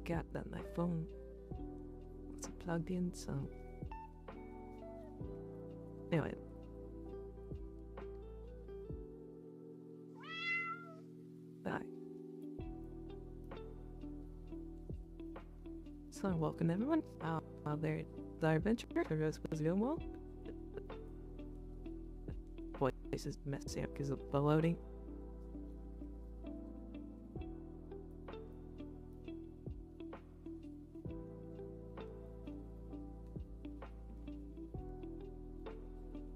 forgot that my phone wasn't plugged in, so anyway. Bye. So welcome everyone. The adventure was going well. Boy, this is messy up because of the loading.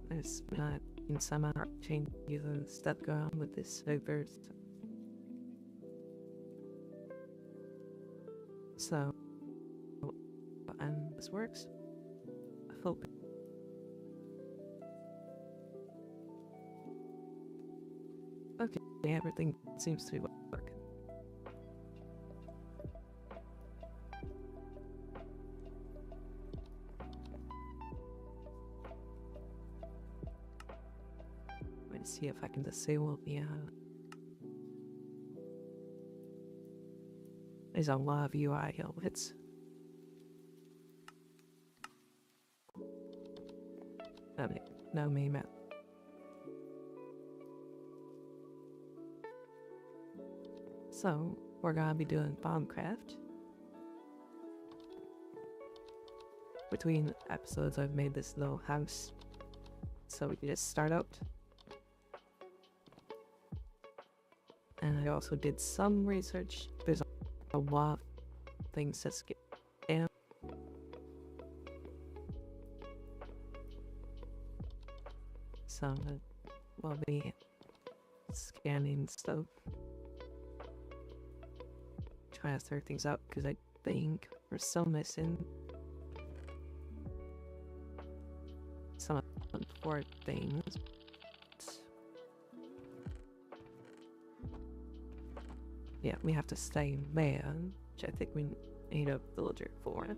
There's not in some other changes and stuff going on with this server. So, and this works. I hope. Okay, everything seems to be working. I'm going to see if I can disable the there's a lot of UI elements. No main map. So we're gonna be doing bombcraft. Between episodes, I've made this little house, so we can just start out. And I also did some research. There's a lot of things to skip. And so we'll be scanning stuff, trying to sort things out because I think we're still missing some important things. Yeah, we have to stay in man, which I think we need a villager for.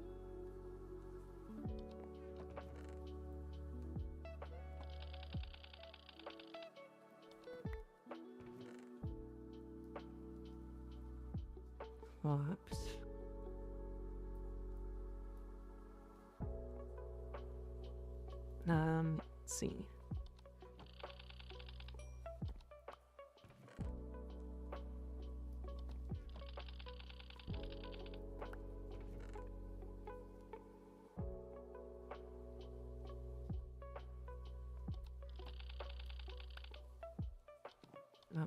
Whoops. Let's see.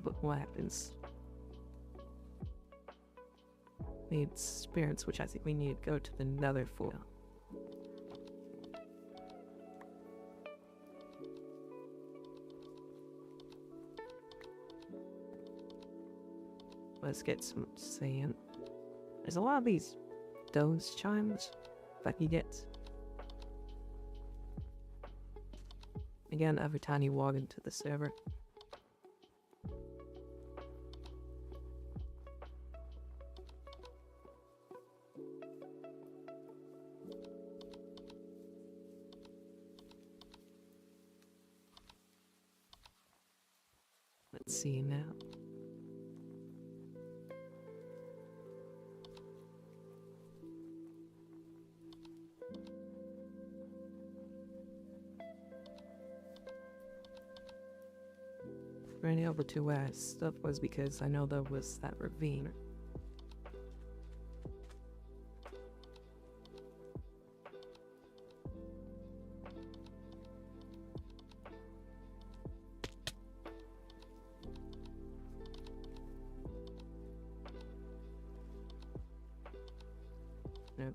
But what happens? Need spirits, which I think we need to go to the nether for. Let's get some sand. There's a lot of these those chimes that you get. Again, every time you walk into the server. Let's see now. Running over to where stuff was because I know there was that ravine.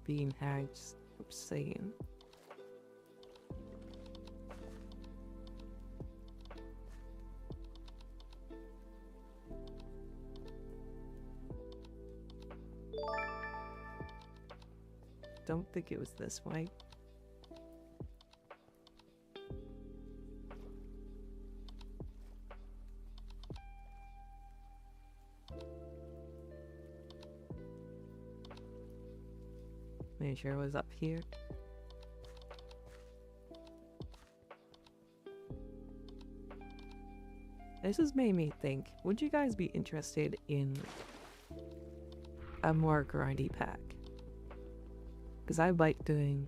Being hags, saying. Don't think it was this way. Make sure it was up here. This has made me think, would you guys be interested in a more grindy pack? because I like doing,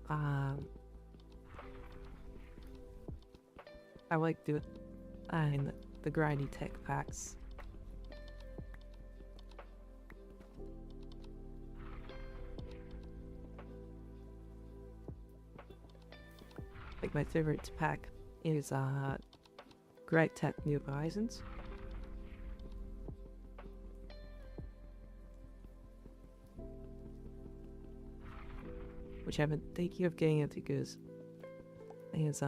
I like doing the grindy tech packs. Like my favorite pack is gregtech New Horizons. Which I've been thinking of getting into because it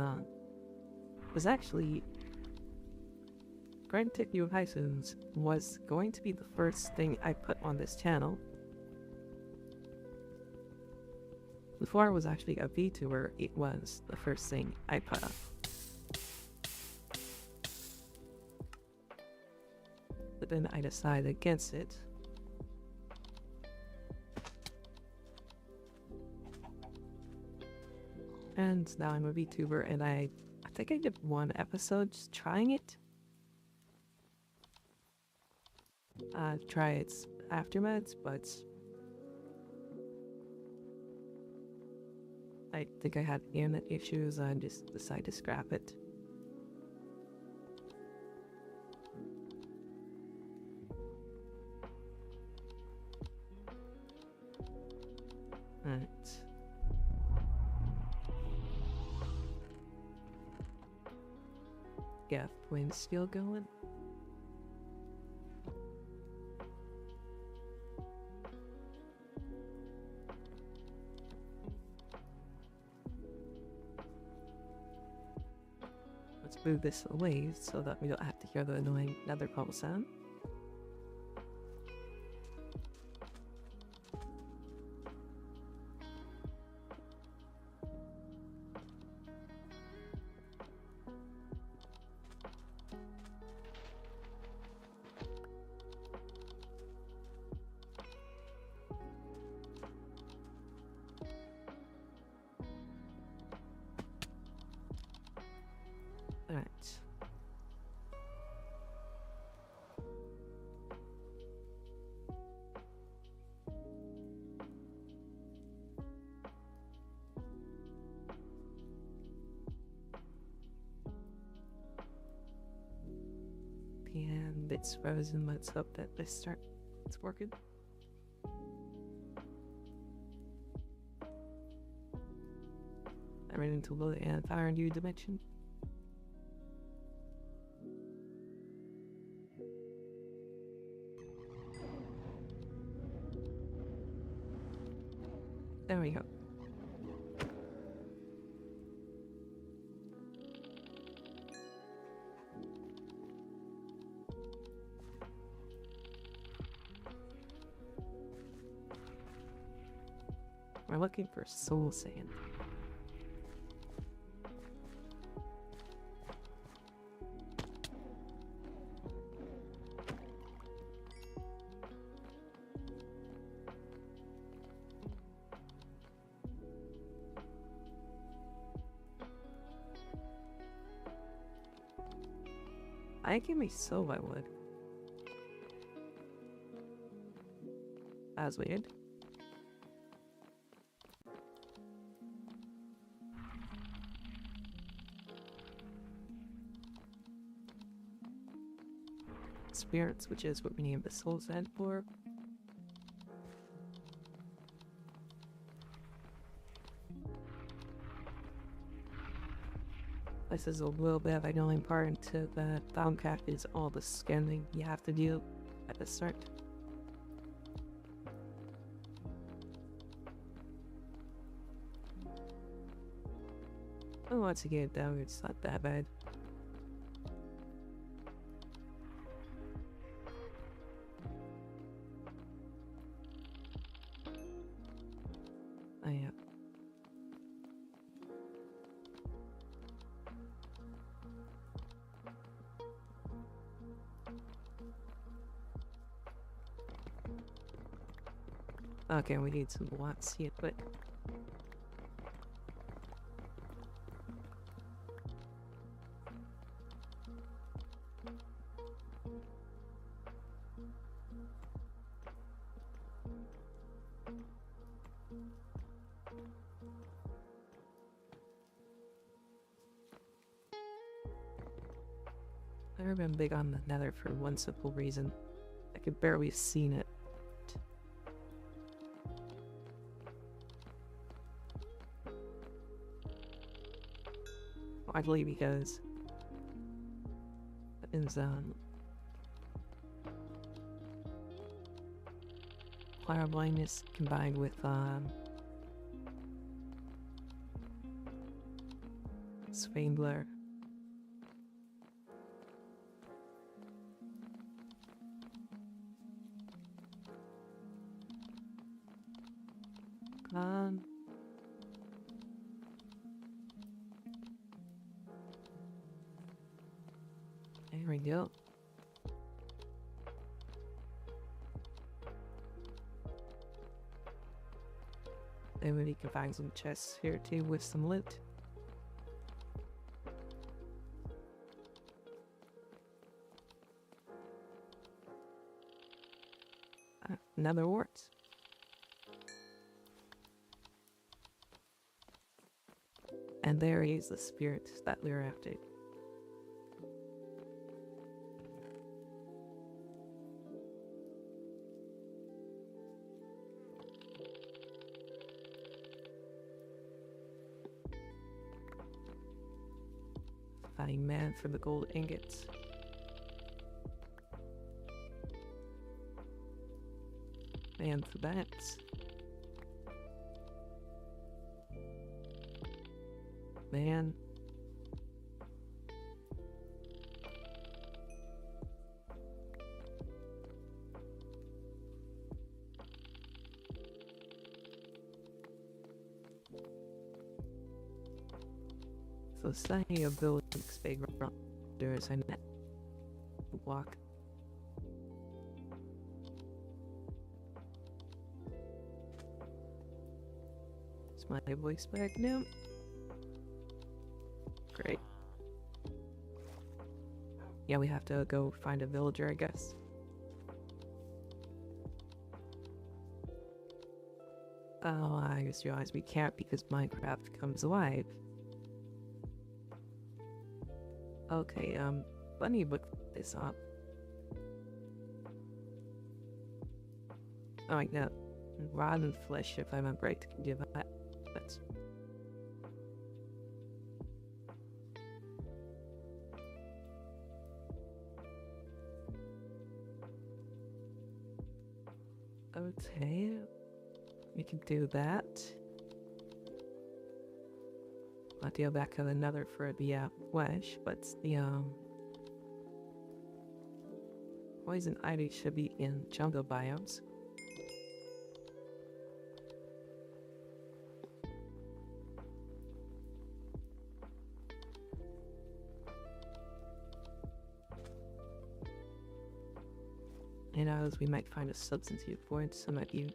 was actually gregtech New Horizons was going to be the first thing I put on this channel. Before I was actually a VTuber, it was the first thing I put up. But then I decided against it. And now I'm a VTuber, and I think I did one episode just trying it. Try its aftermaths, but I think I had internet issues and just decided to scrap it. Alright. Yeah, wind still going. Let's move this away so that we don't have to hear the annoying nether portal sound. Alright. And it's frozen. Let's hope that it's working. I ran into load and fire a new dimension. There we go. We're looking for soul sand. I give me so I would. That's weird. Spirits, which is what we need the soul sand for. This is a little bit of an annoying part into the downcap is all the scanning you have to do at the start. Oh, once again, down, it's not that bad. Oh, yeah. Okay, we need some watts here, but I've never been big on the nether for one simple reason. I could barely seen it. Likely because in cloud blindness combined with Swindler. There we go. Then we can find some chests here too with some loot. Another wart. And there is the spirit that we're after. Fighting man for the gold ingots. And for that. Man. So saying a building's big doors and walk. Is my voice back now? Great. Yeah, we have to go find a villager, I guess. Oh, I just realized we can't because Minecraft comes alive. Okay, let me look this up. Oh, wait, no. Rotten flesh, if I remember right, can do that. That's... Okay. We can do that. I'll deal back of another for the flesh, but the poison ivy should be in jungle biomes. And as we might find a substitute for it, some of you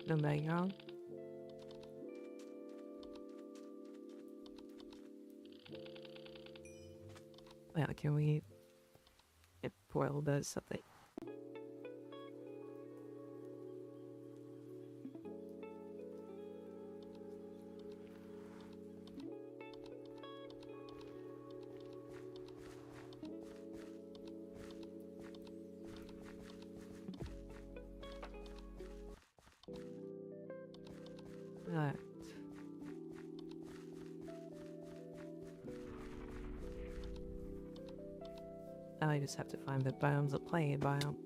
know me wrong. Well, can we... if Portal does something. Alright. I just have to find the biomes that play a biome.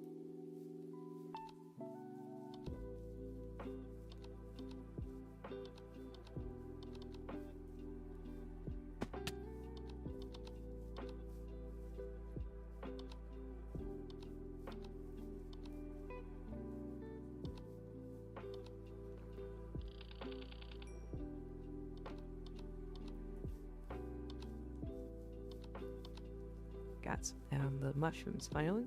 Got some down the mushrooms finally.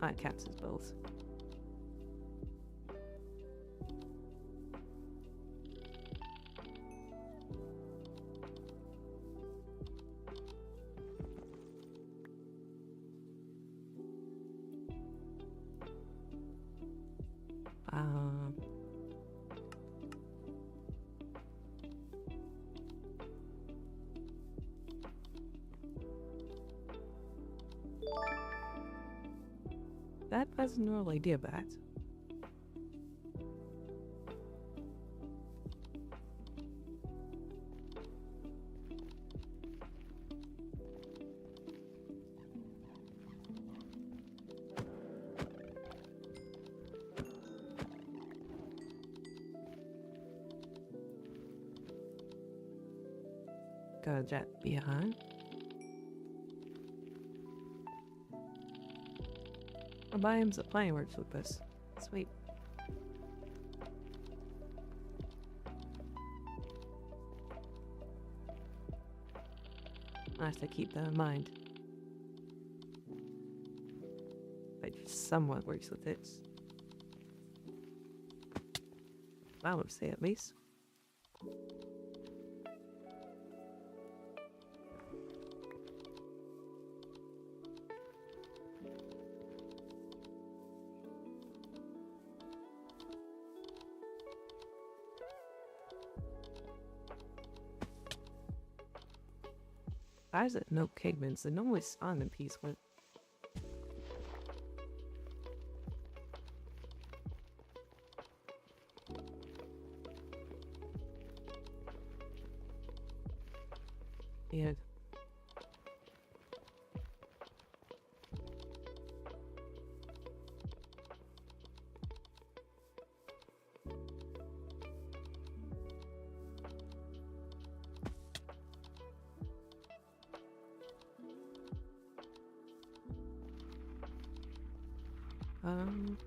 It counts as both. has no idea about that. Got a jet behind. Our biomes of playing works with this. Sweet. Nice to keep that in mind. It somewhat works with it. I would say at least. Why is it no pigments? They normally spawn in peace with. Yeah. Um.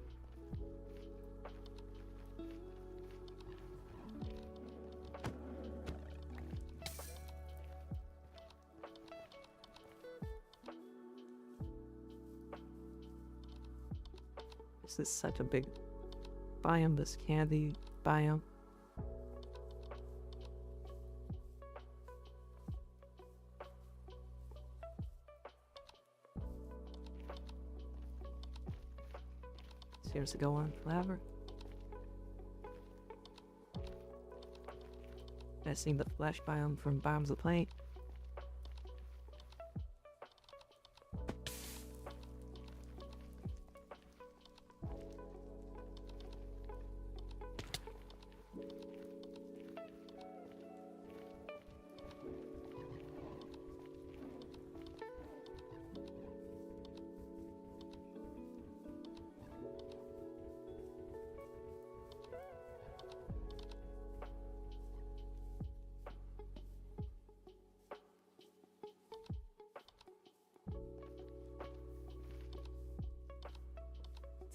This is such a big biome, this candy biome. Seems to go on forever. I've seen the flesh biome from Biomes of Plane.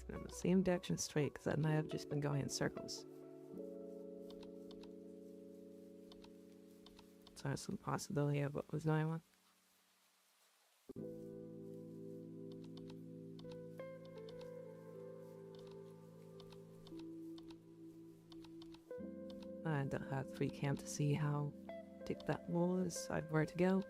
In the same direction straight, because I might have just been going in circles. So there's some possibility of what was going on. I don't have free cam to see how thick that wall is, where to go.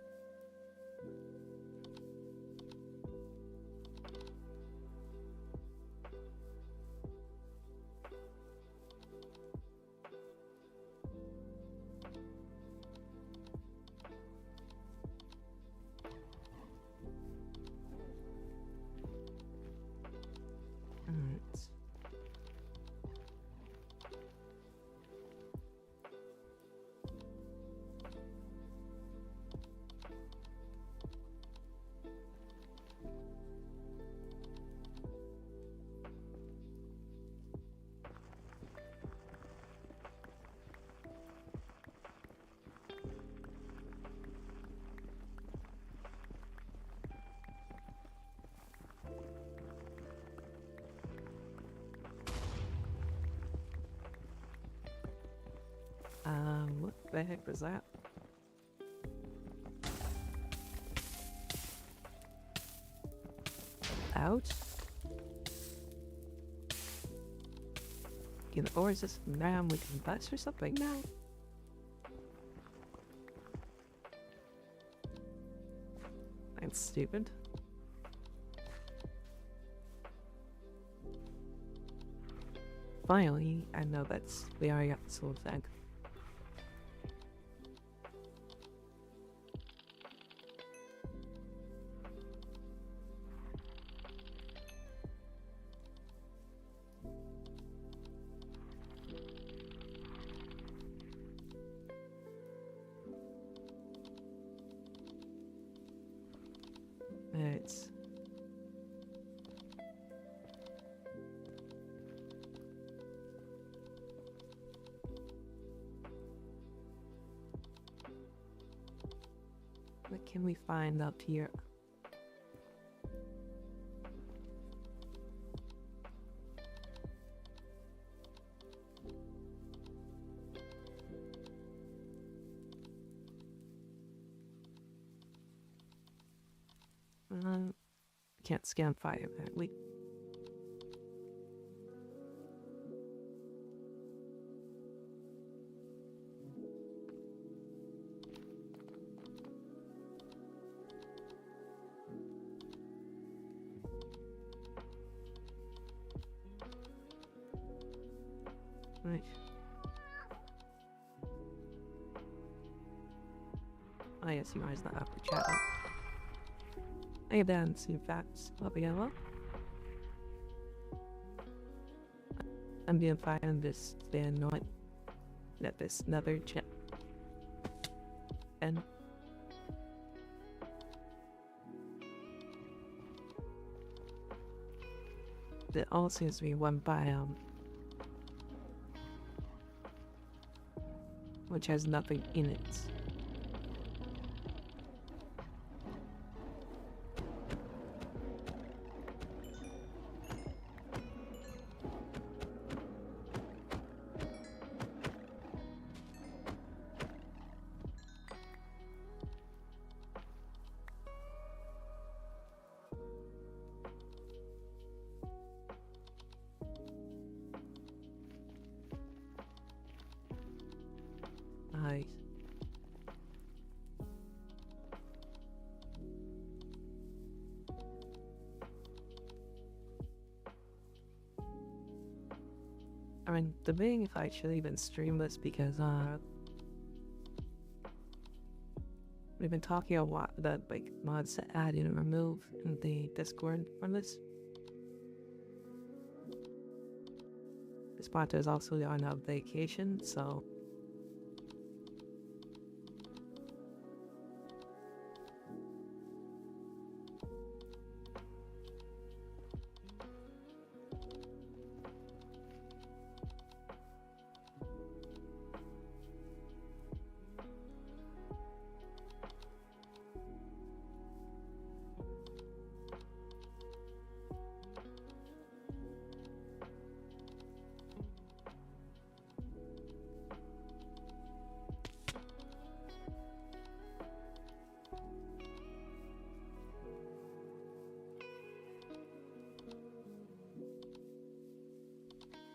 What the heck was that? Ouch. Or is this ram we can bust or something now? That's stupid. Finally, I know we already got the soul tag. can we find up here? Can't scan fire apparently. Right. Oh yes, you guys not after chatting. I have dance in fact up yellow. I'm being fine on this band not let this another chat and it all seems to be one biome which has nothing in it. Nice. I mean, debating if I should even stream this because we've been talking a lot about like mods to add and remove in the Discord from this. This bot is also on a vacation, so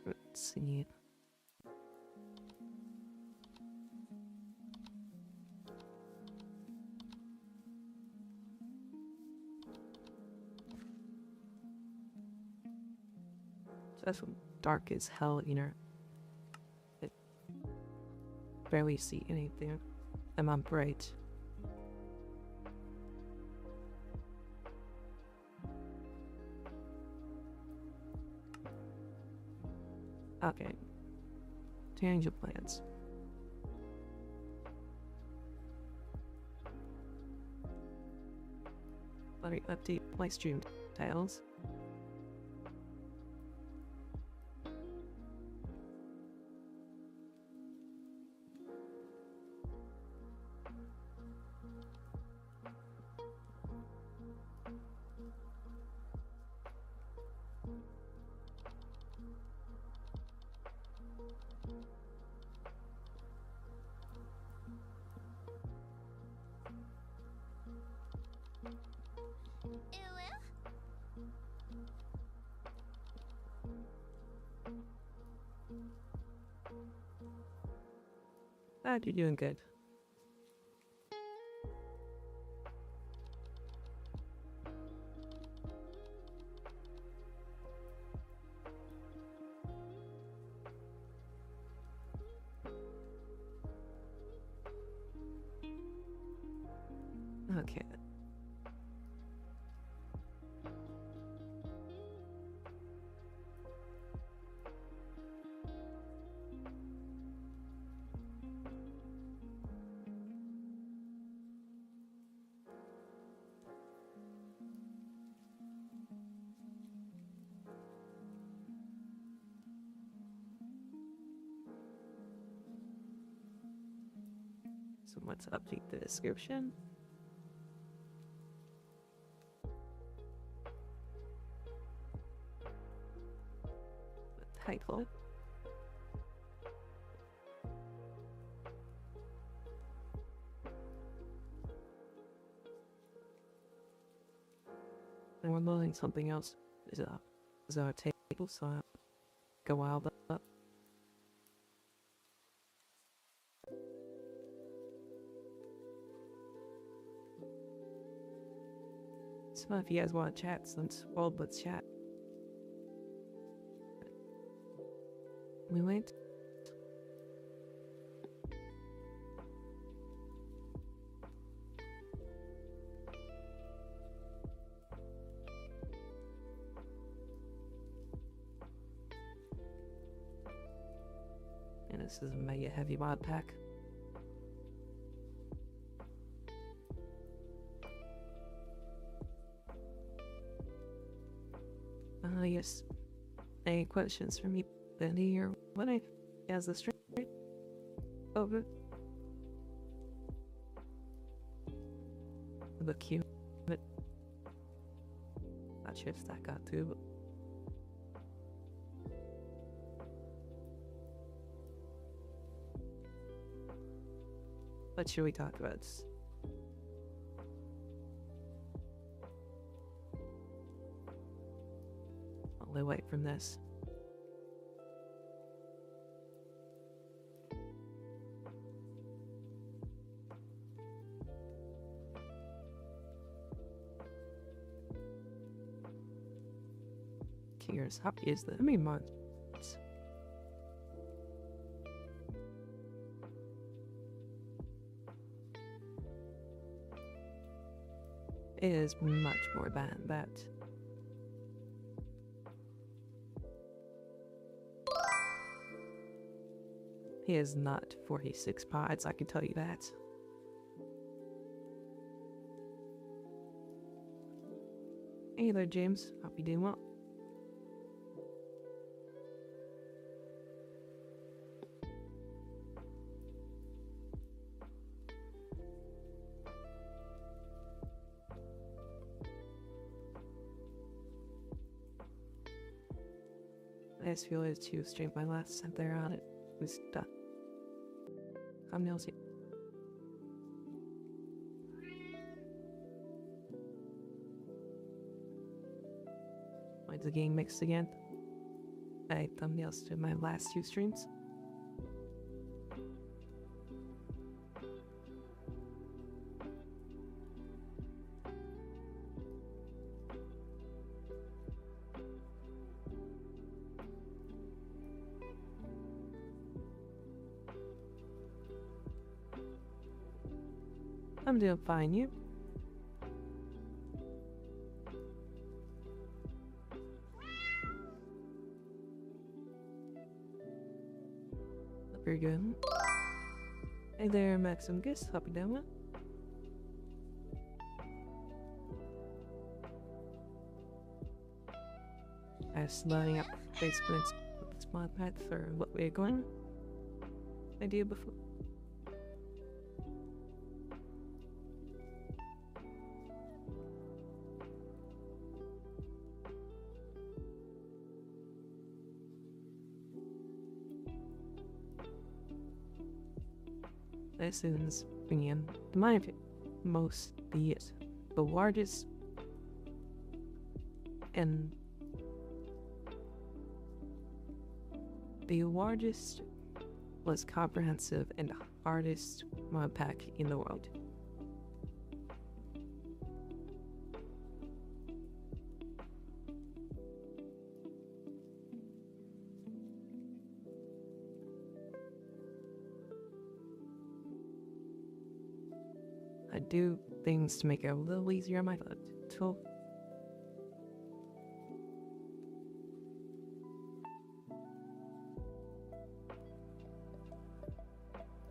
let's see. So that's dark as hell, you know. I barely see anything. And I'm bright. Okay. Change of plans. Let me update my stream tiles. Glad you're doing good. Okay. So let's update the description. title. And we're loading something else. Is our table, so I go out up. So if you guys want to chat since world, let's chat. We wait. And this is a mega heavy mod pack. Yes. Any questions for me, Benny, or what I has the stream over? The queue, but not sure if that got to. What should we talk about? I'll wait from this. Curious, how is that? How many months? It is much more than that. He is not 46 pods, I can tell you that. Hey there, James. Hope you doing well. I just feel it's to stream my last step there on it. Was done. Thumbnails. Mine's the game mixed again. I thumbnails to my last 2 streams. I'm doing fine, you? Very good. Hey there, Maxim Guest. Hope you doing well. I was loading up Facebook's mod pack for what we're going. Idea before. This is bringing in, in my opinion, the largest and the largest, most comprehensive, and hardest mod pack in the world. I do things to make it a little easier on my tool.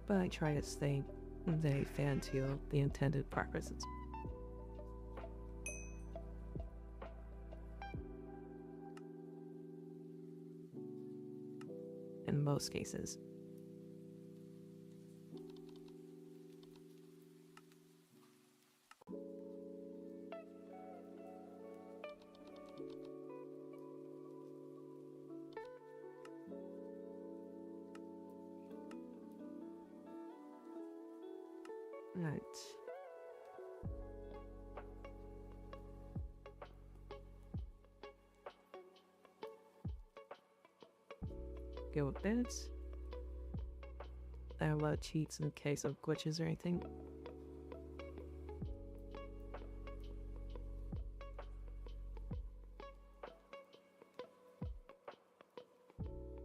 But I try to stay very fan to the intended purposes. In most cases. Right. Go with this. There are a lot of cheats in case of glitches or anything.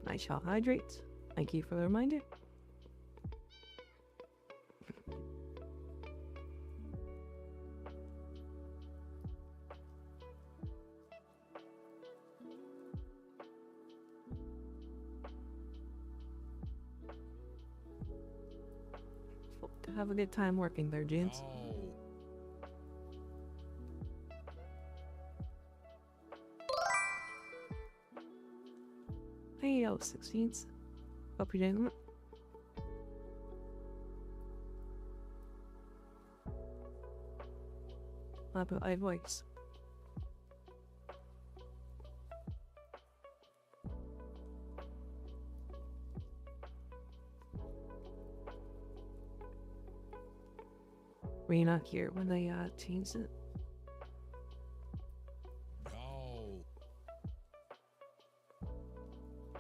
I shall hydrate. Thank you for the reminder. Have a good time working there, gents. Hey, yo, 16s. Hope you're doing it. How about I voice? Were you not here when they changed it? No.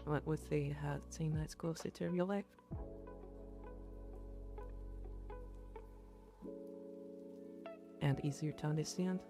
What with the thing that's closer to real life? And easier to understand?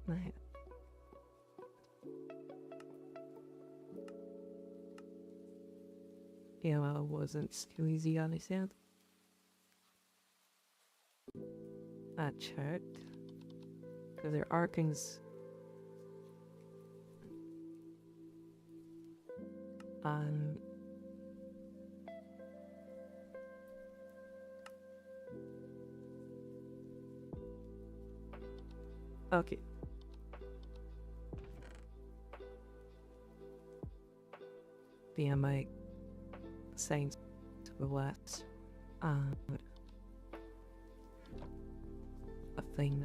Right. Yeah, well, it wasn't too easy to understand. I checked. Because their arkings. Okay. BMI saying to the left. A thing.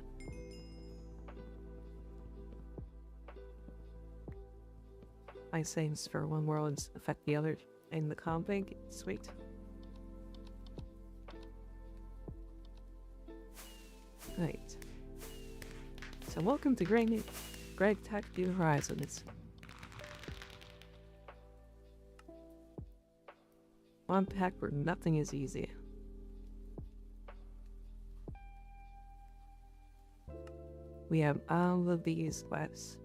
My sayings for one world affect the other in the config. Sweet. Right. So welcome to gregtech New Horizons. One pack where nothing is easy. We have all of these quests.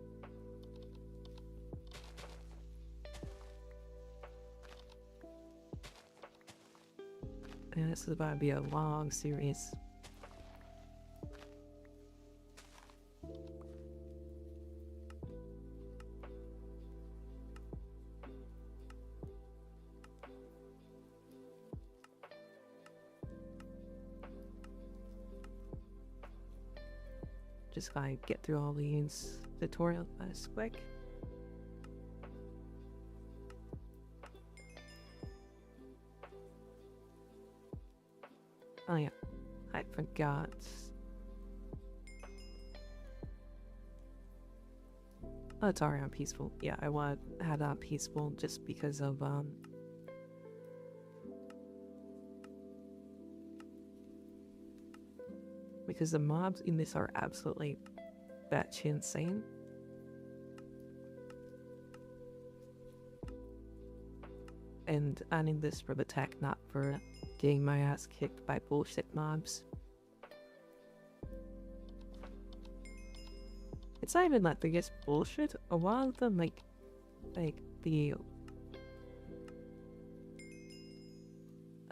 And this is about to be a long series. Just gotta get through all these tutorials as quick. Oh yeah, I forgot. Oh, it's already on peaceful. Yeah, I had on peaceful just because of because the mobs in this are absolutely batshit insane. And I'm in this for the tech, not for getting my ass kicked by bullshit mobs. It's not even that they get bullshit. A lot of them, like the...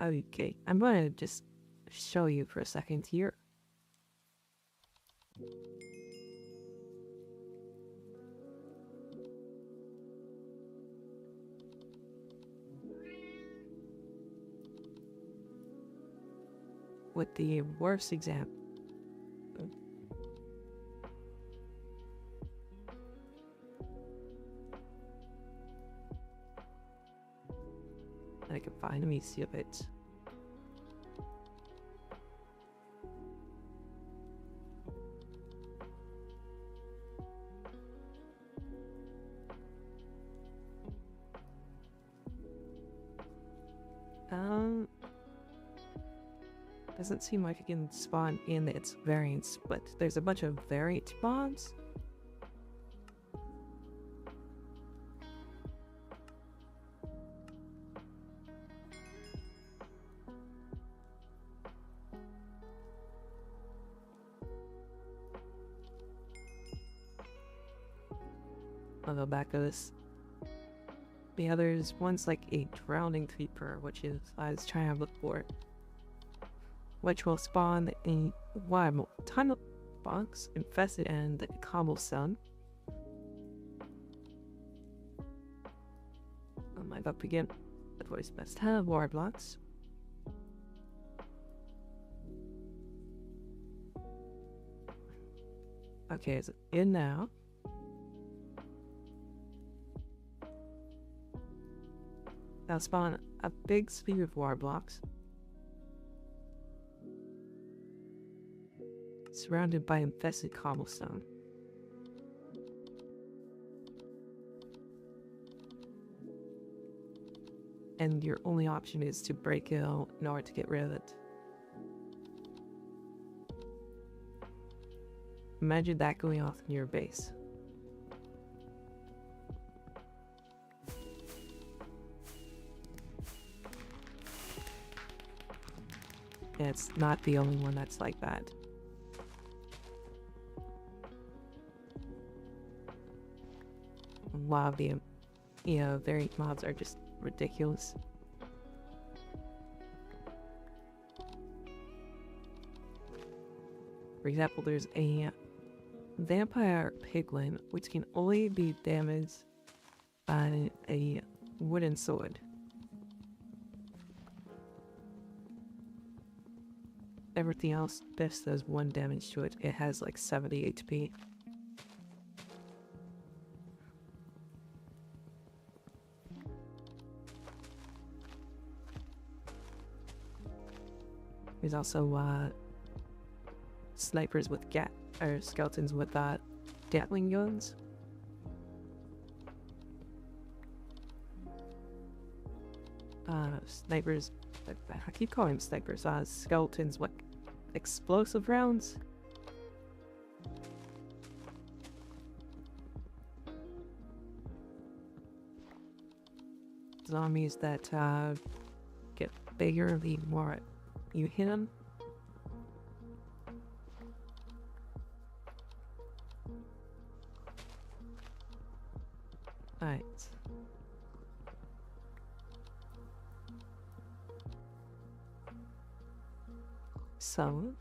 Okay, I'm gonna just show you for a second here. With the worst example. I can find. Let me see if it's... Doesn't seem like it can spawn in its variants, but there's a bunch of variant spawns. I'll go back to this. The others, one's like a drowning creeper, which is I was trying to look for, which will spawn a ton of bugs infested and cobblestone. I might up again. That was best have war blocks. Okay, is it in now? Now spawn a big sphere of war blocks, surrounded by infested cobblestone. And your only option is to break it out in order to get rid of it. Imagine that going off in your base. And it's not the only one that's like that. A lot of the, variant mobs are just ridiculous. For example, there's a vampire piglin, which can only be damaged by a wooden sword. Everything else best does 1 damage to it. It has like 70 HP. There's also snipers with skeletons with Gatling guns. Snipers. I keep calling them snipers. Skeletons with explosive rounds. Zombies that get bigger the more you hit them. Alright. So,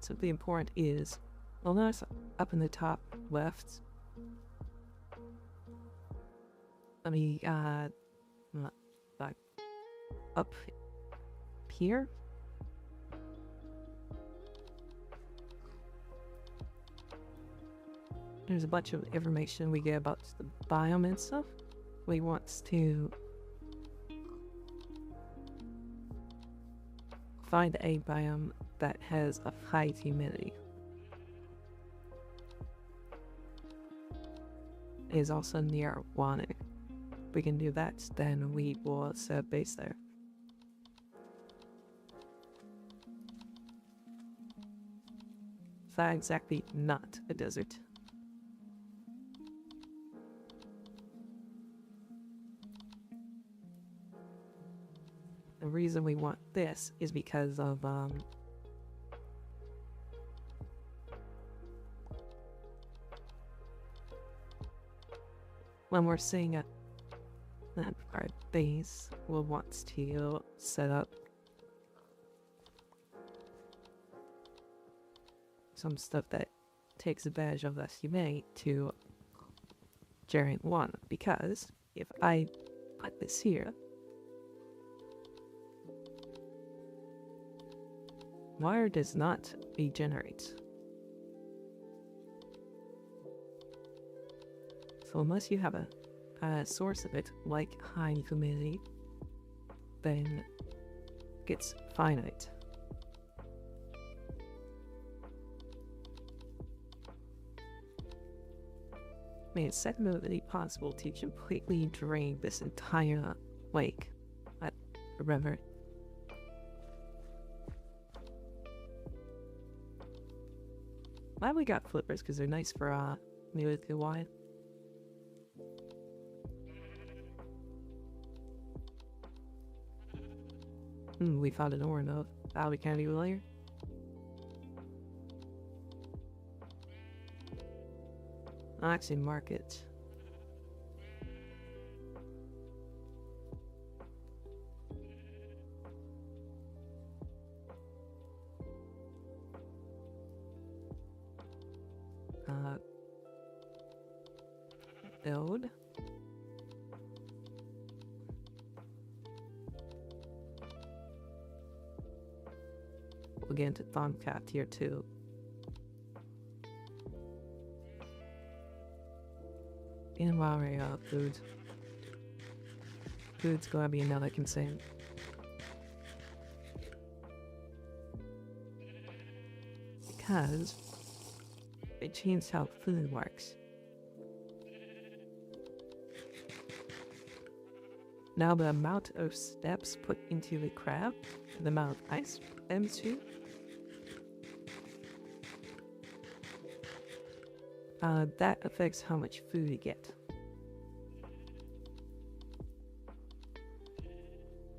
something important is, well, notice up in the top left, let me, like, up here, there's a bunch of information we get about the biome and stuff. We want to find a biome that has a high humidity. It is also near water. If we can do that, then we will set a base there. It's not exactly not a desert. The reason we want this is because of when we're seeing our base, we'll want to set up some stuff that takes advantage of this humidity to generate one. Because if I put this here, water does not regenerate. So unless you have a source of it, like high humidity, then gets finite. I mean, it's definitely possible to completely drain this entire lake at the river. Glad we got flippers because they're nice for maybe the wine. We found an ore node. That'll be kind of later. Actually, market. Build. We'll get into Thoncat tier 2. And while we're out, food's gonna be another concern. Because it changed how food works. Now the amount of steps put into the crab, the amount of ice M2, that affects how much food you get.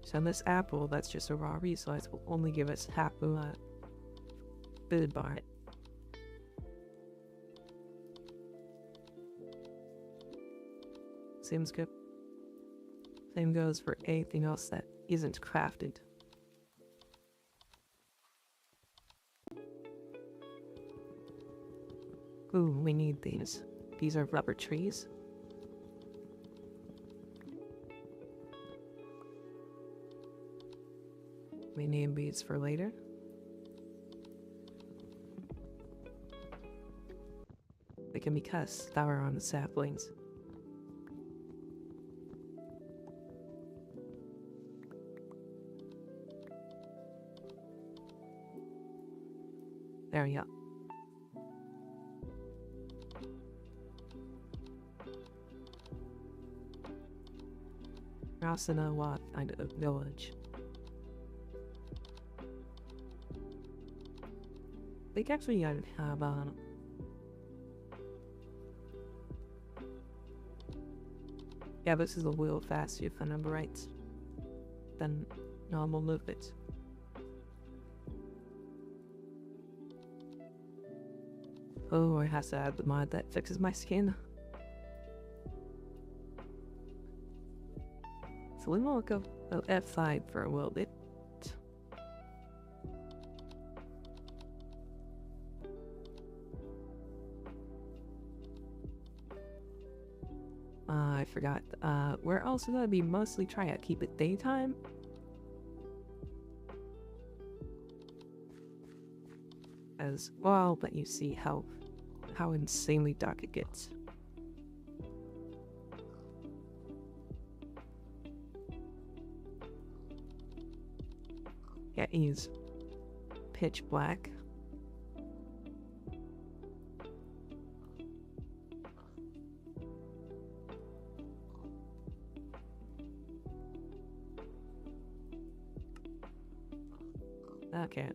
So this apple, that's just a raw resource, will only give us half of a food bar. Seems good. Same goes for anything else that isn't crafted. Ooh, we need these. These are rubber trees. We name these for later. They can be cussed that are on the saplings. There we go. Rasana what kind of village? I think actually I have yeah, this is a little faster if I remember right than normal movement. Oh, I have to add the mod that fixes my skin. So we will go F5 for a little bit. I forgot. We're also gonna be mostly trying to keep it daytime. As well, I'll let you see how insanely dark it gets. Yeah, he's pitch black. Okay.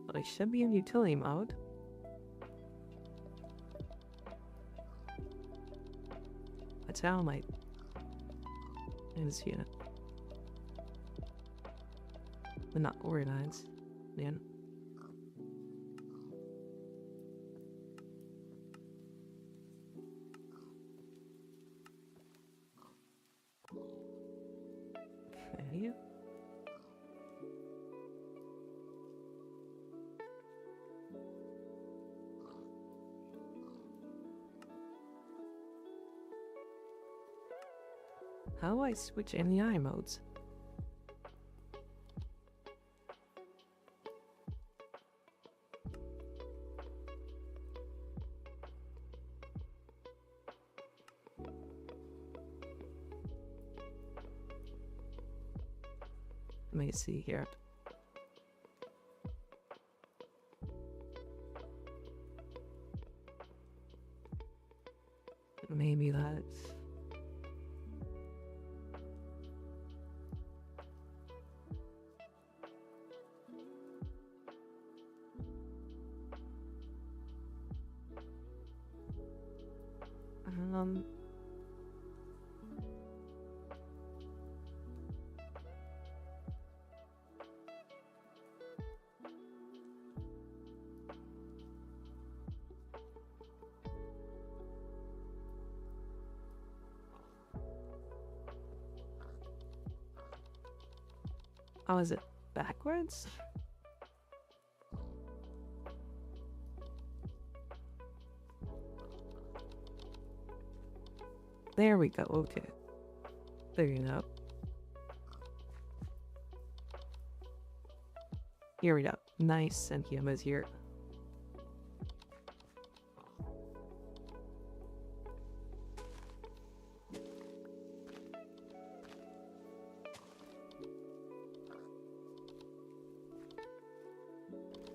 Well, it should be in utility mode. That's how my is here. But not organized, man. Okay. How do I switch in the eye modes? Let me see here. Maybe that's... Oh, is it backwards? There we go, okay. Figuring it out. Here we go. Nice, and Kiyoma's here.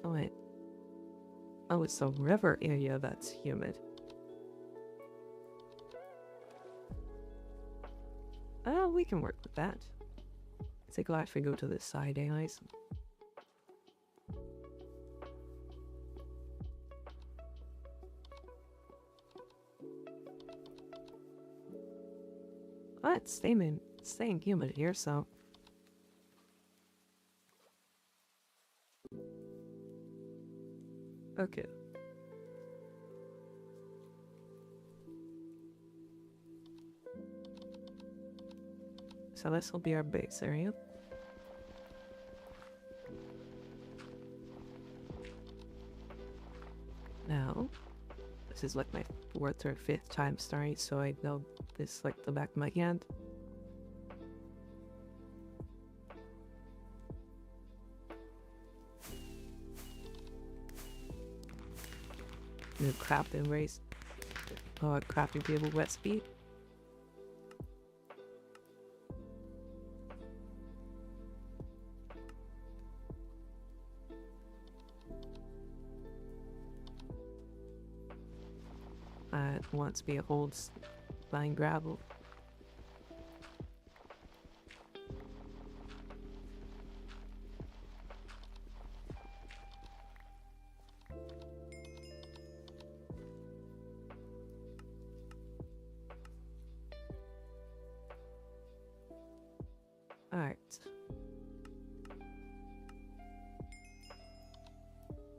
Oh wait. Oh, it's the river area that's humid. Oh, we can work with that. It's like, if we go to this side, anyways. Oh, it's staying humid here, so. Okay. So this will be our base area. Now, this is like my 4th or 5th time starting, so I know this like the back of my hand. New crafting race. Oh, crafting table recipe. Wants me to hold fine gravel. Alright.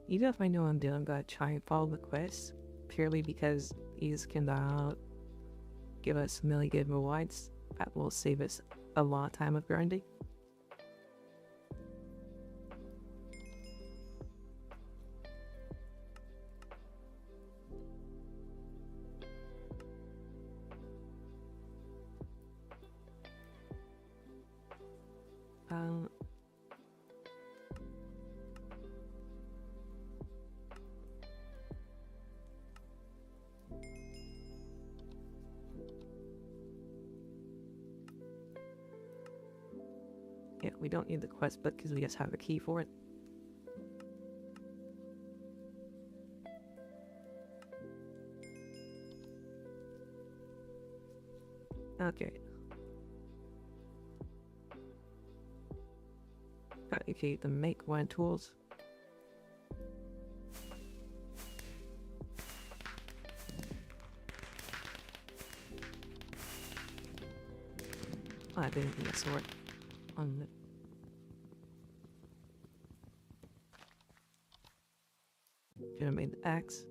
Even if I know I'm gonna try and follow the quest, purely because these can give us a million good rewards. That will save us a lot of time of grinding. Yeah, we don't need the quest book because we just have a key for it. Okay. Okay, the make one tools. Oh, I didn't need a sword on the... Should have made the axe.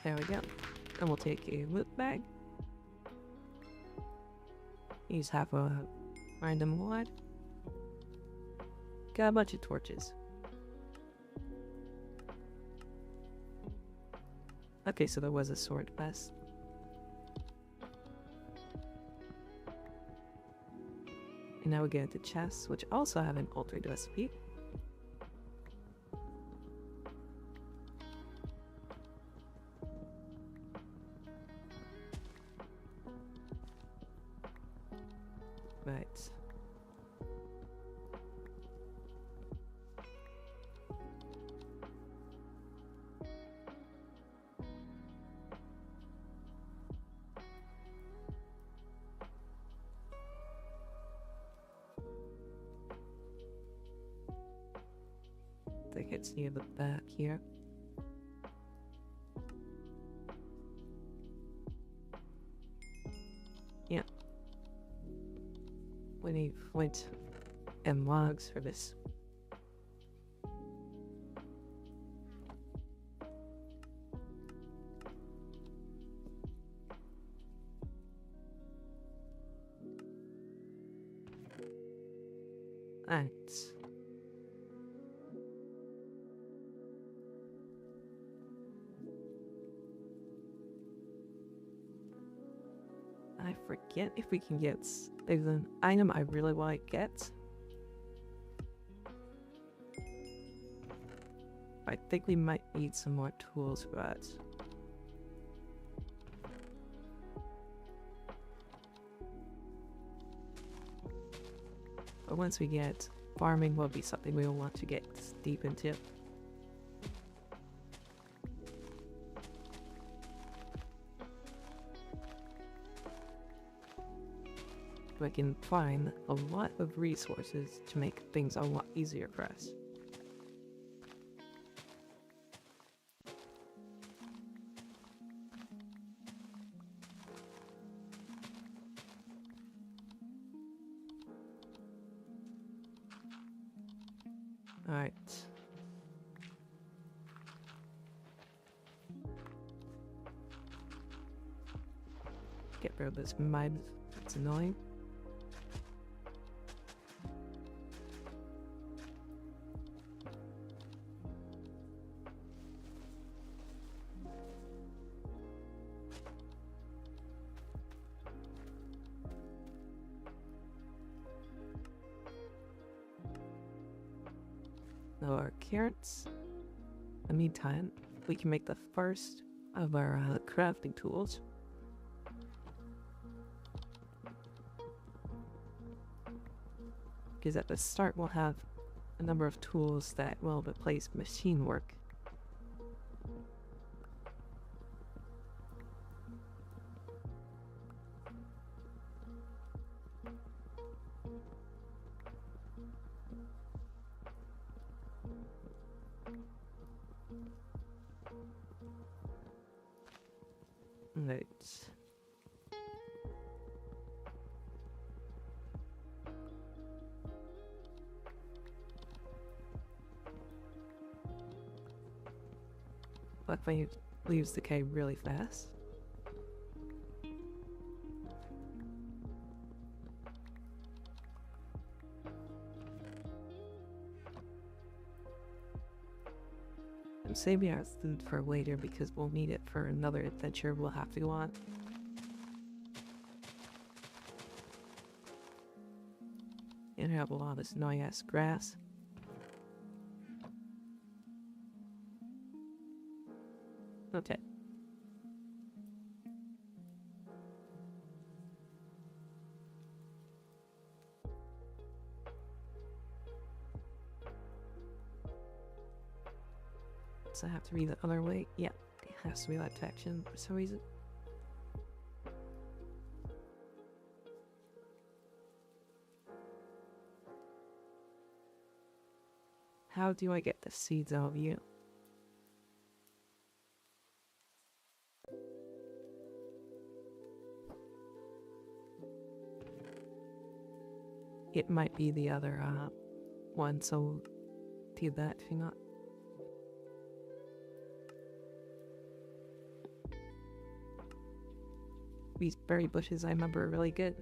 There we go. And we'll take a loot bag. Use half a random wad. Got a bunch of torches. Okay, so there was a sword vest. And now we get into chests, which also have an altered recipe. Right. I think it's near the back here. Yeah. We need flint and logs for this. Thanks. I forget if we can get... There's an item I really want to get. I think we might need some more tools for that. But once we get farming, will be something we will want to get deep into. We can find a lot of resources to make things a lot easier for us. Alright. Get rid of this mud. It's annoying. Our carrots. In the meantime, we can make the first of our crafting tools. Because at the start we'll have a number of tools that will replace machine work. Right. Luckily, leaves decay really fast. I'm saving our food for later because we'll need it for another adventure we'll have to go on. And I have a lot of this annoying ass grass. Okay. Does I have to be the other way? Yeah, it has to be that section for some reason. How do I get the seeds out of you? It might be the other one, so do that if you're not. these berry bushes I remember are really good.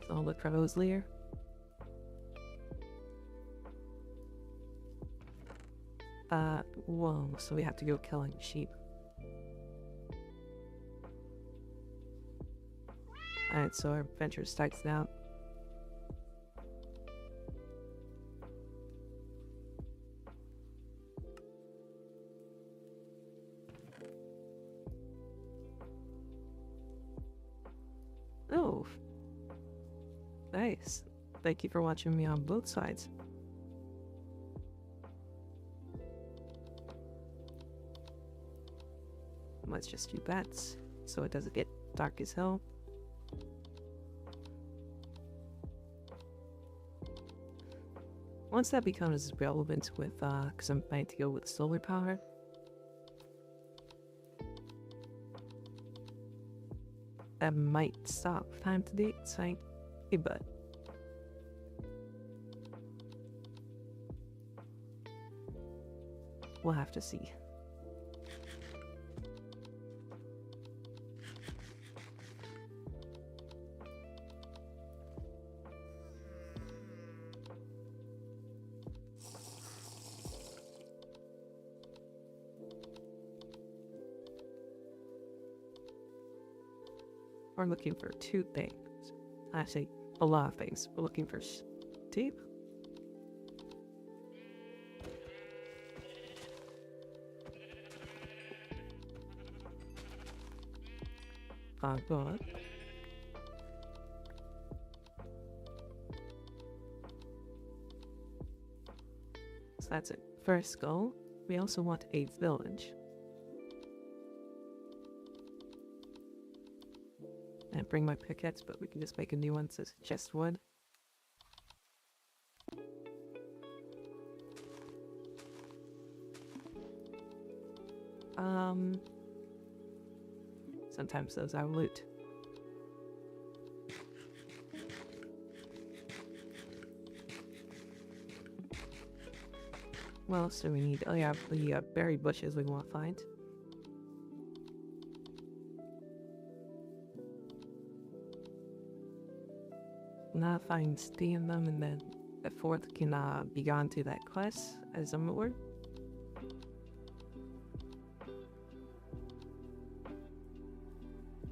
So I'll look for those later. Whoa, so we have to go killing sheep. Alright, so our adventure starts now. Oh, nice. Thank you for watching me on both sides. Let's just do that so it doesn't get dark as hell. Once that becomes relevant with, because I'm planning to go with solar power, that might stop time to date, saying, hey, but we'll have to see. We're looking for two things. Actually, a lot of things. We're looking for sheep. God. So that's it. First goal. We also want a village. And bring my pickaxe, but we can just make a new one so it's just wood. Sometimes those are loot. What else do we need? Oh yeah, the berry bushes we want to find. Now find stay in them, and then the fourth can be gone to that quest as a more.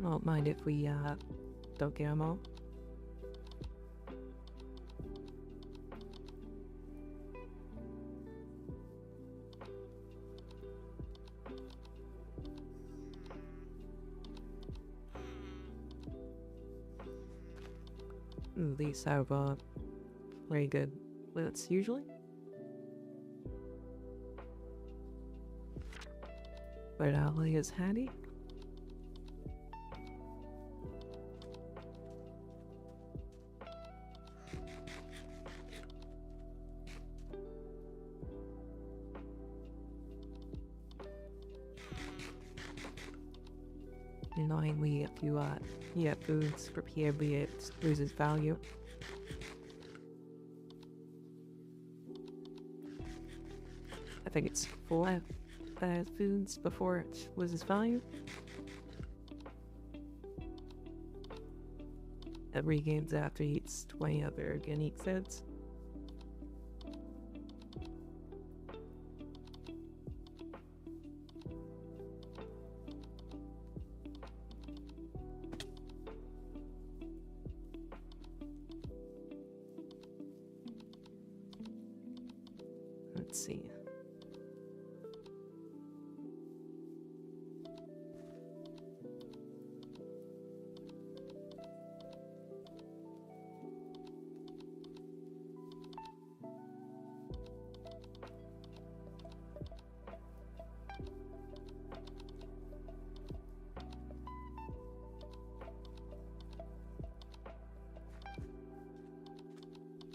I don't mind if we don't get them all. These have very good loots usually. But Ali is handy. Annoyingly, if you get foods preparedly, it loses value. I think it's 4 foods before it loses value. It regains after it eats 20 other organic foods. Let's see.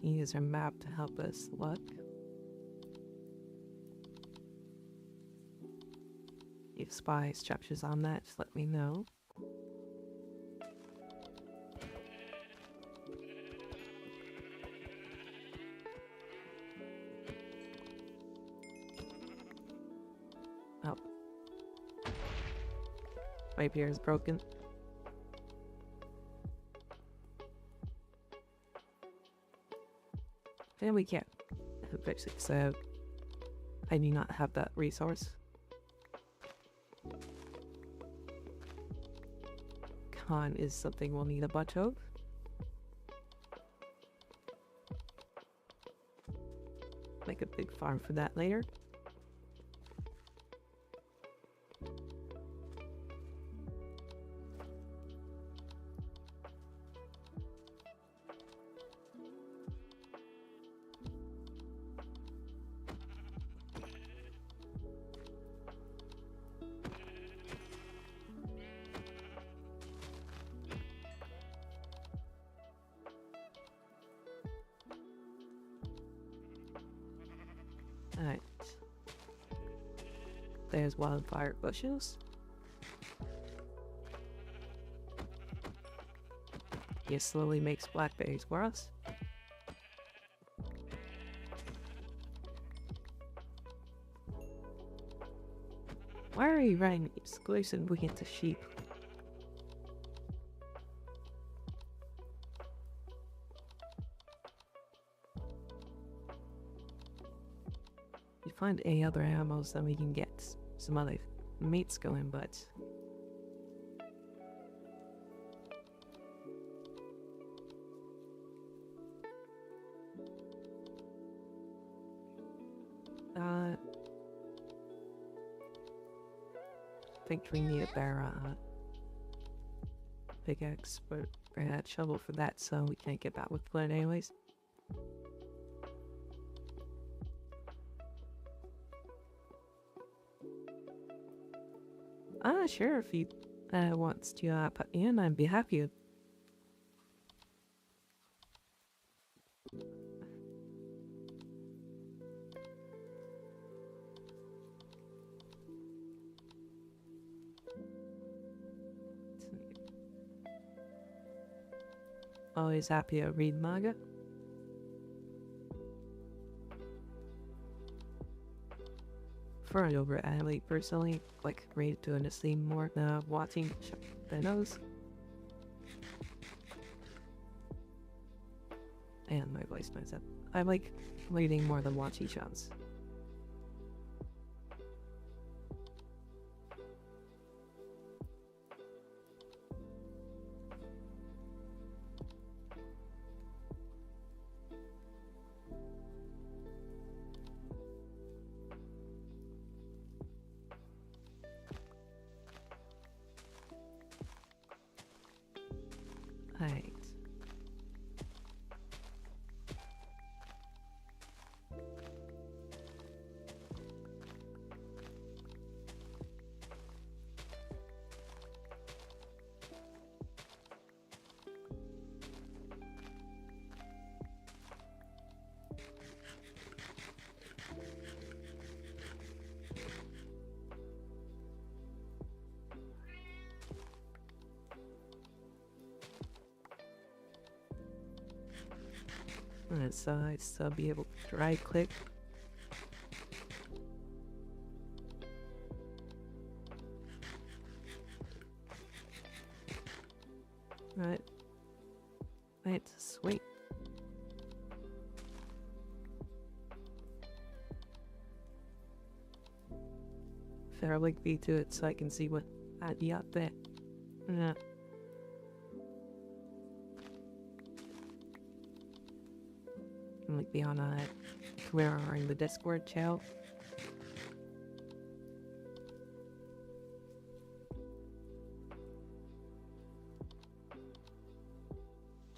Use our map to help us look. If spy structures on that, just let me know. Oh. My pier is broken. And we can't fix it, so I do not have that resource. Con is something we'll need a bunch of. Make a big farm for that later. Alright. There's wildfire bushes. He slowly makes blackberries for us. Why are you running exclusive we get to sheep? You find any other animals, then we can get some other meats going, but I think we need a better pickaxe, but I had a shovel for that, so we can't get that with flint anyways. Sure, if he wants to put me in, I'd be happy to. Always happy to read manga. For an over anime, personally, like read doing the same more than watching the nose. And my voice mindset. I like reading more than watching shows. Right. So I'd still be able to right click. Right. Sweet. Fair link B to it so I can see what I'd be out there. Yeah. Like be on a Twitter or in the Discord channel.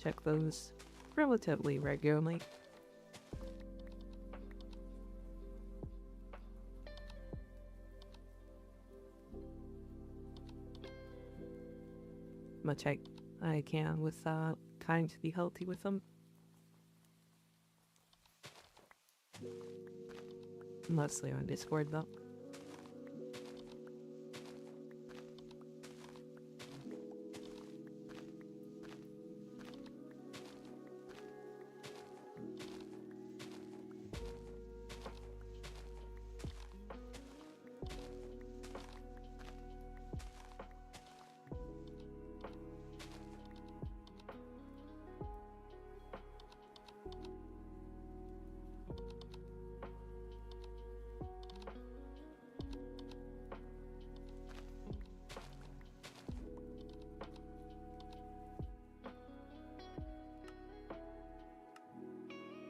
Check those relatively regularly. Much I can with trying to be healthy with them. Mostly on Discord though.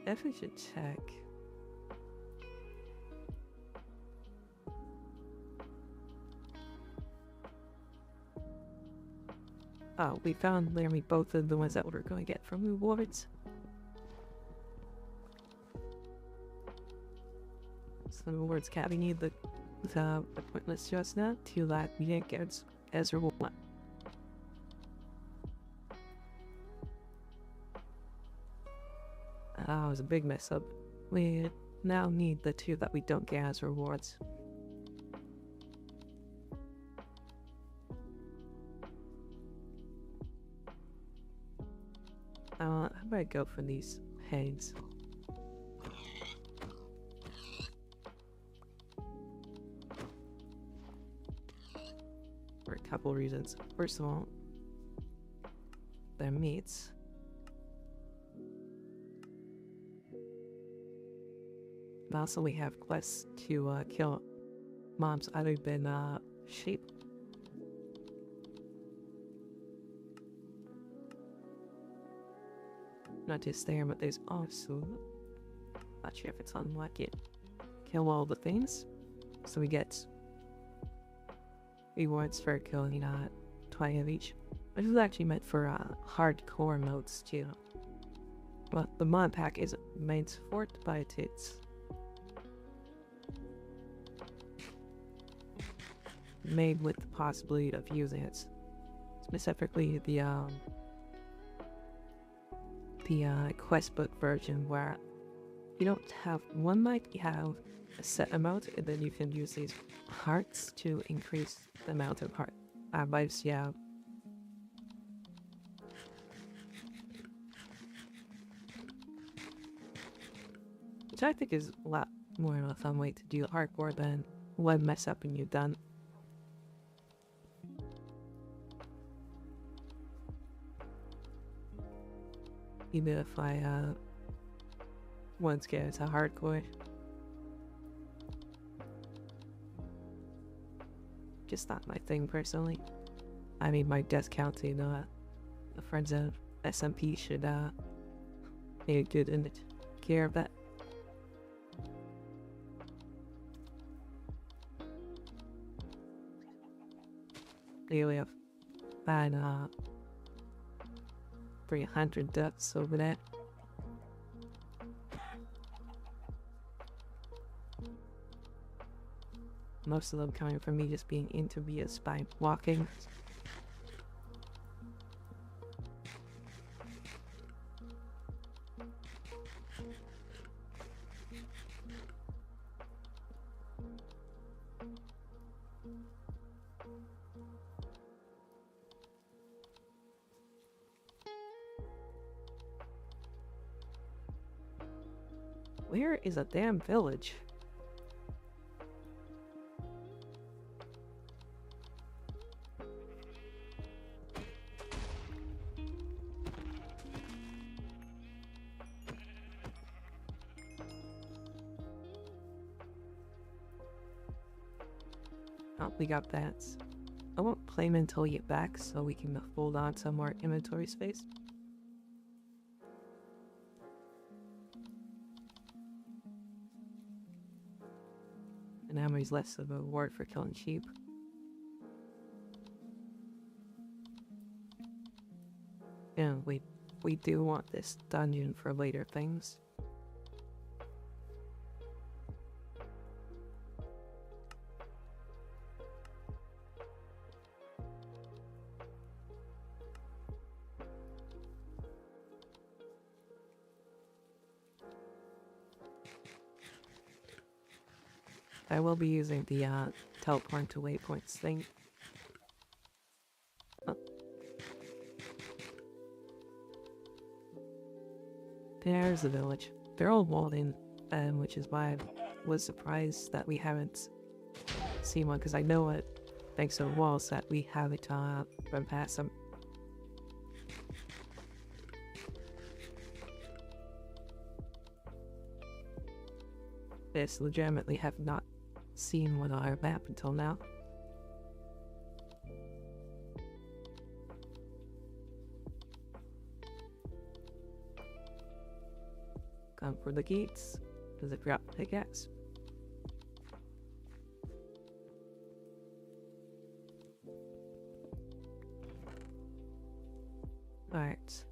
definitely should check. Oh, we found literally both of the ones that we're going to get from rewards. Some rewards cat. We need the pointless just now. 2 lakh we didn't get as reward. Ah, it was a big mess up. We now need the 2 that we don't get as rewards. How about I go for these heads? For a couple reasons. First of all, they're meats. And also we have quests to kill mobs other than sheep. Not just there, but there's also, not sure if it's unlocked yet, kill all the things. So we get rewards for killing 20 of each. Which is actually meant for hardcore modes too. But the mod pack isn't made for it, but it's made with the possibility of using it. Specifically the quest book version, where you don't have one might you have a set amount, and then you can use these hearts to increase the amount of heart lives you have. Which I think is a lot more of a fun way to do hardcore than one mess up and you're done. Even if I once get into hardcore. Just not my thing personally. I mean, my death counting, the friends of SMP should be good in care of that. We have had 300 deaths over there. Most of them coming from me just being interviewed by walking. Where is a damn village? Oh, we got that. I won't play them until we get back so we can hold on to more inventory space. And ammo's less of a reward for killing sheep. And we do want this dungeon for later things. I will be using the teleport to waypoints thing. Oh. There's the village. They're all walled in, which is why I was surprised that we haven't seen one, because I know it, thanks to the walls, that we haven't run past them. This legitimately have not seen one on our map until now. for the gates, because I forgot the pickaxe. Alright.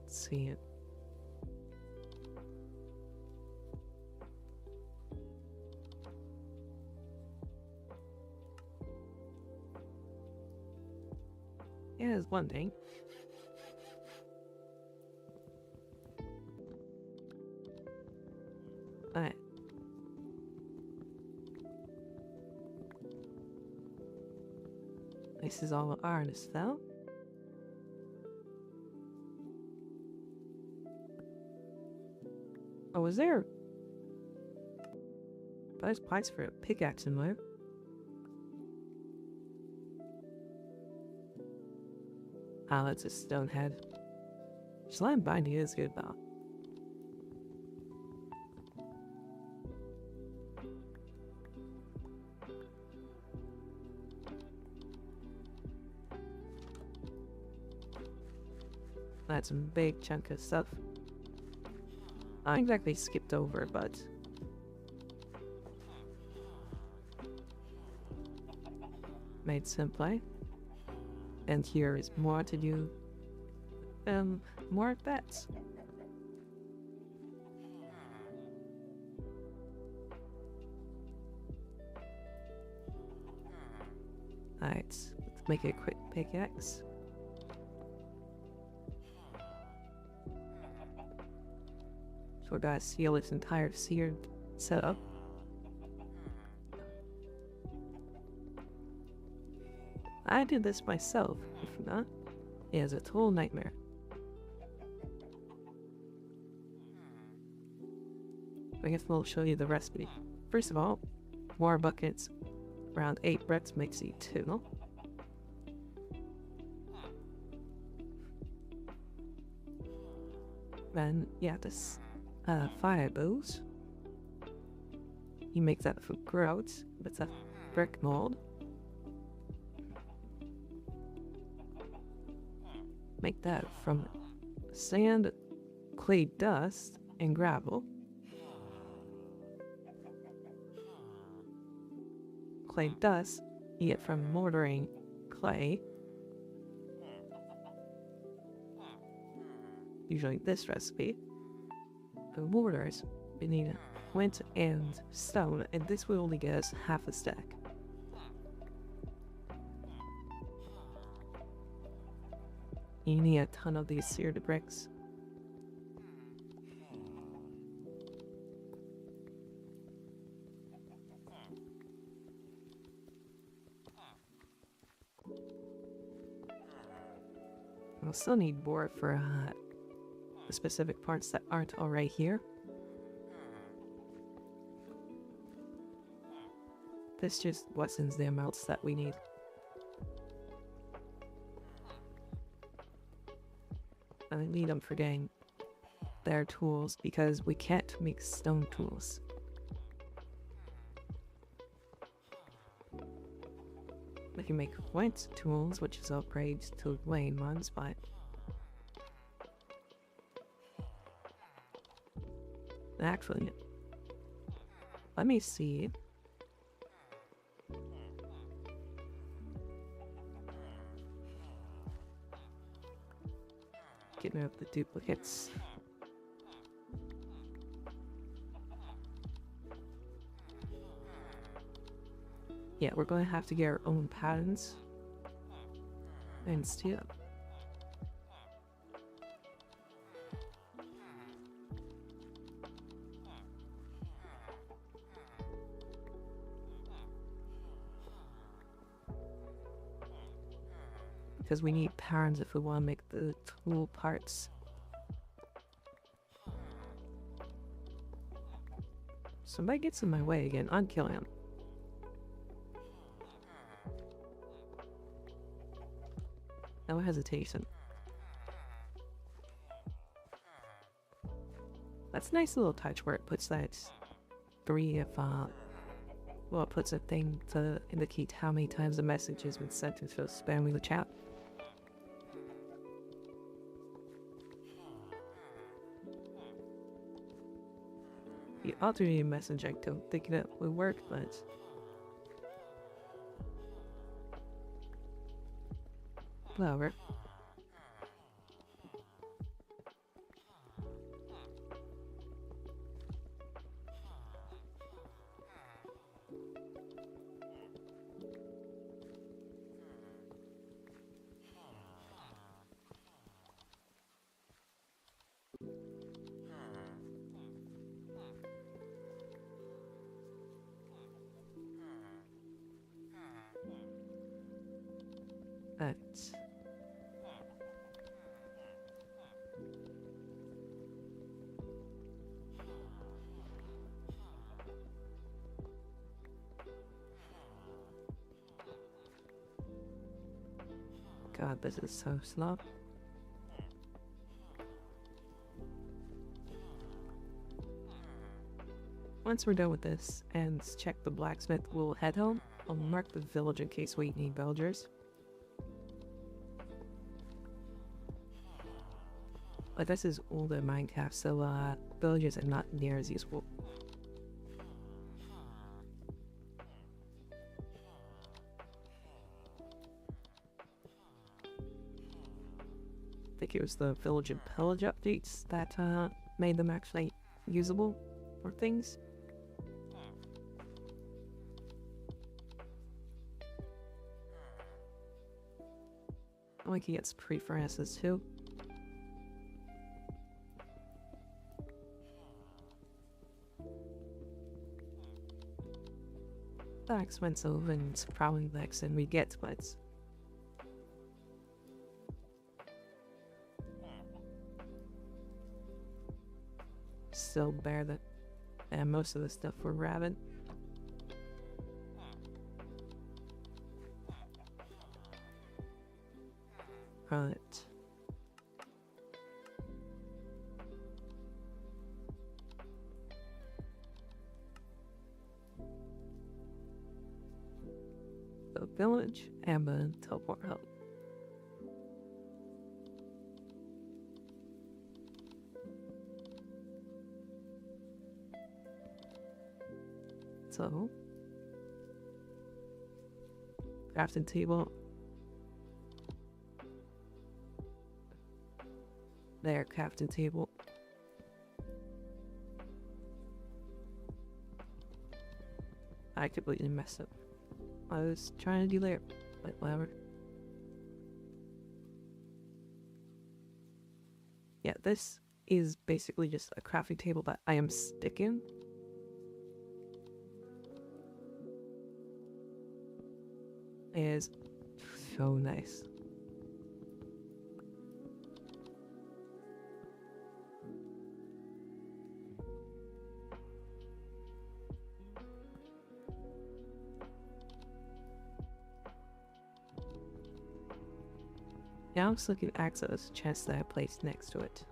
Let's see it. Yeah, there's one thing. Alright. This is all ours, though. Oh, was there? There's parts for a pickaxe in there. Ah, that's a stone head. Slime binding is good though. That's a big chunk of stuff. I exactly skipped over, but made simply. And here is more to do. More bets. Alright, let's make a quick pickaxe. So we gotta seal this entire seared setup. I did this myself, if not, it is a total nightmare. I guess we'll show you the recipe. First of all, 4 buckets, around 8 bricks makes it 2. Then, yeah, this fire bows. You make that for grout, it's a brick mold. Make that from sand, clay dust, and gravel. Clay dust you get from mortaring clay. Usually this recipe. For mortars, we need flint and stone, and this will only get us half a stack. You need a ton of these seared bricks. We'll still need board for the specific parts that aren't already here. This just lessens the amounts that we need. I need them for getting their tools because we can't make stone tools. We can make flint tools, which is upgrades to lane ones, but actually, let me see. Get rid of the duplicates. Yeah, we're going to have to get our own patterns and steel. Because we need patterns if we want to make the tool parts. Somebody gets in my way again. I'm killing him. No hesitation. That's a nice little touch where it puts that 3 of Well, it puts a thing to indicate how many times a message has been sent into spamming the chat. The automated message, I don't think that would work, but whatever. That's God, this is so slow. Once we're done with this and check the blacksmith, we'll head home. I'll mark the village in case we need villagers. But this is older Minecraft, so villages are not near as useful. I think it was the village and pillage updates that made them actually usable for things. Oh, he gets pre-furnaces too. They're expensive and probably less than we get, but still bear that. And most of the stuff we're grabbing. Right. The village and the teleport hub. So, crafting table. There, crafting table. I completely messed up. I was trying to do there, but whatever. Yeah, this is basically just a crafting table that I am sticking. It is so nice. Now I'm just looking at access chest that I placed next to it.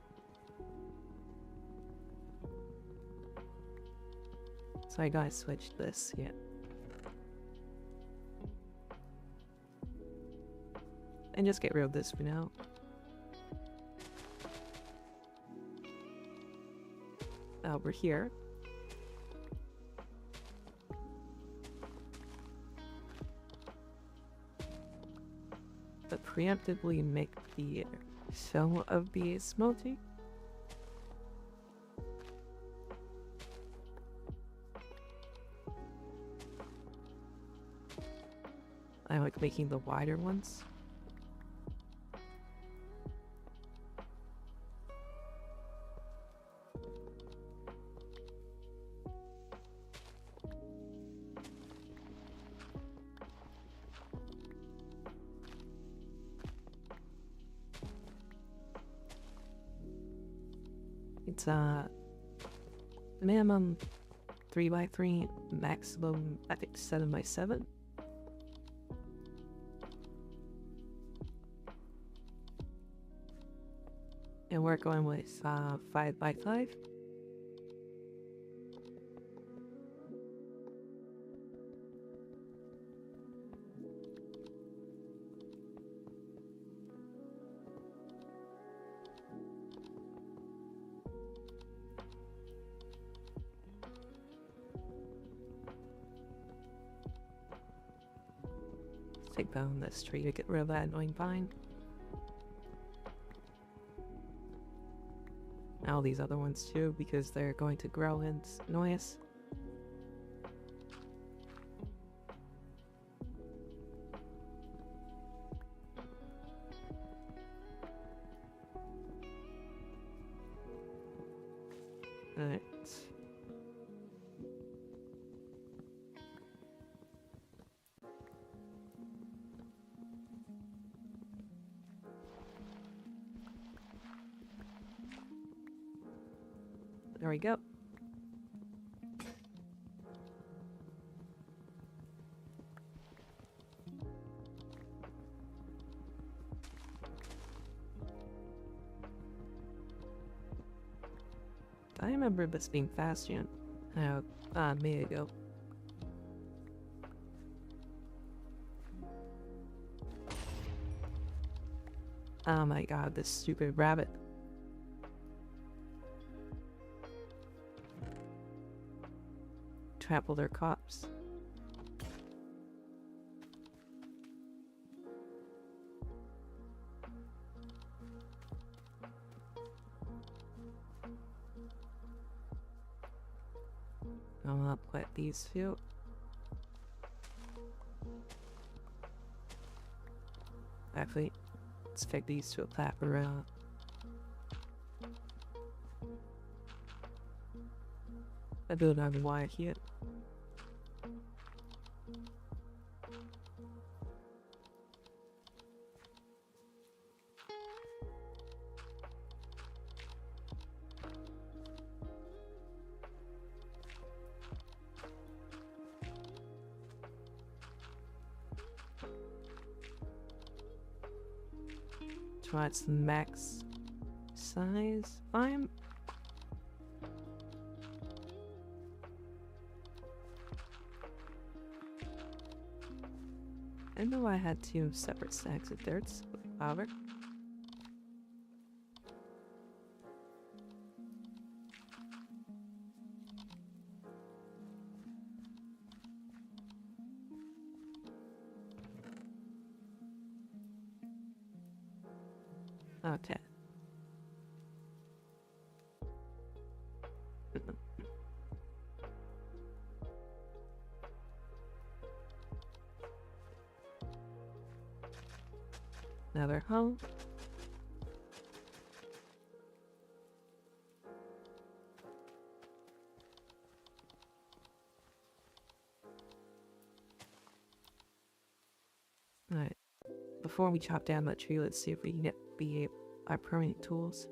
So I gotta switch this, yeah. And just get rid of this for now. We're here. But preemptively make the shell of the smelting. I like making the wider ones. It's minimum 3x3, maximum I think 7x7. And we're going with 5x5. take down this tree to get rid of that annoying vine. All these other ones too, because they're going to grow and annoy us. Alright. There we go. I remember this being Bastion a minute ago. Oh my god, this stupid rabbit. Trample their cops. I'll put these two. Actually, let's take these to a clap around. I don't know why here. Try its max size. I know I had 2 separate stacks of dirts with flour. Okay. Another hole. Alright. Before we chop down that tree, let's see if we can get our permanent tools.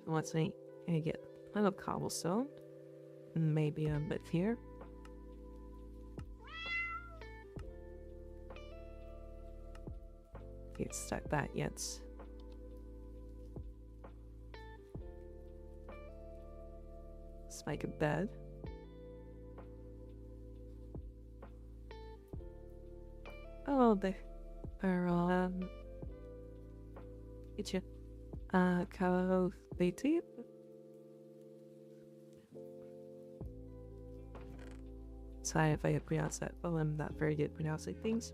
Let's see. I get a little cobblestone. Maybe a bit here. Can't stack that yet. Let's make a bed. Oh, there. Get you. Calculated. Sorry if I pronounce that. Well, I'm not very good at pronouncing things.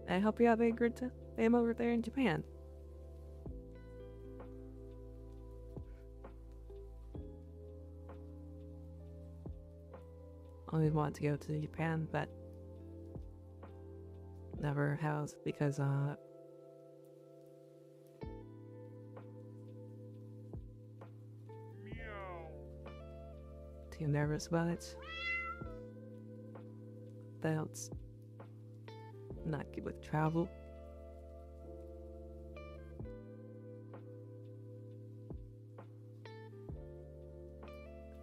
I help you out there, gregtech. I'm over there in Japan. I always wanted to go to Japan, but never has because too nervous about it. That's not good with travel.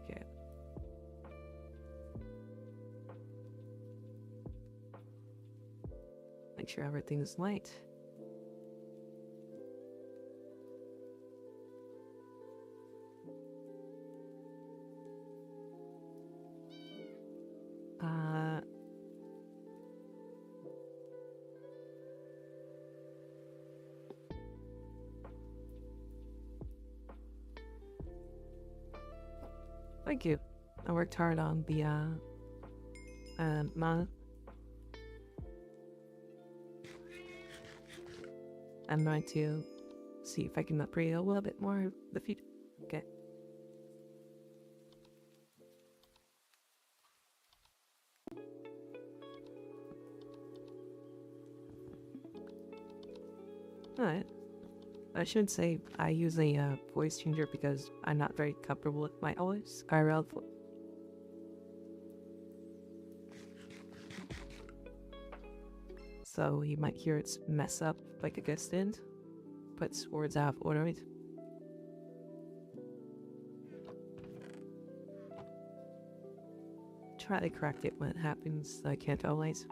Okay. Make sure everything's light. Thank you. I worked hard on the mod. I'm going to see if I can upgrade a little bit more in the future. Okay. Alright. I should say I use a voice changer because I'm not very comfortable with my voice. IRL. So you might hear it mess up like a guest did. Puts words out of order. Try to correct it when it happens. I can't always.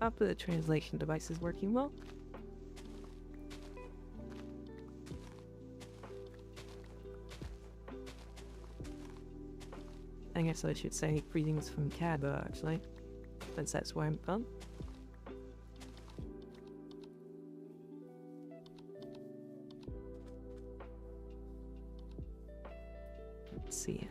Hope the translation device is working well. I guess I should say greetings from Canada, actually, since that's where I'm from. Let's see.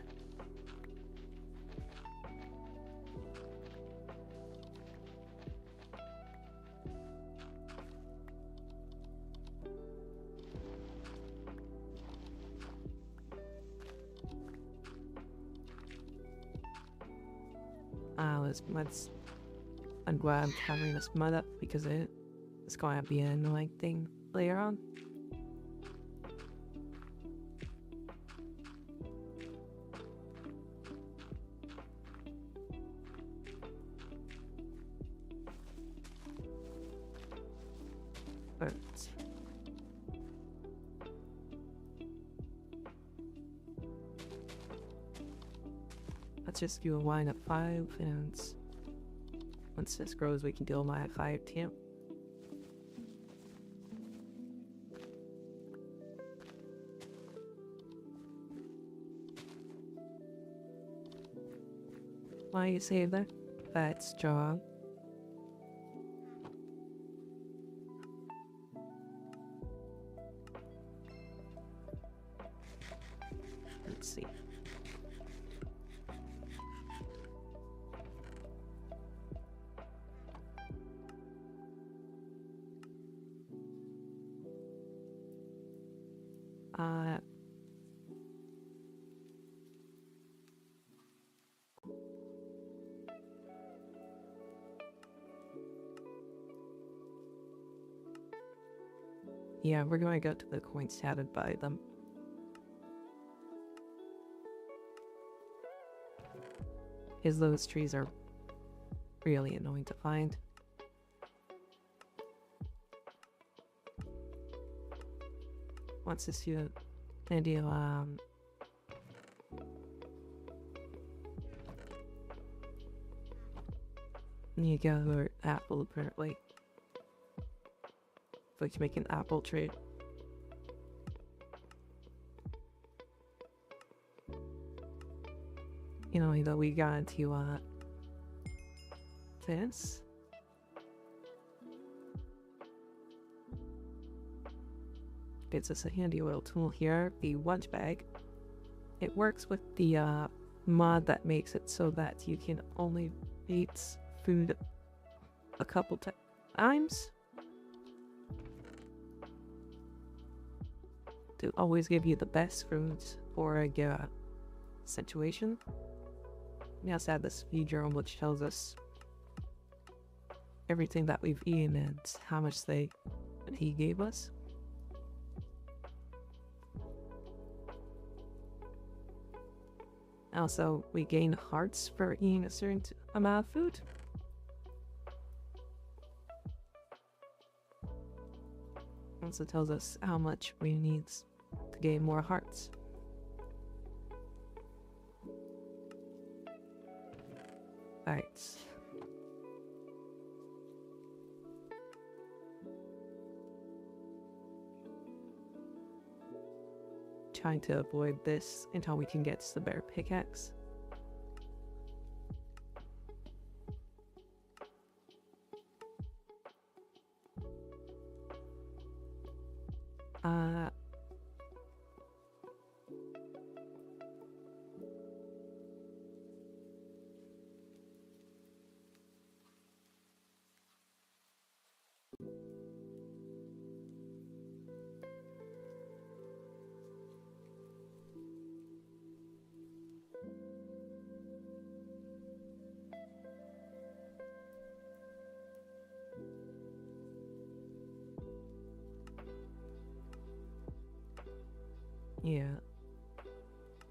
This mud's... I'm glad I'm covering this mud up because it's going to be an annoying thing later on. But let's just do a line of 5, and once this grows, we can do a line of 5 too. Why you say that? That's strong. Let's see. Yeah, we're going to go to the coins added by them. Because those trees are really annoying to find. Once this you and you you go apple apparently. If we can make an apple tree. You know, either we got into this. Gives us a handy little tool here, the lunch bag. It works with the mod that makes it so that you can only eat food a couple times. To always give you the best foods for a situation. We also have this feed journal which tells us everything that we've eaten and how much he gave us. Also, we gain hearts for eating a certain amount of food. Also tells us how much we need to gain more hearts. Alright. Trying to avoid this until we can get to the bear pickaxe. Yeah,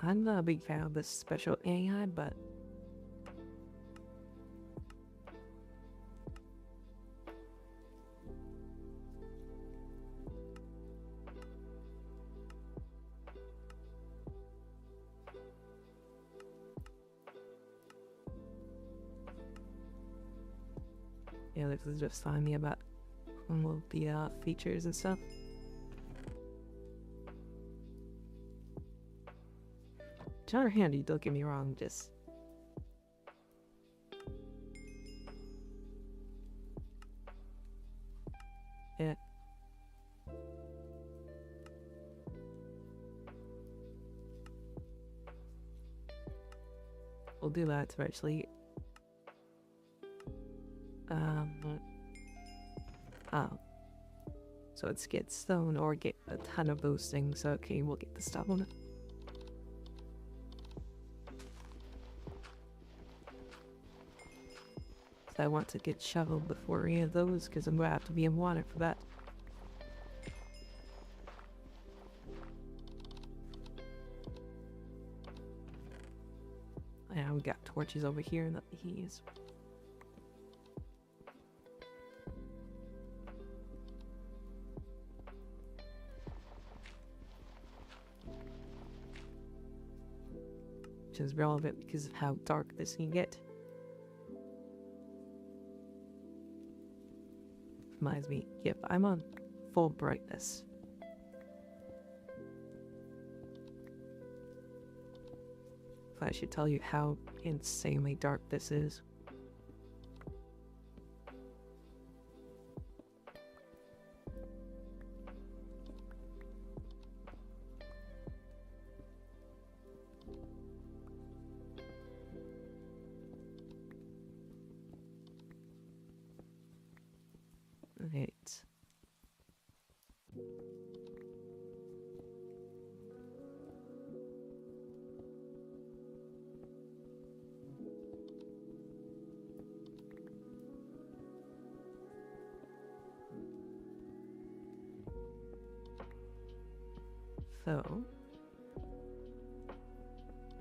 I'm not a big fan of this special AI, but yeah, this is just telling me about all of the features and stuff. It's not handy, don't get me wrong, just yeah. We'll do that eventually. Oh. So it's get stone or get a ton of those things. Okay, we'll get the stone. So I want to get shoveled before any of those because I'm gonna have to be in water for that. Yeah, we got torches over here that he is. Which is relevant because of how dark this can get. Reminds me, yep, I'm on full brightness. I should tell you how insanely dark this is. Right. So,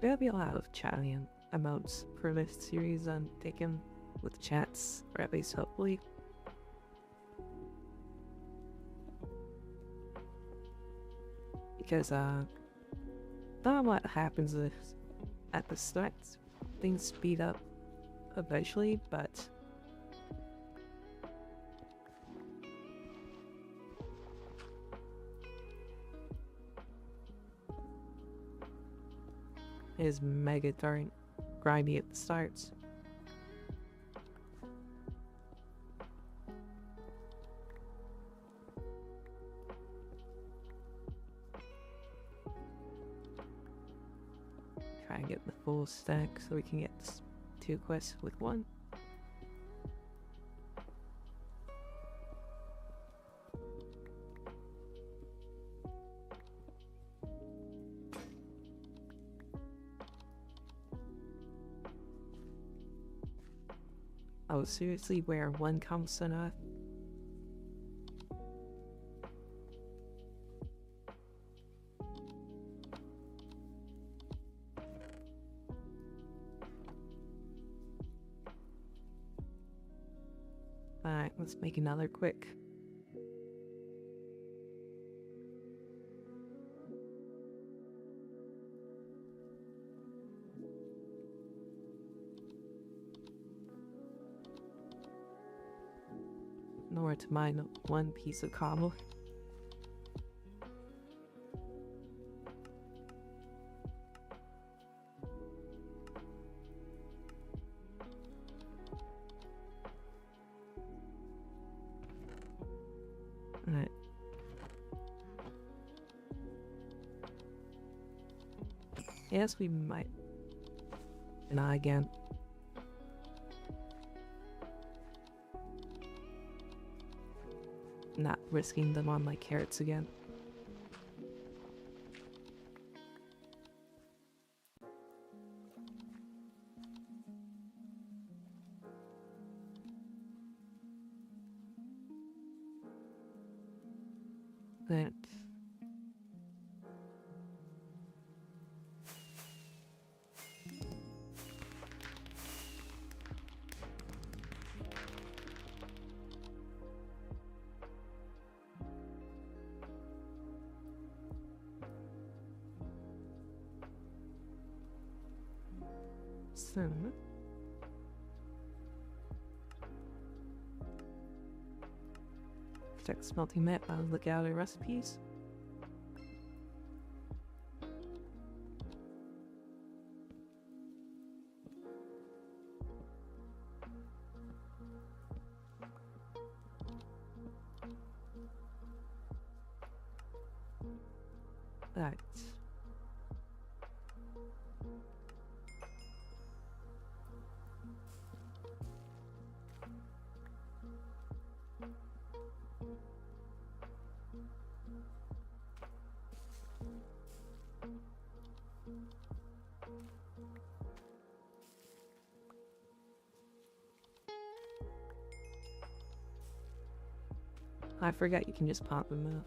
there'll be a lot of chatting about for this series I'm taking with chats, or at least hopefully. Because, not what happens is at the start, things speed up eventually, but it is mega dark, grindy at the start. Try and get the full stack so we can get 2 quests with 1. Oh, seriously, where 1 comes enough? Alright, let's make another quick. Nowhere to mine 1 piece of cobble. Alright. Yes, we might. And I again. Not risking them on my carrots again. That So, check the smelting map. I'll look out at recipes. Right. I forgot you can just pop them up.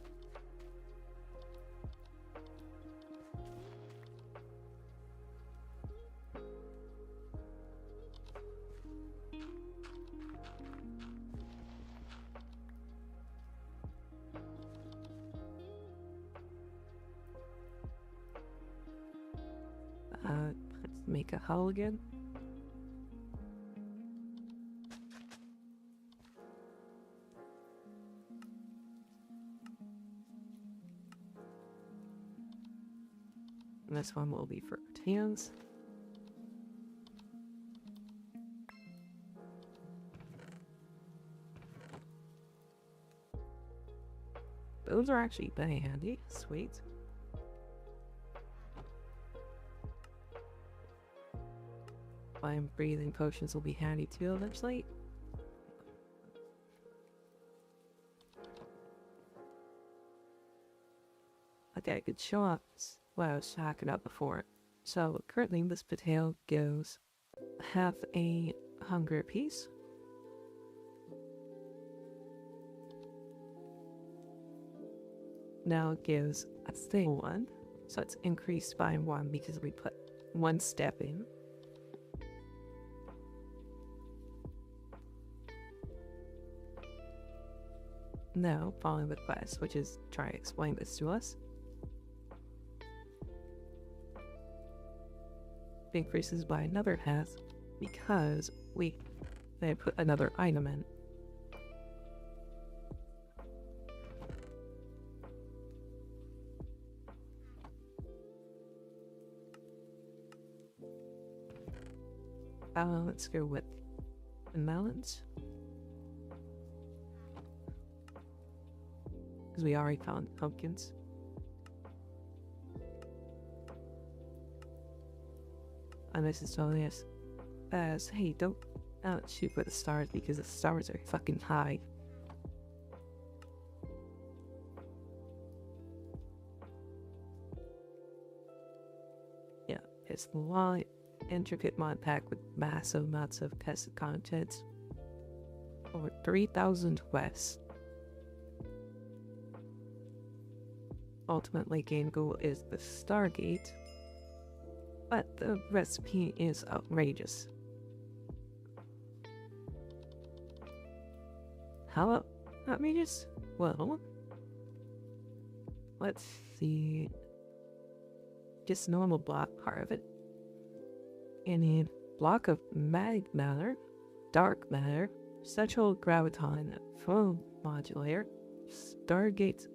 Let's make a hull again. And this one will be for tans. Those are actually very handy. Sweet. Fine breathing potions will be handy too eventually. Okay, I could show up what I was talking about before. So currently this potato gives half a hunger apiece. Now it gives a stable one. So it's increased by 1 because we put 1 step in. Now, following the quest, which is try to explain this to us. It increases by another half because they put another item in. Let's go with melons. Because we already found pumpkins. And this is telling us as, hey, don't shoot for the stars because the stars are fucking high. Yeah, it's a long, intricate mod pack with massive amounts of tested content. Over 3,000 quests. Ultimately, game goal is the Stargate, but the recipe is outrageous. How outrageous? Well, let's see. Just normal block part of it. You need block of mag matter, dark matter, central graviton, full modulator, Stargate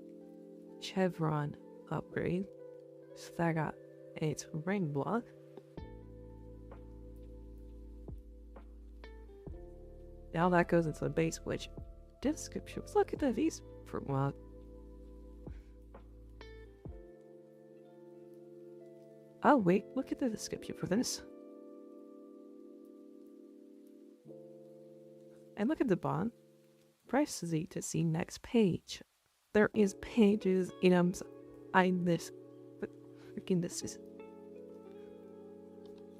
chevron upgrade, Stagger 8 ring block, now that goes into the base, which description. Let's look at these for a while. Oh wait, look at the description for this. And look at the bottom. Press Z to see next page. There is pages, items, this, but freaking this is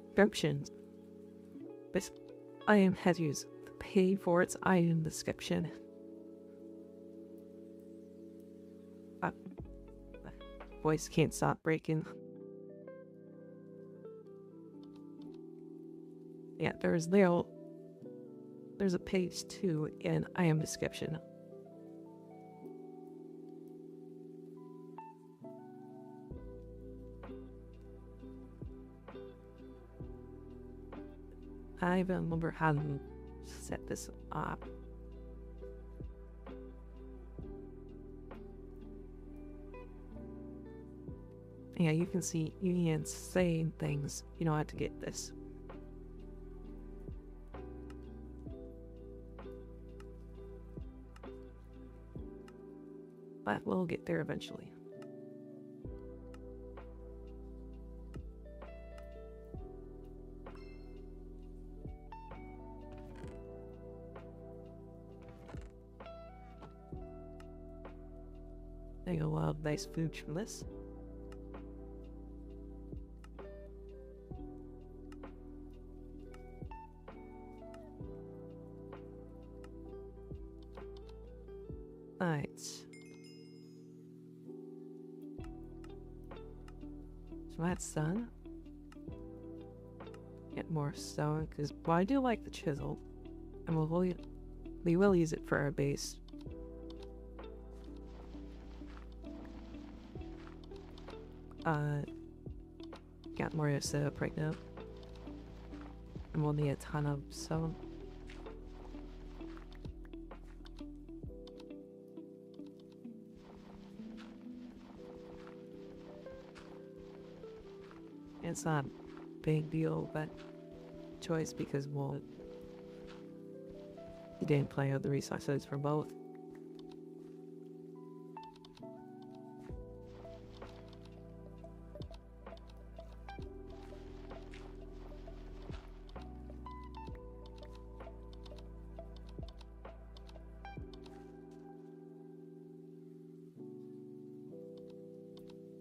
descriptions. This item has used to pay for its item description. Voice can't stop breaking. Yeah, there's a page 2 in item description. I even remember how to set this up. Yeah, you can see Ian saying things. You know how to get this. But we'll get there eventually. There you go, wild nice food from this. Alright. So that's done. Get more stone, because I do like the chisel. And we will use it for our base. Got more set up right now. And we'll need a ton of stone. It's not a big deal, but choice because we'll you didn't play out the resources for both.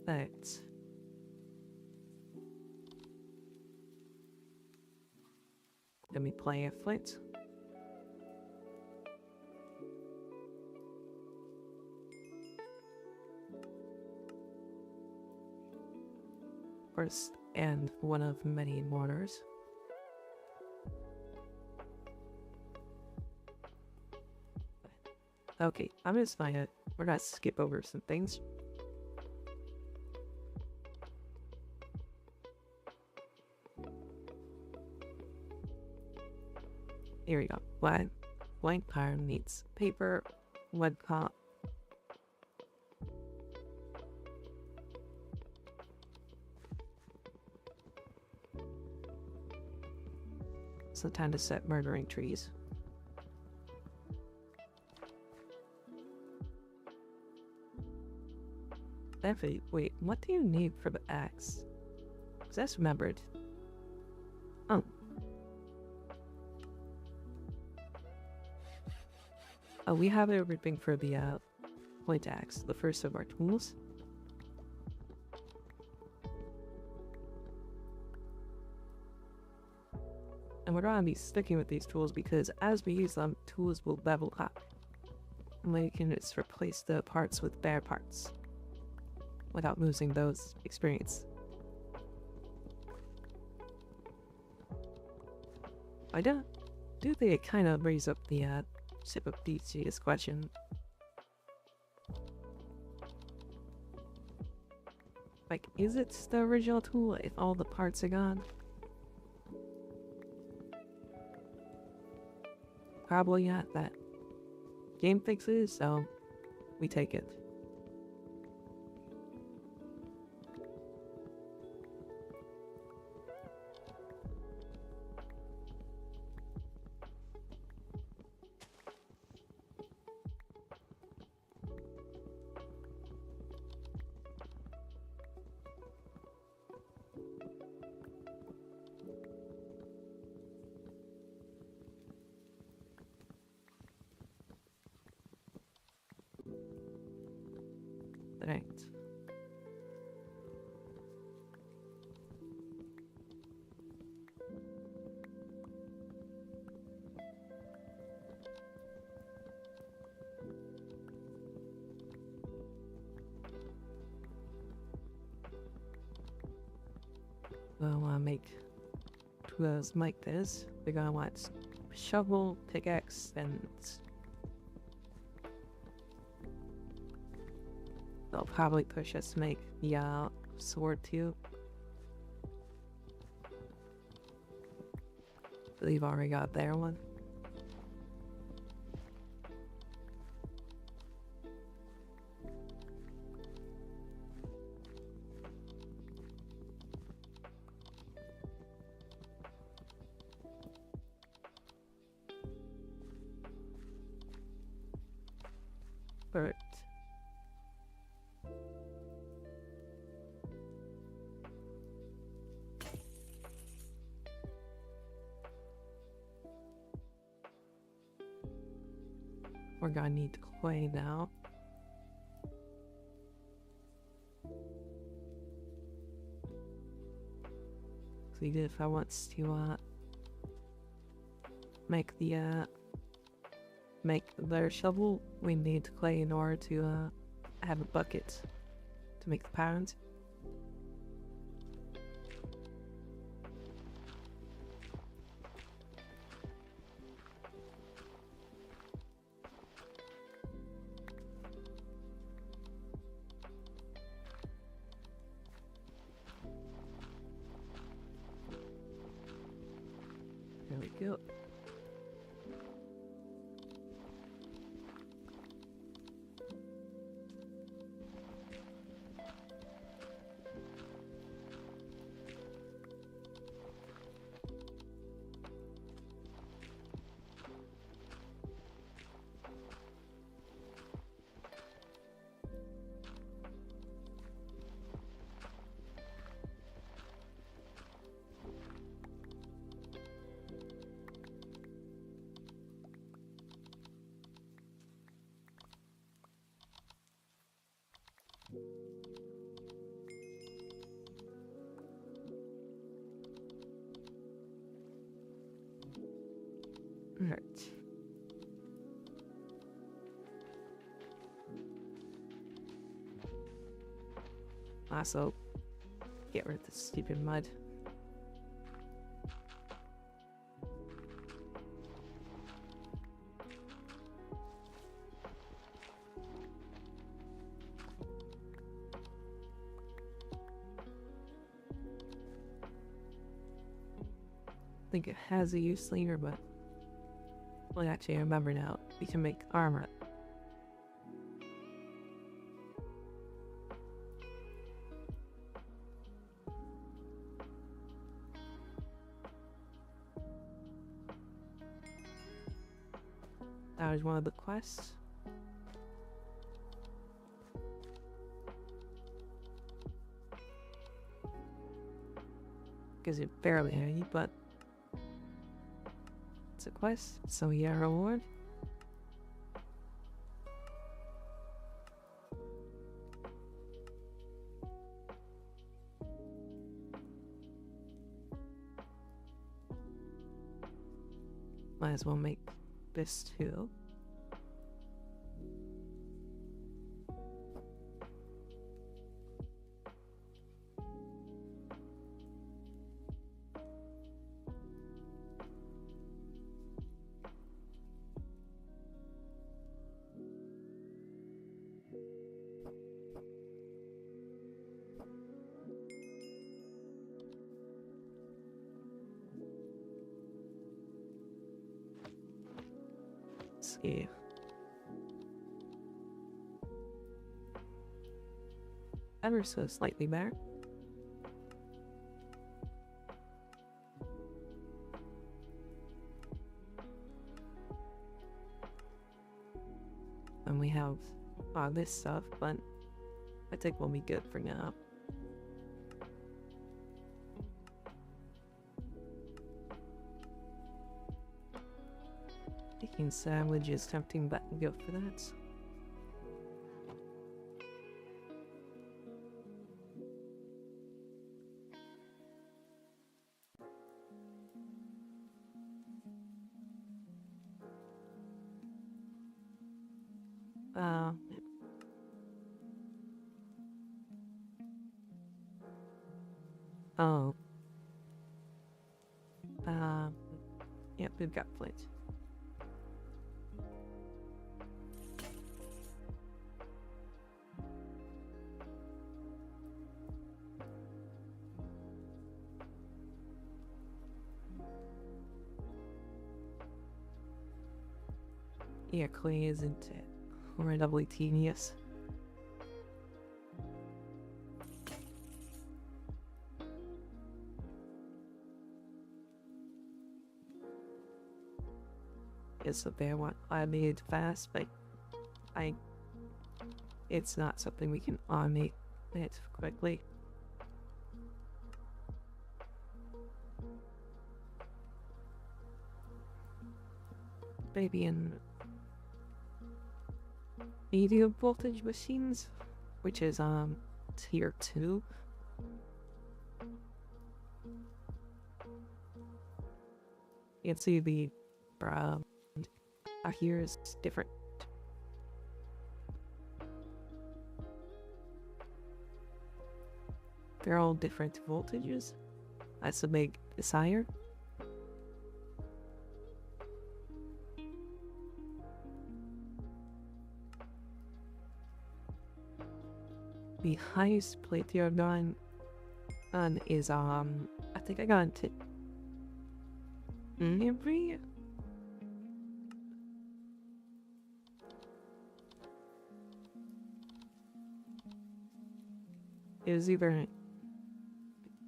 Thanks. Let me play a flint. First, and one of many mortars. Okay, I'm just we're gonna skip over some things. Here we go. Blank iron needs paper, wood cop. So time to set murdering trees. Definitely. Wait, what do you need for the axe? Because that's remembered. Oh. Oh, we have everything for the point axe, the first of our tools. And we're gonna be sticking with these tools because as we use them, tools will level up. And we can just replace the parts with bare parts without losing those experience. I do think it kind of brings up the sip of DC's question. Like, is it the original tool if all the parts are gone? Probably not. That game fixes, so we take it. Right. We'll make tools like this. We're gonna want shovel, pickaxe, and they'll probably push us to make the sword too. believe I already got there one. Perfect. We're gonna need clay now. So if I want to make the shovel, we need clay in order to have a bucket to make the pounds. There we go. Alright. Also, get rid of the stupid mud. I think it has a use later, but well, actually, I remember now. We can make armor. That was one of the quests. Gives it barely any, but it's a quest, so yeah, reward. Might as well make this too. See. Ever so slightly better. And we have this stuff, but I think we'll be good for now. Making sandwich is tempting, but go for that. Oh. Yep, we've got flint. Yeah, clay isn't horribly tedious. It's something I want automated fast, but it's not something we can automate it quickly. Maybe in medium voltage machines, which is tier 2. You can see the out here is different. They're all different voltages. That's a big desire. The highest playthrough I've gone on is I think I got into every it was either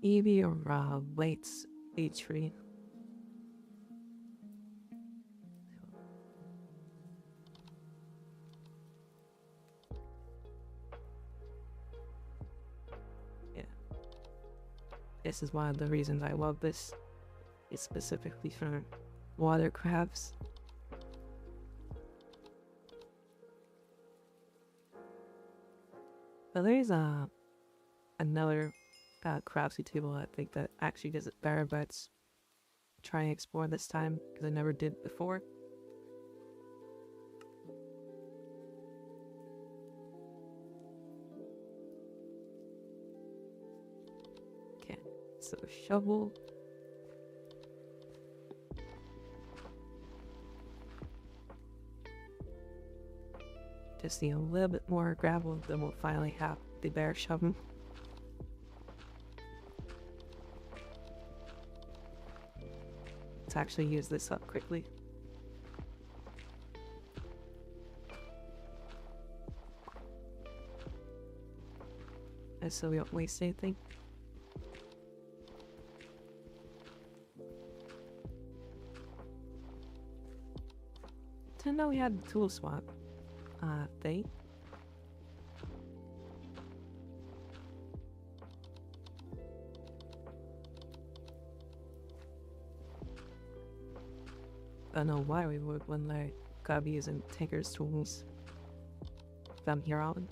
Eevee or Waits H3. Yeah. This is one of the reasons I love this. It's specifically for watercrafts. But there's another craftsy table I think that actually does it better, but it's try and explore this time because I never did before. Okay, so shovel. Just need a little bit more gravel, then we'll finally have the bear shovel. Let's actually use this up quickly. And so we don't waste anything. Didn't know we had the tool swap thing. I don't know why we would when I gotta be using Tinker's tools from here on.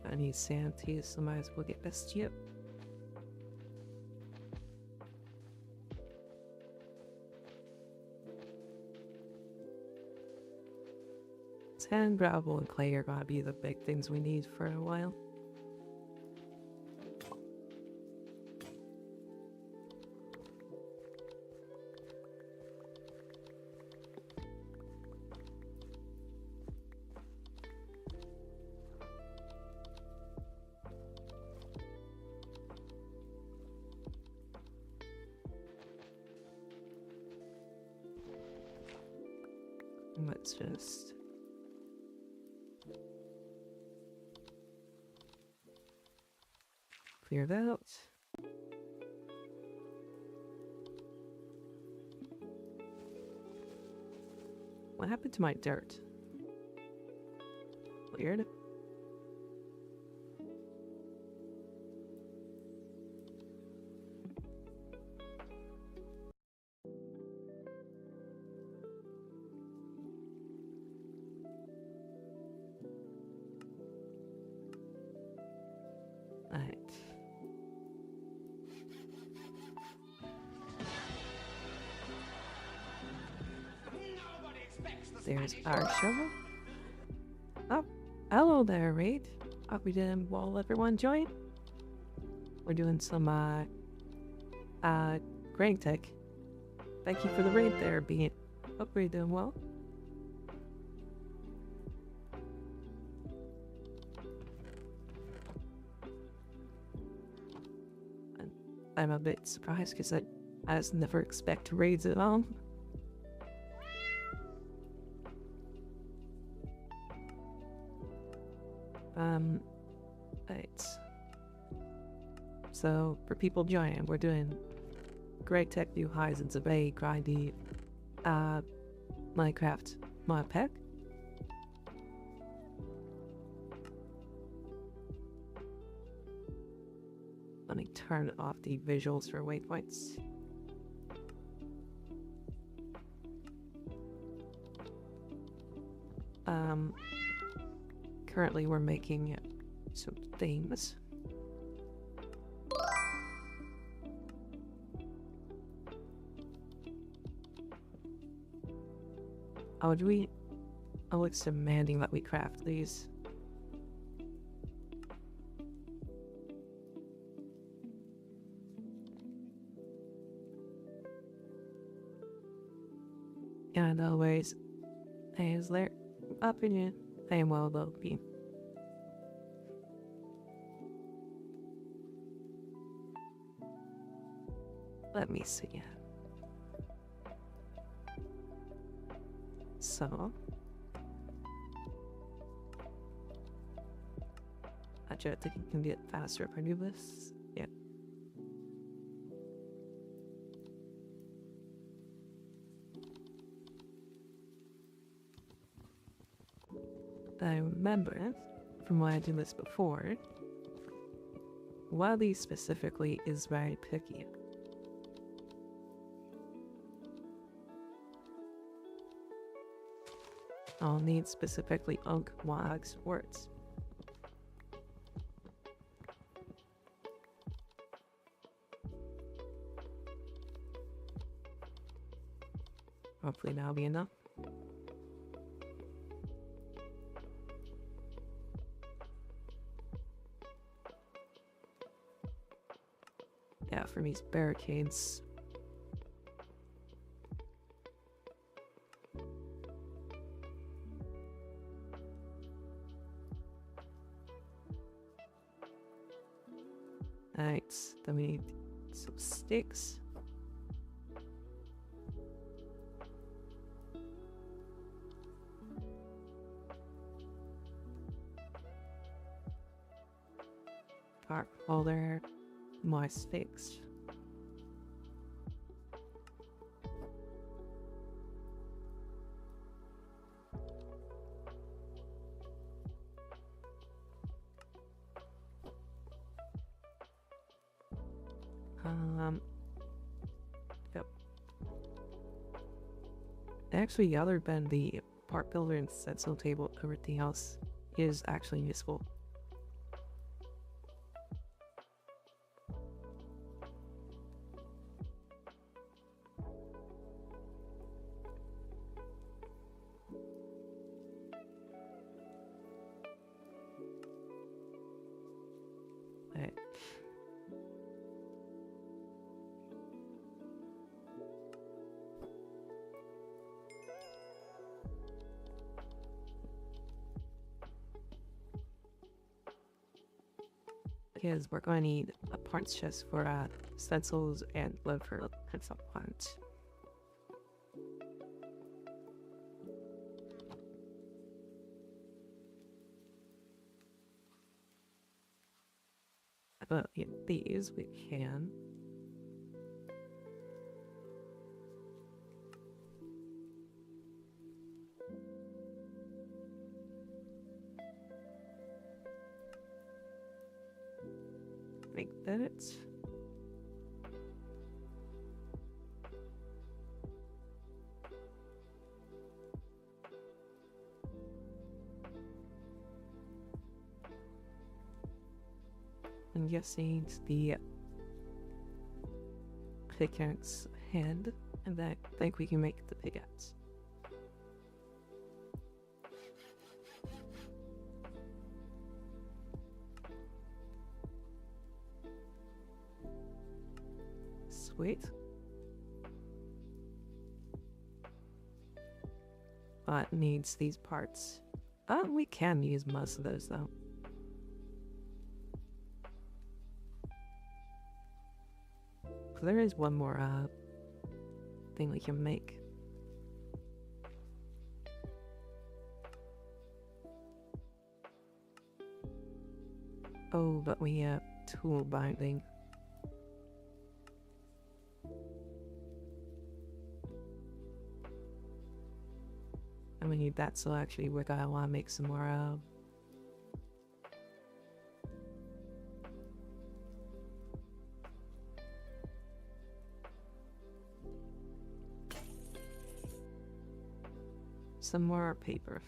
I need sand too, so might as well get this chip. Sand, gravel, and clay are gonna be the big things we need for a while. Let's just clear that out. What happened to my dirt? Weird. Alright. There's our shovel. Oh, Hello there, Raid. Hope we did well, everyone join. We're doing some gregtech. Thank you for the raid there, Bean. Hope we're doing well. And I'm a bit surprised because I just never expect raids at all. Right. So, for people joining, we're doing gregtech New Horizons of a grindy Minecraft mod pack. Let me turn off the visuals for waypoints. Currently we're making some things. Oh, it's demanding that we craft these. And always, is there opinion? I am well being. Let me see. So, I think you can get faster if I do this. Yeah. I remember from when I did this before, Wally specifically is very picky. I'll need specifically Unk Wag's words. Hopefully that'll be enough. Yeah, for these barricades. Alright, then we need some sticks. Park holder, more sticks. Yep. Actually, other than the part builder and stencil table, everything else is actually useful. Right. Because we're going to need a parts chest for stencils and lead for pencil parts. But yeah, these we can. Make that. I'm guessing the pickaxe hand, and I think we can make the pickaxe. Sweet. But needs these parts. We can use most of those though. So there is one more thing we can make. Oh, but we have tool binding. And we need that, so actually we're gonna want to make some more paper.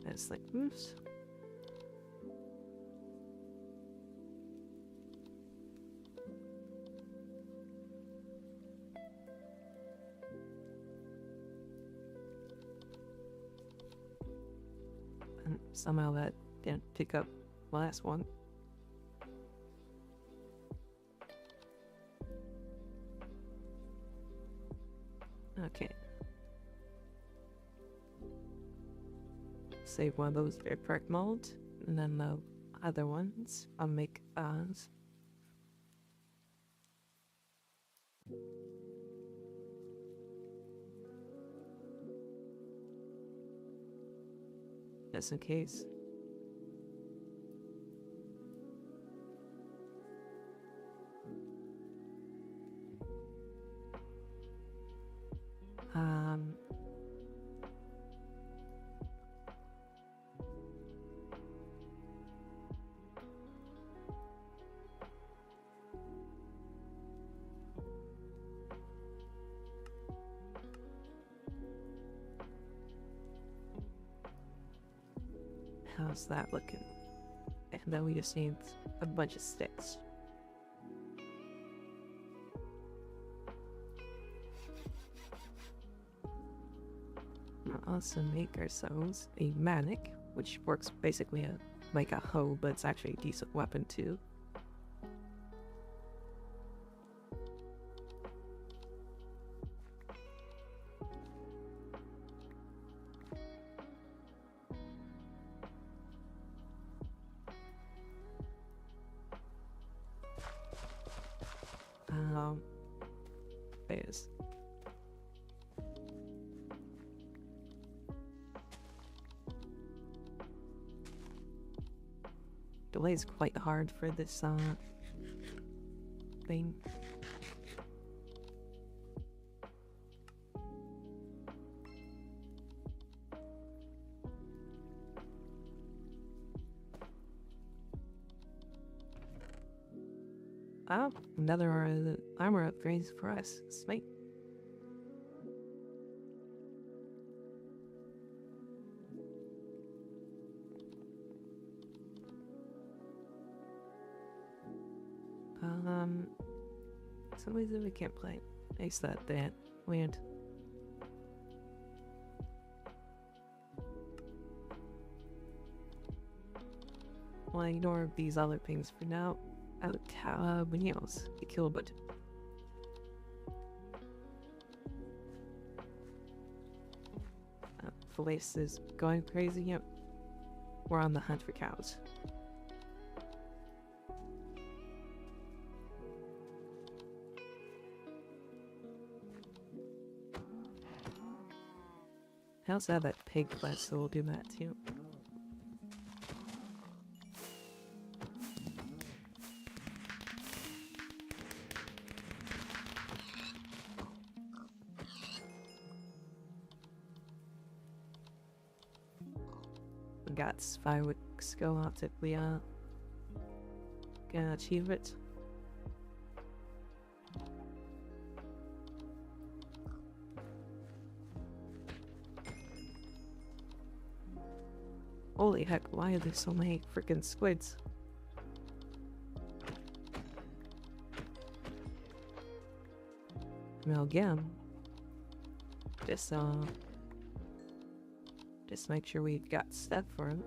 It's like, oops. And somehow that didn't pick up the last one. Okay. Save one of those aircraft molds, and then the other ones I'll make just in case. How's that looking? And then we just need a bunch of sticks. We'll also make ourselves a manic, which works basically like a hoe, but it's actually a decent weapon too. There's delay is quite hard for this thing. Oh, another armor upgrades for us. Sweet. Some reason we can't play. Ace that weird. Well, ignore these other things for now. Else the kill button. Felice is going crazy. Yep. We're on the hunt for cows. How's that pig quest, so we'll do that too. We got fireworks go out if we can achieve it. Holy heck, why are there so many freaking squids? Well, again, just make sure we've got stuff for him.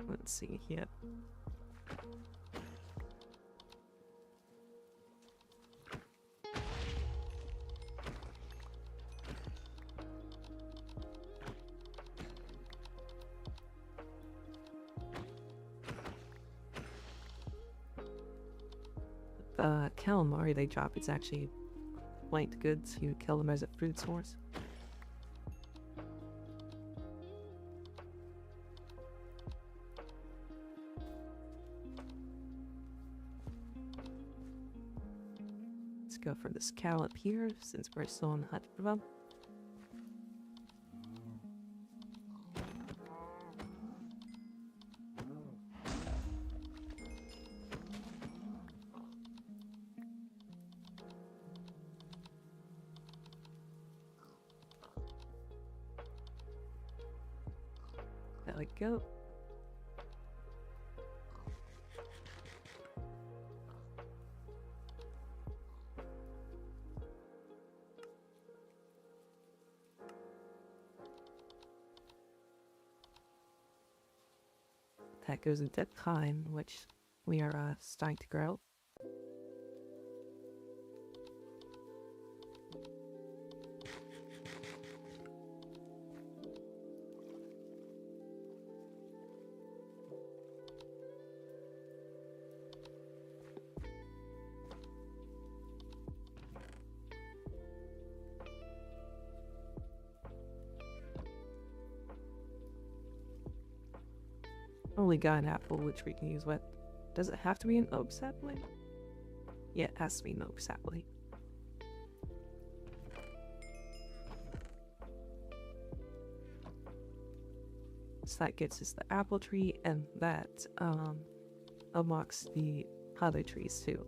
Let's see here. Calamari they drop, it's actually quite good to kill them as a food source. Let's go for the scallop here, since we're still on the hunt for them. There we go. That goes into thyme, which we are starting to grow. Only got an apple which we can use with. Does it have to be an oak sapling? Yeah, it has to be an oak sapling. So that gets us the apple tree, and that unlocks the other trees too.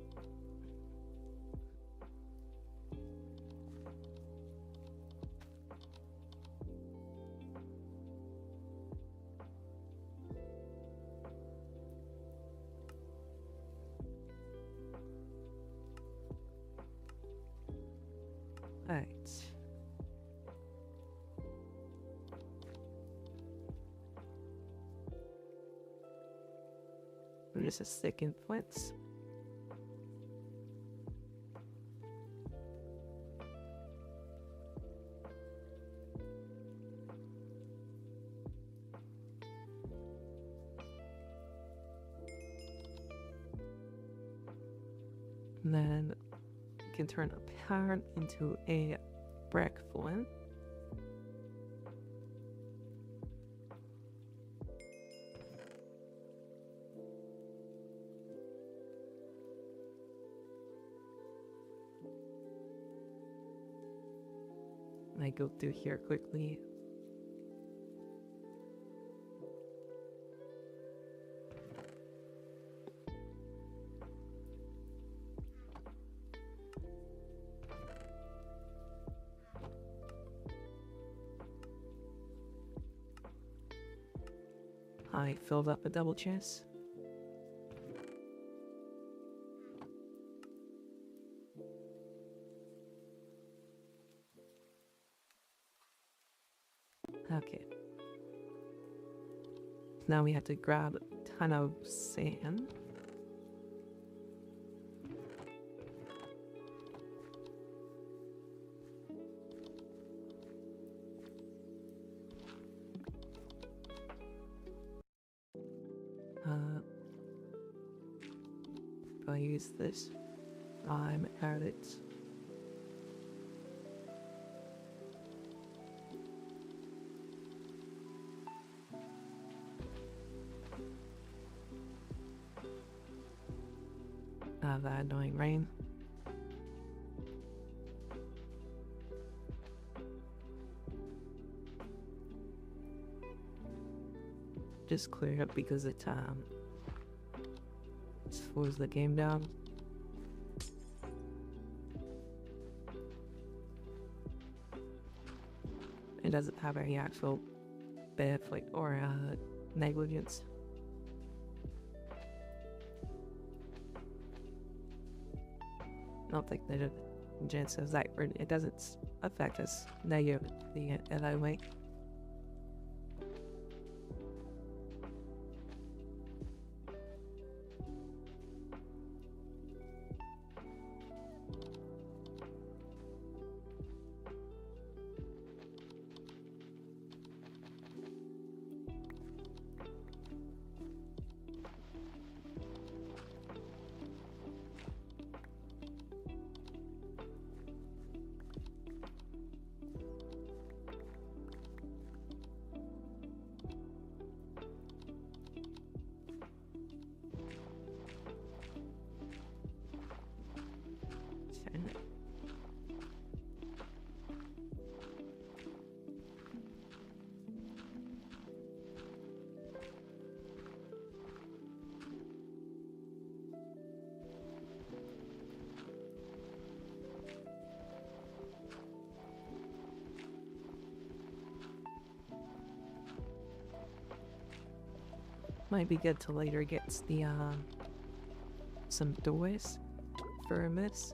Alright. And just a stick in flints. And then we can turn a pattern into a brick flint. And I go through here quickly. I filled up a double chest. Okay. Now we have to grab a ton of sand. If I use this, I'm at it. That annoying rain. just clear up because it slows the game down. It doesn't have any actual benefit or negligence. I don't think that Jen says that it doesn't affect us negatively in that way. Might be good to later get the some doors for a miss.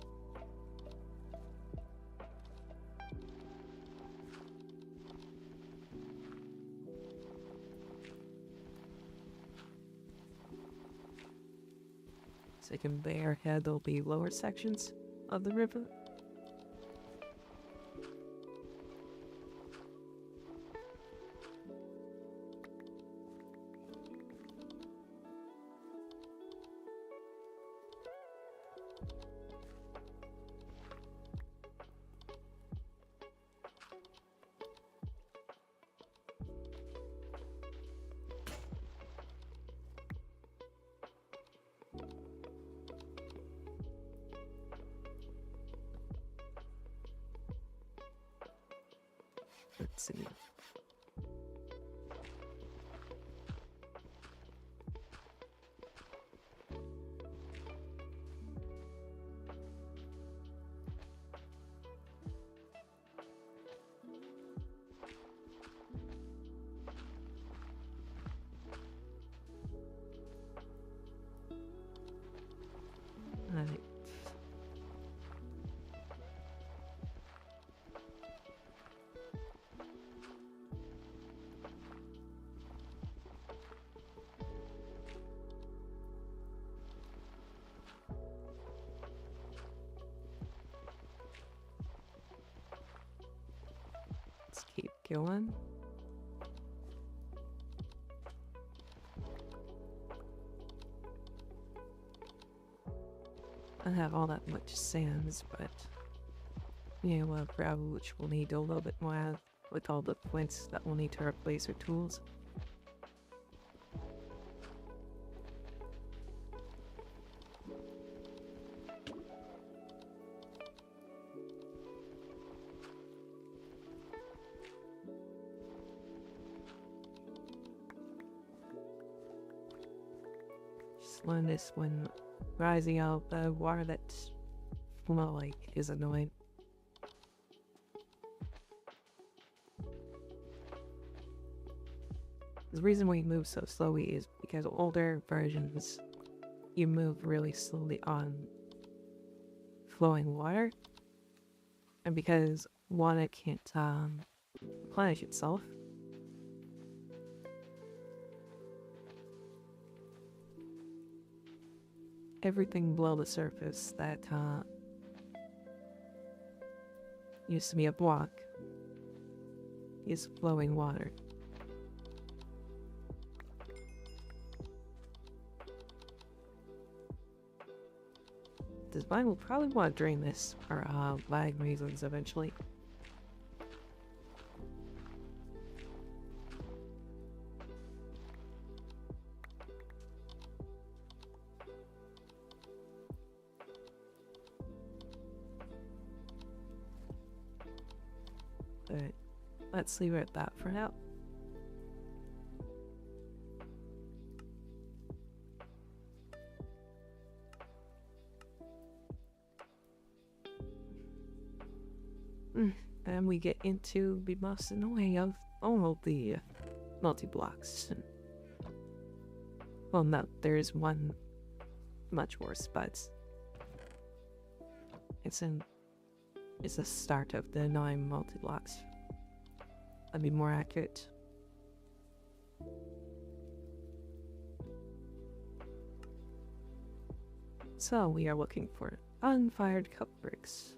So you can bear ahead, there'll be lower sections of the river. Let's see. Alright. Let's keep going. I don't have all that much sands, but yeah, well, gravel, which we'll need a little bit more with all the flints that we'll need to replace our tools. Just learn this when rising out the water that's like is annoying. The reason we move so slowly is because older versions you move really slowly on flowing water, and because water can't replenish itself. Everything below the surface that used to be a block is flowing water. This mine will probably want to drain this for lag reasons eventually. But let's leave it at that for now. And we get into the most annoying of all of the multi-blocks. Well, no, there's one much worse, but it's the start of the annoying multi-blocks. I'd be more accurate. So we are looking for unfired cup bricks.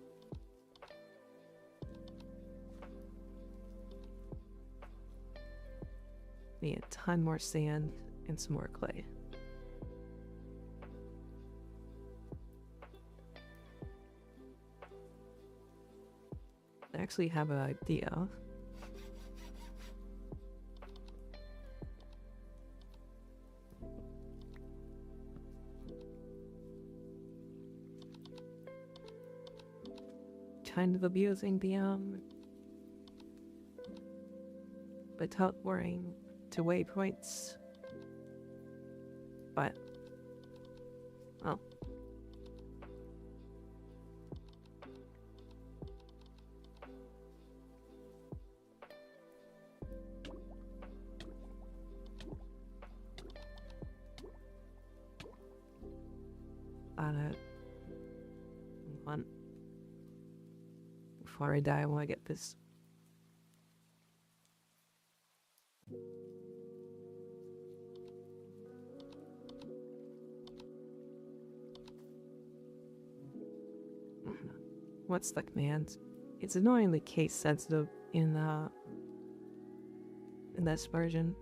Need a ton more sand and some more clay. I actually have an idea. Kind of abusing the without worrying to waypoints, but well, one. Before I die, I want to get this. What's the command? It's annoyingly case sensitive in this version.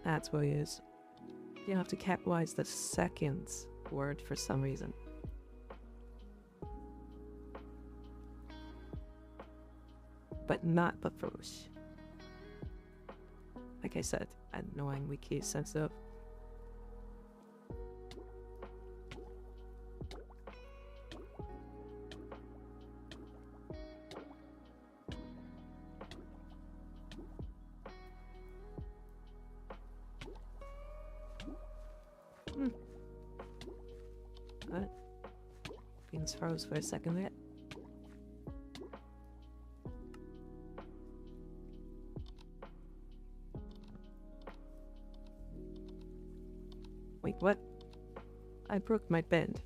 That's what it is. You have to capitalize the second word for some reason. But not the first. Like I said, annoyingly case sensitive. Beans froze for a second there. Wait, what? I broke my bend.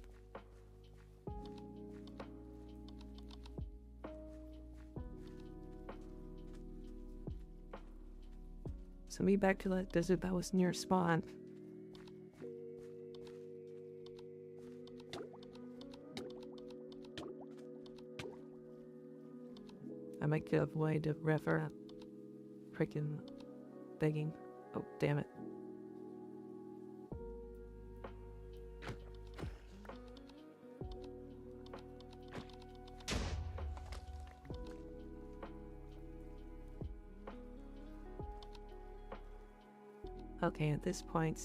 Send me back to the desert that was near spawn. I might get avoid the river. Freaking begging. Oh, damn it. Okay, at this point,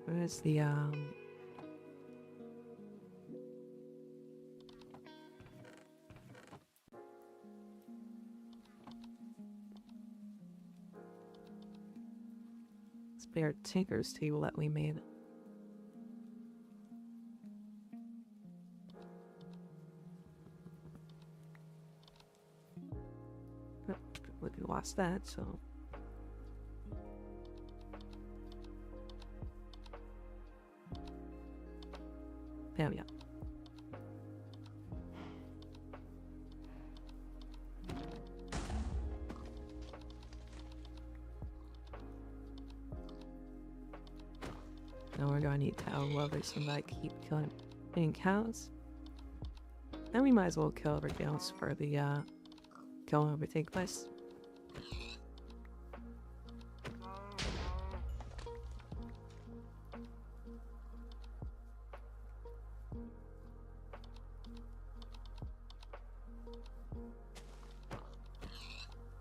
where's the spare tinker's table that we made? We lost that, so there we go. Now we're gonna need cow lovers and like keep killing cows. And we might as well kill everything else for the kill and overtake quest.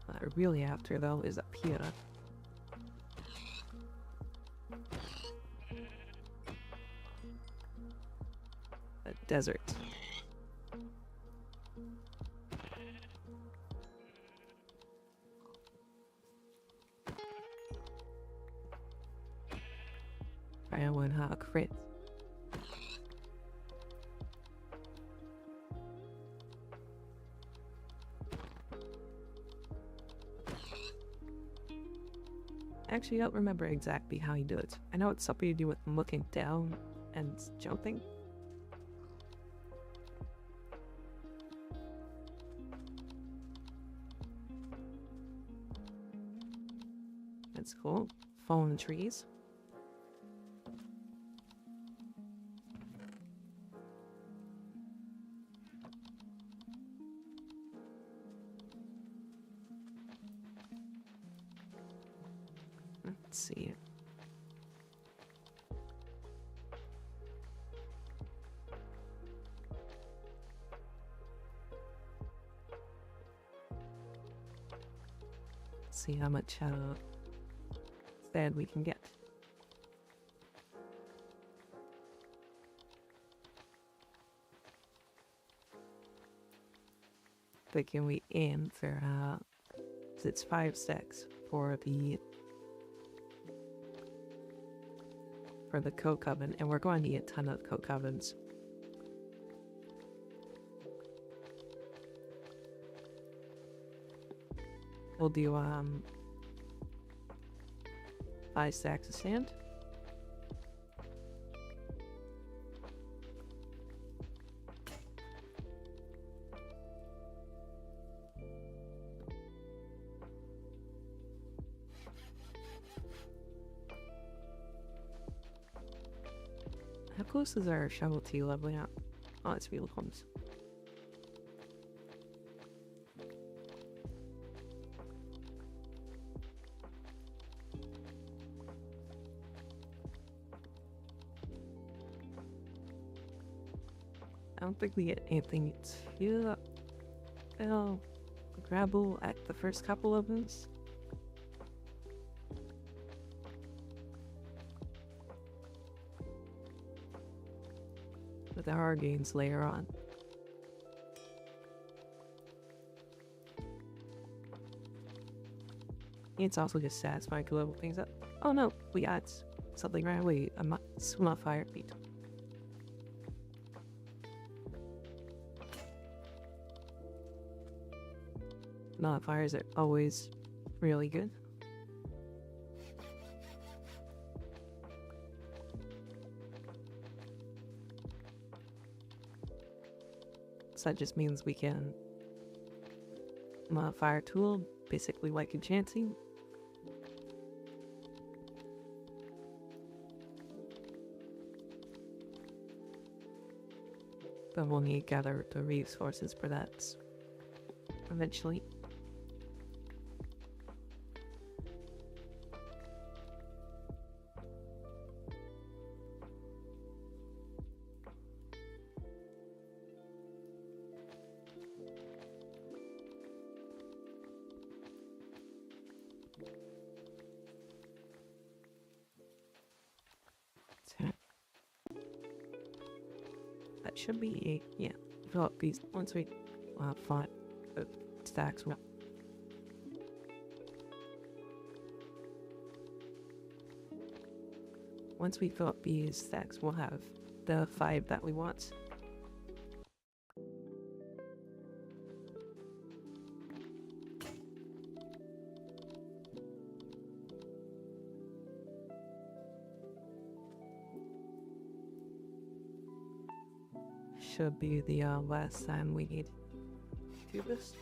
What I'm really after, though, is up here. A desert. I want to crit. Actually, I don't remember exactly how you do it. I know it's something to do with looking down and jumping. That's cool. Fallen trees. Let's see. Let's see how much sand we can get. But can we aim for it's 5 stacks for the coke oven, and we're going to eat a ton of coke ovens. We'll do 5 stacks of sand. How close is our shovel to leveling up? Oh, it's real close. I don't think we get anything too grabble at the first couple of us. But there are gains later on. It's also just satisfying to level things up. Oh no, we got something right away. A small fire beat. Modifiers are always really good. So that just means we can modify our tool, basically like enchanting. But we'll need to gather the resources for that eventually. That should be yeah. Fill up these once we have 5 stacks. Once we fill up these stacks, we'll have the 5 that we want. Should be the last time we need to do this.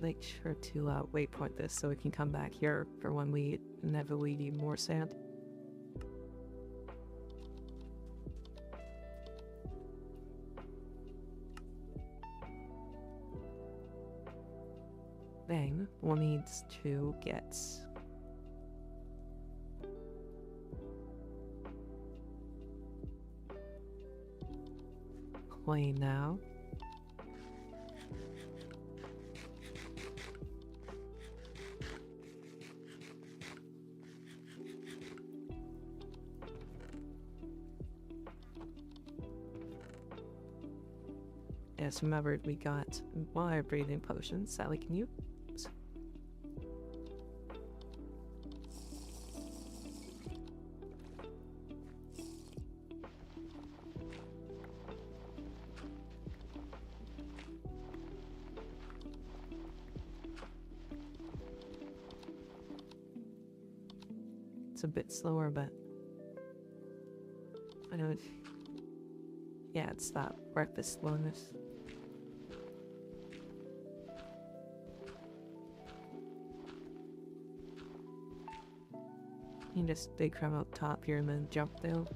Make sure to waypoint this so we can come back here for when we inevitably need more sand. Then we'll need to get clay now. Yes, remember we got water breathing potions that we can use. It's a bit slower, but I know. Yeah, it's that breakfast slowness. You can just dig from up top here and then jump down.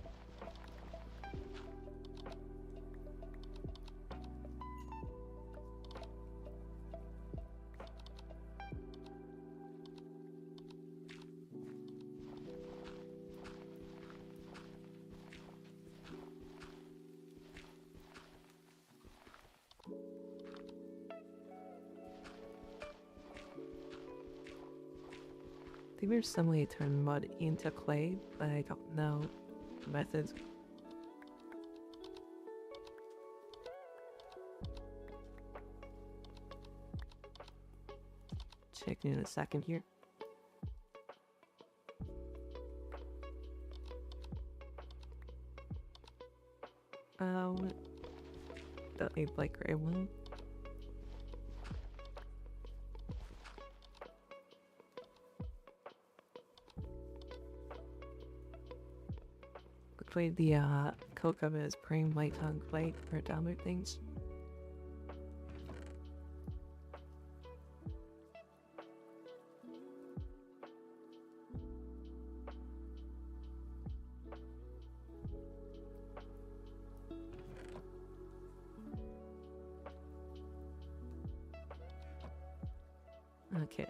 I think there's some way to turn mud into clay, but I don't know the methods. Check in a second here. Don't need like gray one. Quickly, the cocoa is praying light on clay for downward things. Okay.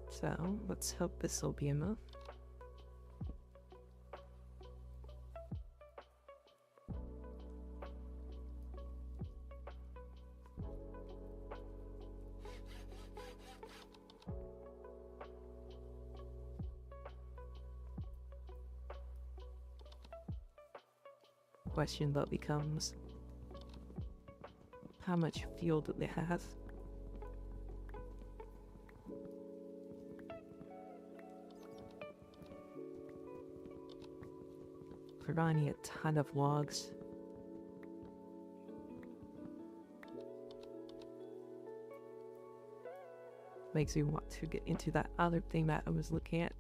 So, let's hope this will be enough. Question though becomes, how much fuel do they have? Providing a ton of logs. Makes me want to get into that other thing that I was looking at.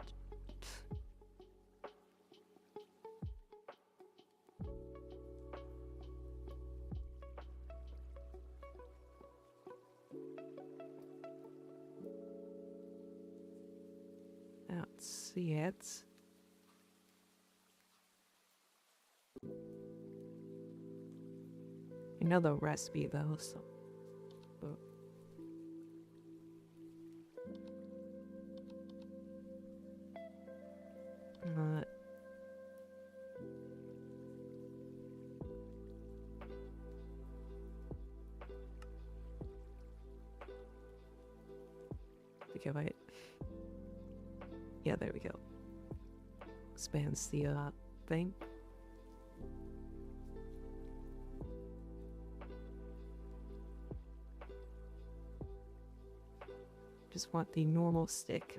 I don't see it. I know the recipe though, so. Not. Okay, wait. Yeah, there we go. Expands the thing. Just want the normal stick.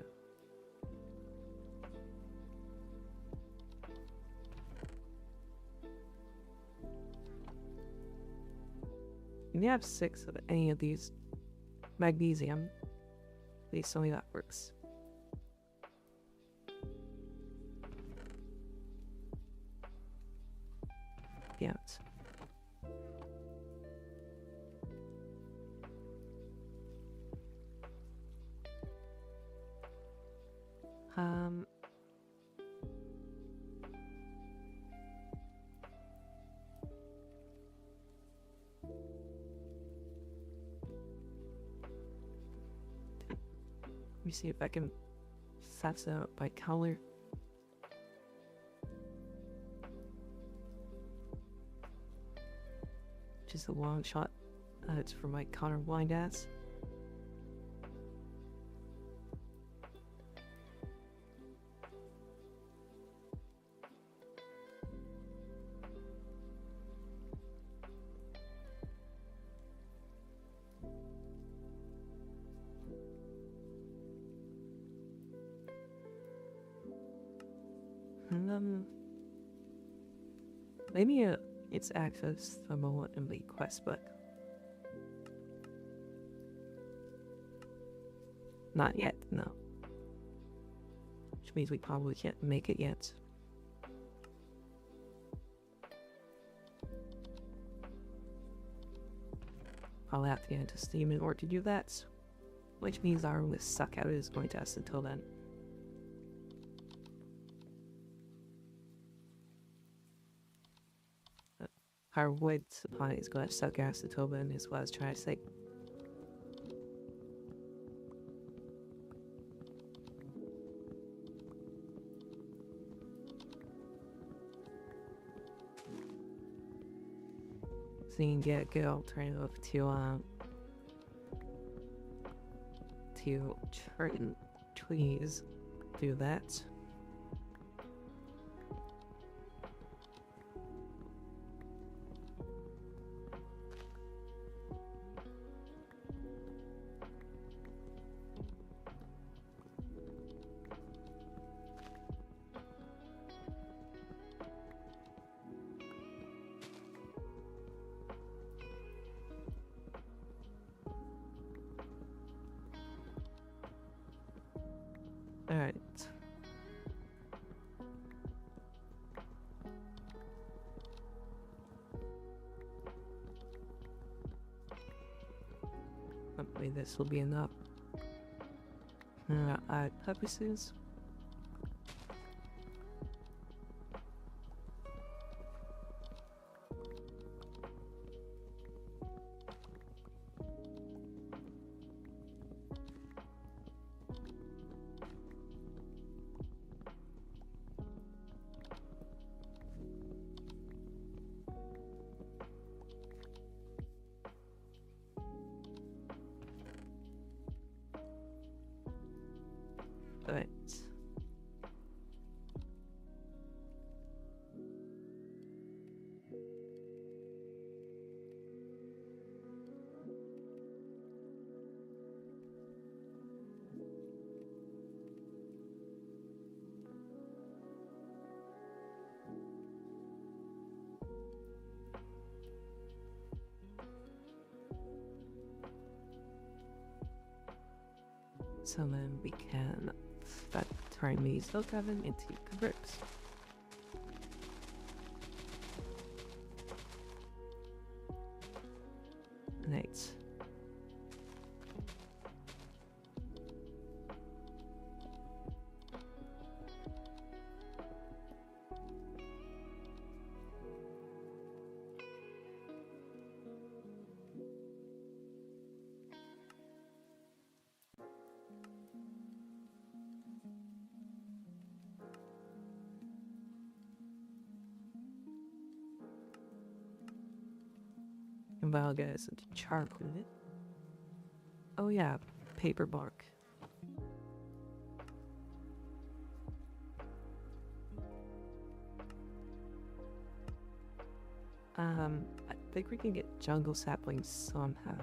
Can you have 6 of any of these? Magnesium. Please tell me that works. Yeah. see if I can set that up by color. Just a long shot. It's for my colorblind ass. Maybe it's access the moment in the quest book. Not yet, no. Which means we probably can't make it yet. I'll have to get into Steam in order to do that. Which means our list suck out is going to us until then. Our wood supply is going to suck ass until then, is what I was trying to say. So you can get a good alternative to turn trees. Do that. Alright. Hopefully this will be enough. Purposes. Alright. So then we can turn these oak oven into bricks. Right. And I'll get us into charcoal. Oh yeah, paper bark. I think we can get jungle saplings somehow.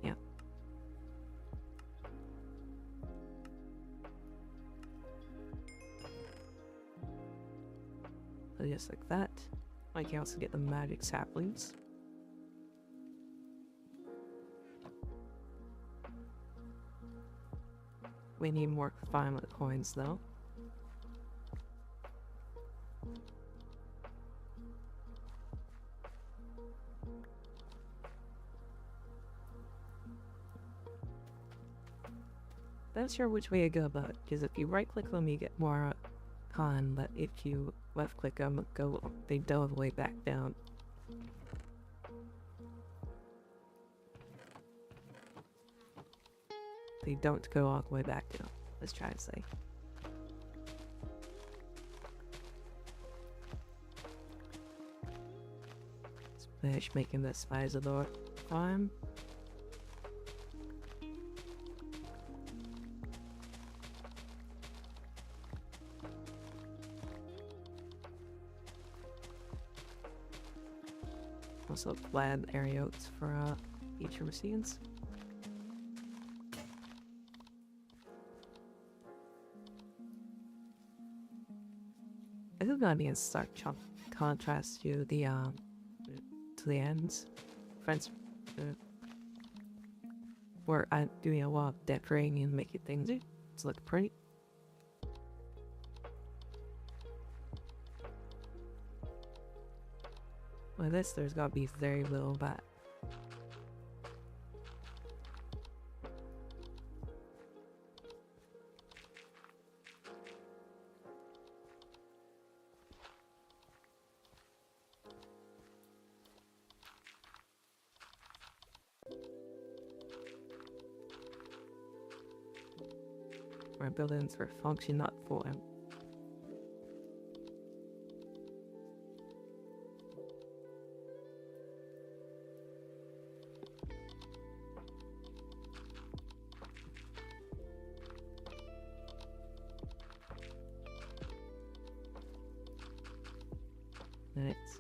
Yeah. So just like that. I can also get the magic saplings. We need more violet coins though. Not sure which way to go about it, because if you right click them you get more con, but if you left click them they delve way back down. they don't go all the way back down. Let's try to say. Let's finish making this spider door climb. Also plan areas for future machines. This is gonna be in stark contrast to the ends. Friends, where I'm doing a lot of decorating and making things to look pretty. With this, there's gotta be very little that. Where buildings for function, not form. Minutes.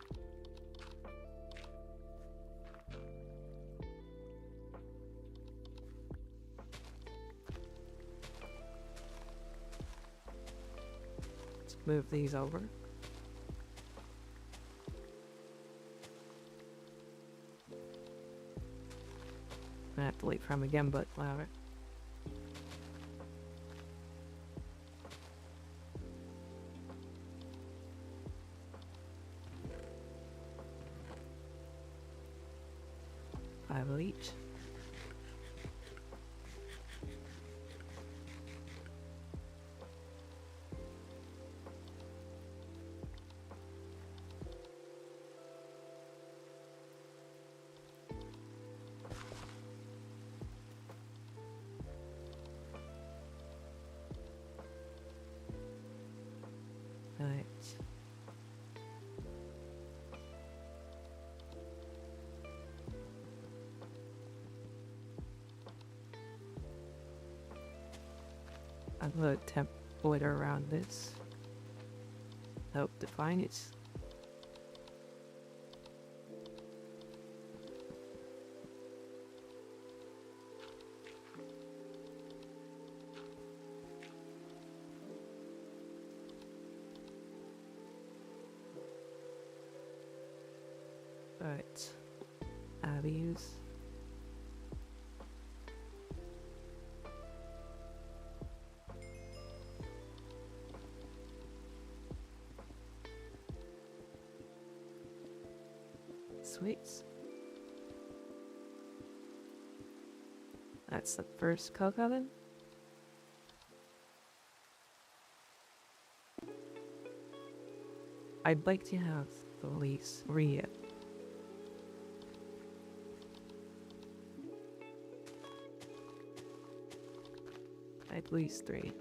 Let's move these over. I have to wait for him again, but whatever. Five of each. Right. I'm gonna attempt border around this. Help define it. Right. Avenues. Sweet. That's the first cook oven. I'd like to have at least 3. At least 3.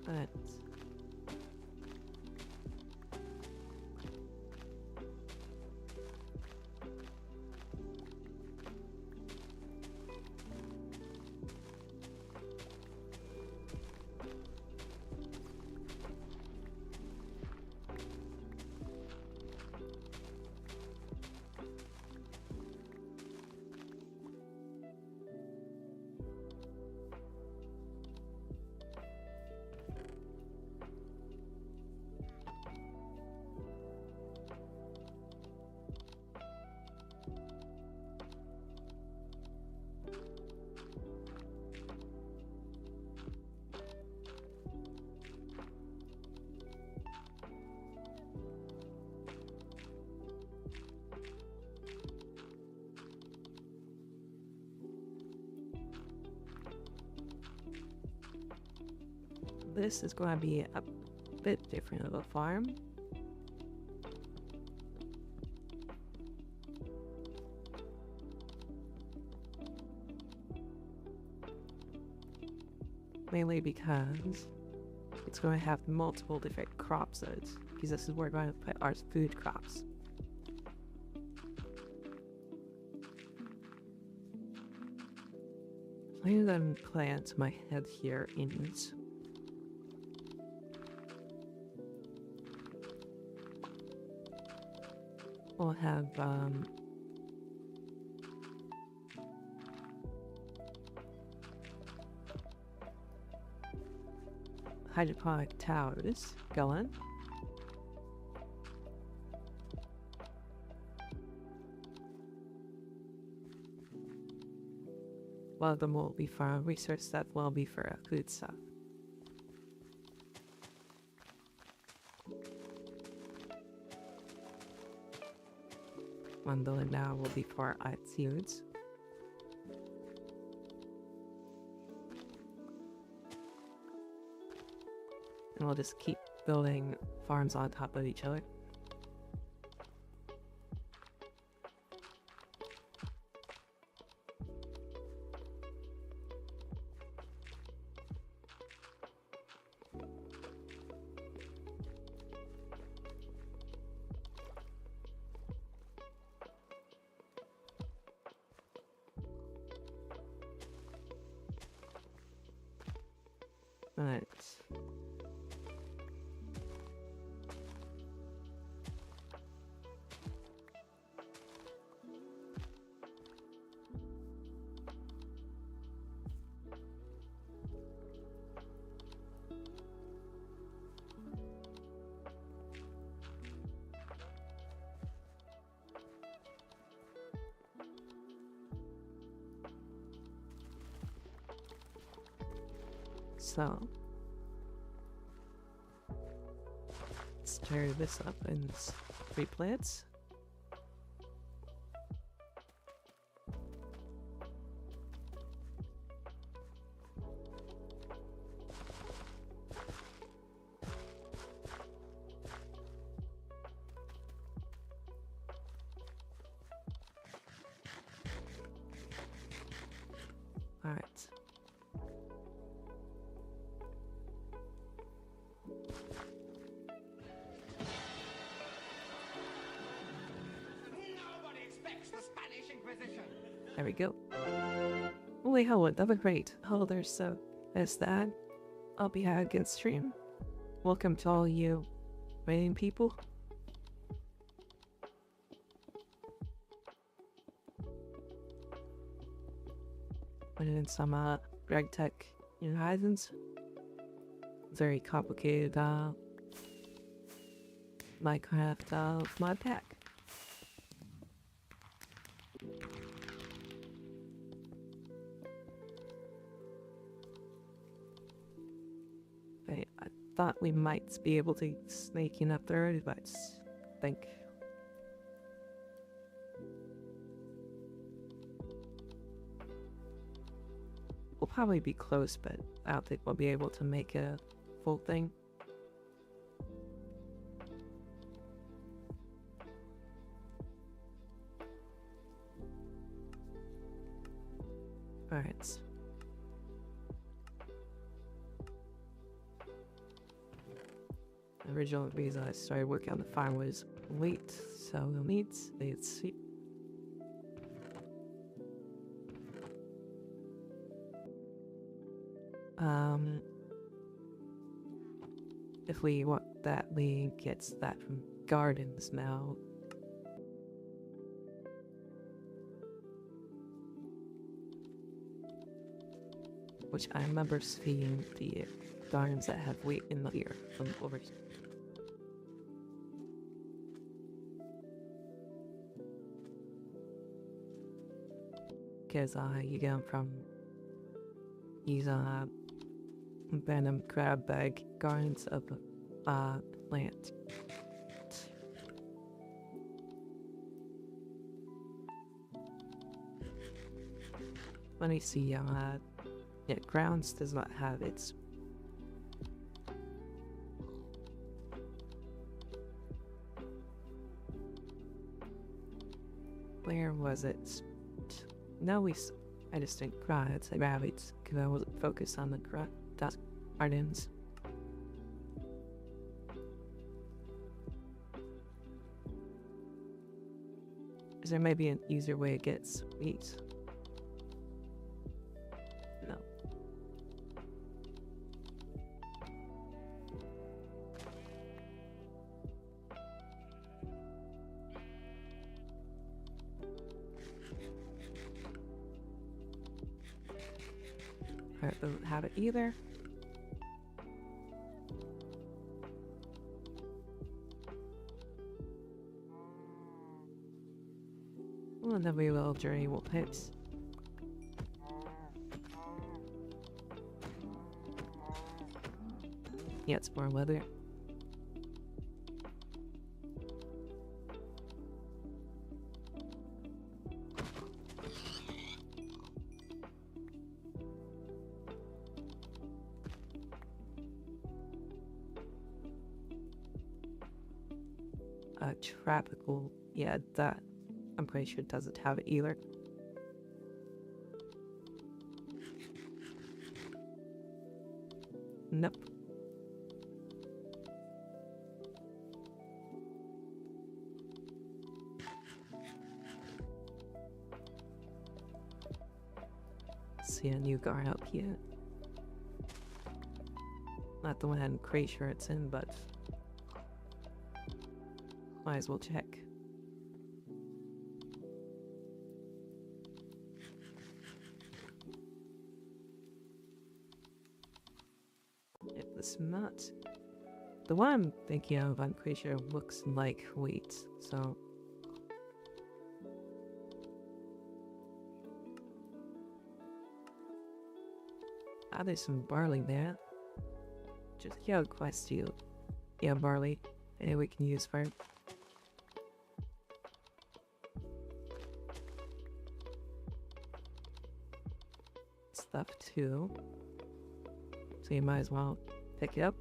But this is going to be a bit different of a farm. Mainly because it's going to have multiple different crop zones, because this is where we're going to put our food crops. I'm going to plant my head here in it. We'll have hydroponic towers going. One of them will be for research, that will be for food stuff. One building now will be for seeds. And we'll just keep building farms on top of each other. Right. So, let's tear this up in 3 plants. All right. There we go. Holy hell, that was great. Oh, there's that. I'll be against stream. Welcome to all you waiting people. Put in some gregtech horizons. Very complicated Minecraft mod pack. I thought we might be able to sneak in up there, but I think we'll probably be close, but I don't think we'll be able to make a full thing. Alright. The original reason I started working on the farm was wheat, so we'll need seed. If we want that, we get that from gardens now. Which I remember seeing the gardens that have wheat in the ear from over here. Because you get them from these venom crab bag gardens of plant. Let me see, yeah, grounds does not have its Where was it? No, I just think it's like rabbits because I wasn't focused on the gardens. Is there maybe an easier way to get sweet? No. I don't have it either. Well, then we will journey will pips. Yeah, it's more weather. Tropical, yeah, that I'm pretty sure it doesn't have it either. Nope. See a new guard up here. Not the one I'm pretty sure it's in, but might as well check. If this not the one I'm thinking of, I'm pretty sure looks like wheat, so there's some barley there. Just quest you. Yeah, barley. And we can use for stuff too. So you might as well pick it up.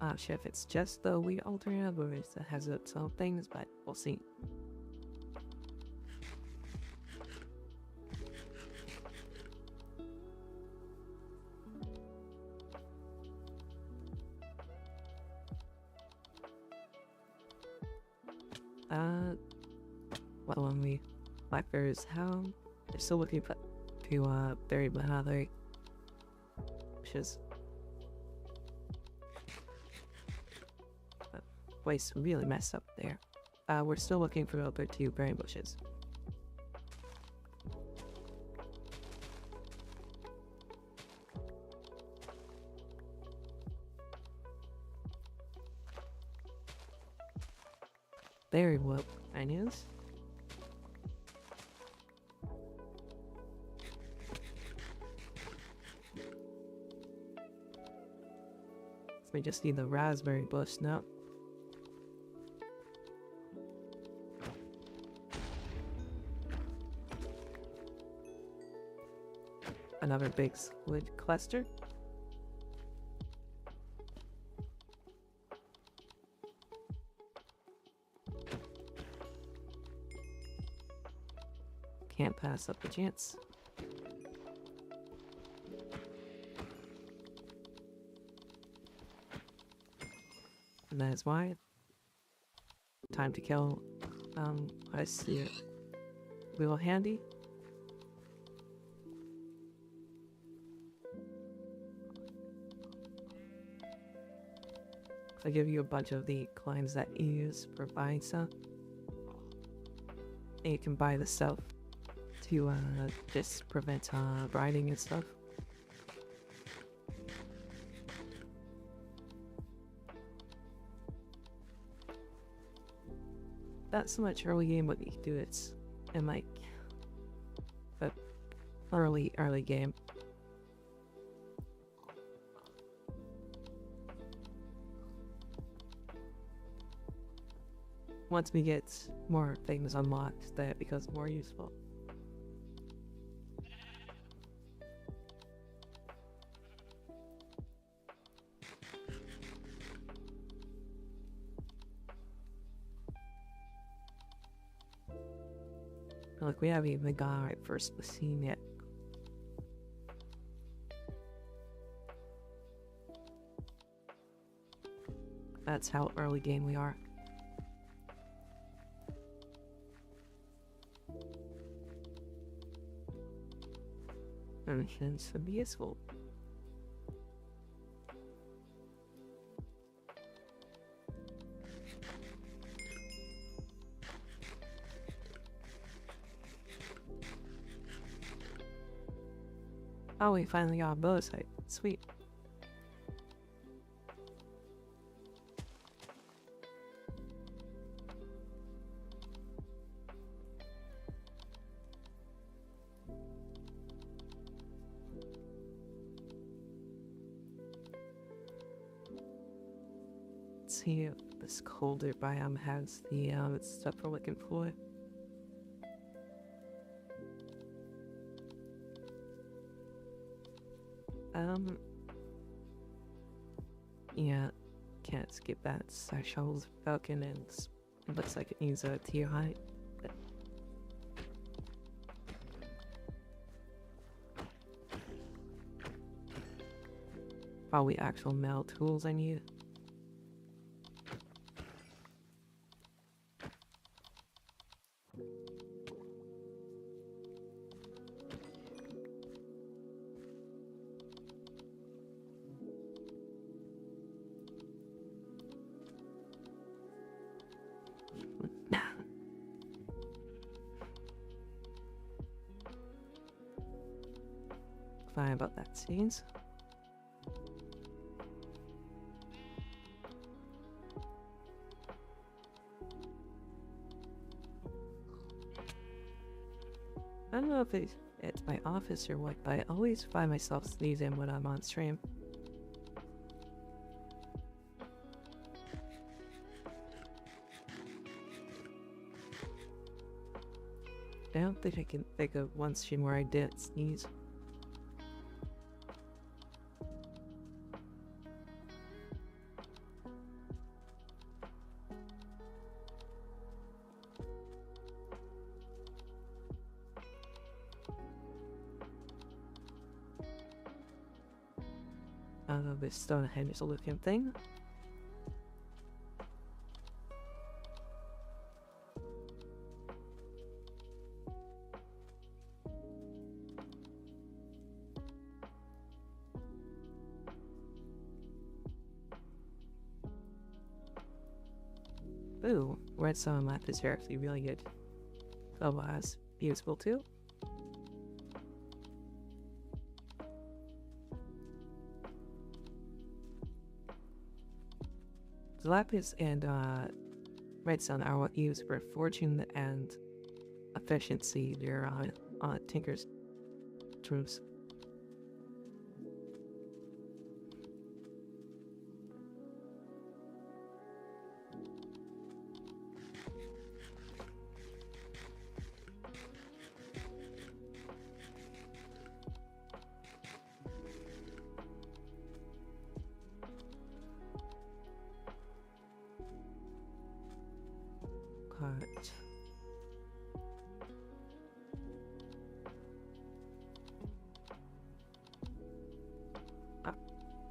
Not sure if it's just the wheat alternative or if it has its own things, but we'll see. Well, when we blackberries, how they're still looking to bury another, which is place really messed up there. We're still looking for other two berry bushes. Very well, I news. We just need the raspberry bush now. Another big wood cluster. Can't pass up the chance. And that is why. Time to kill, I see it. Little handy. I give you a bunch of the coins that you use for buying stuff. And you can buy the stuff to just prevent grinding and stuff. Not so much early game, but you can do it in like the early game. once we get more things unlocked, that becomes more useful. Look, we haven't even got our first scene yet. That's how early game we are. Missions to be useful. Oh, we finally got a bow sight. Sweet. Let's see if this colder biome has the stuff we're looking for. Yeah, can't skip that. Seychelles Falcon, and it looks like it needs a tier height. Probably actual metal tools I need. Fine about that scenes. I don't know if it's my office or what, but I always find myself sneezing when I'm on stream. I don't think I can think of one stream where I didn't sneeze. This Stonehenge looking thing. Ooh, redstone map is actually really good. Otherwise, useful too. Lapis and redstone are what used for fortune and efficiency. They're on Tinker's troops.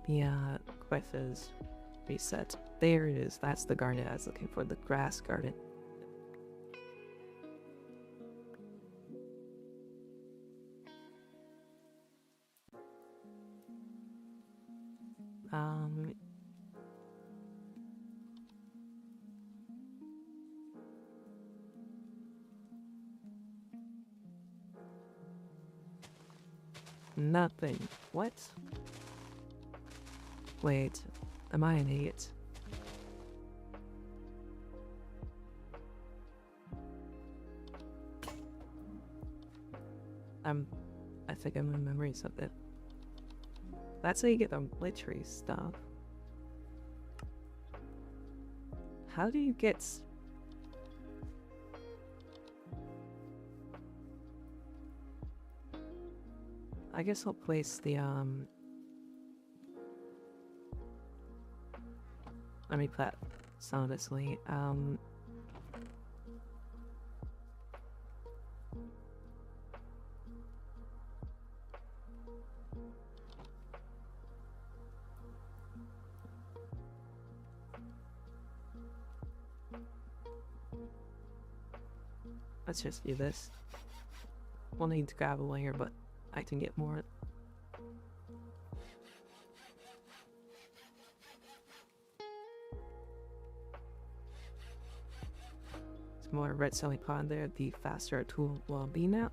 Yeah, quest is reset. There it is. That's the garden I was looking for, the grass garden. Nothing. What? Wait, am I an idiot? I think I'm remembering something. That's how you get the literary stuff. How do you get I guess I'll place the, let me put honestly, let's just do this. We'll need to gravel layer, but I can get more. Some more redstone pond there, the faster our tool will be now.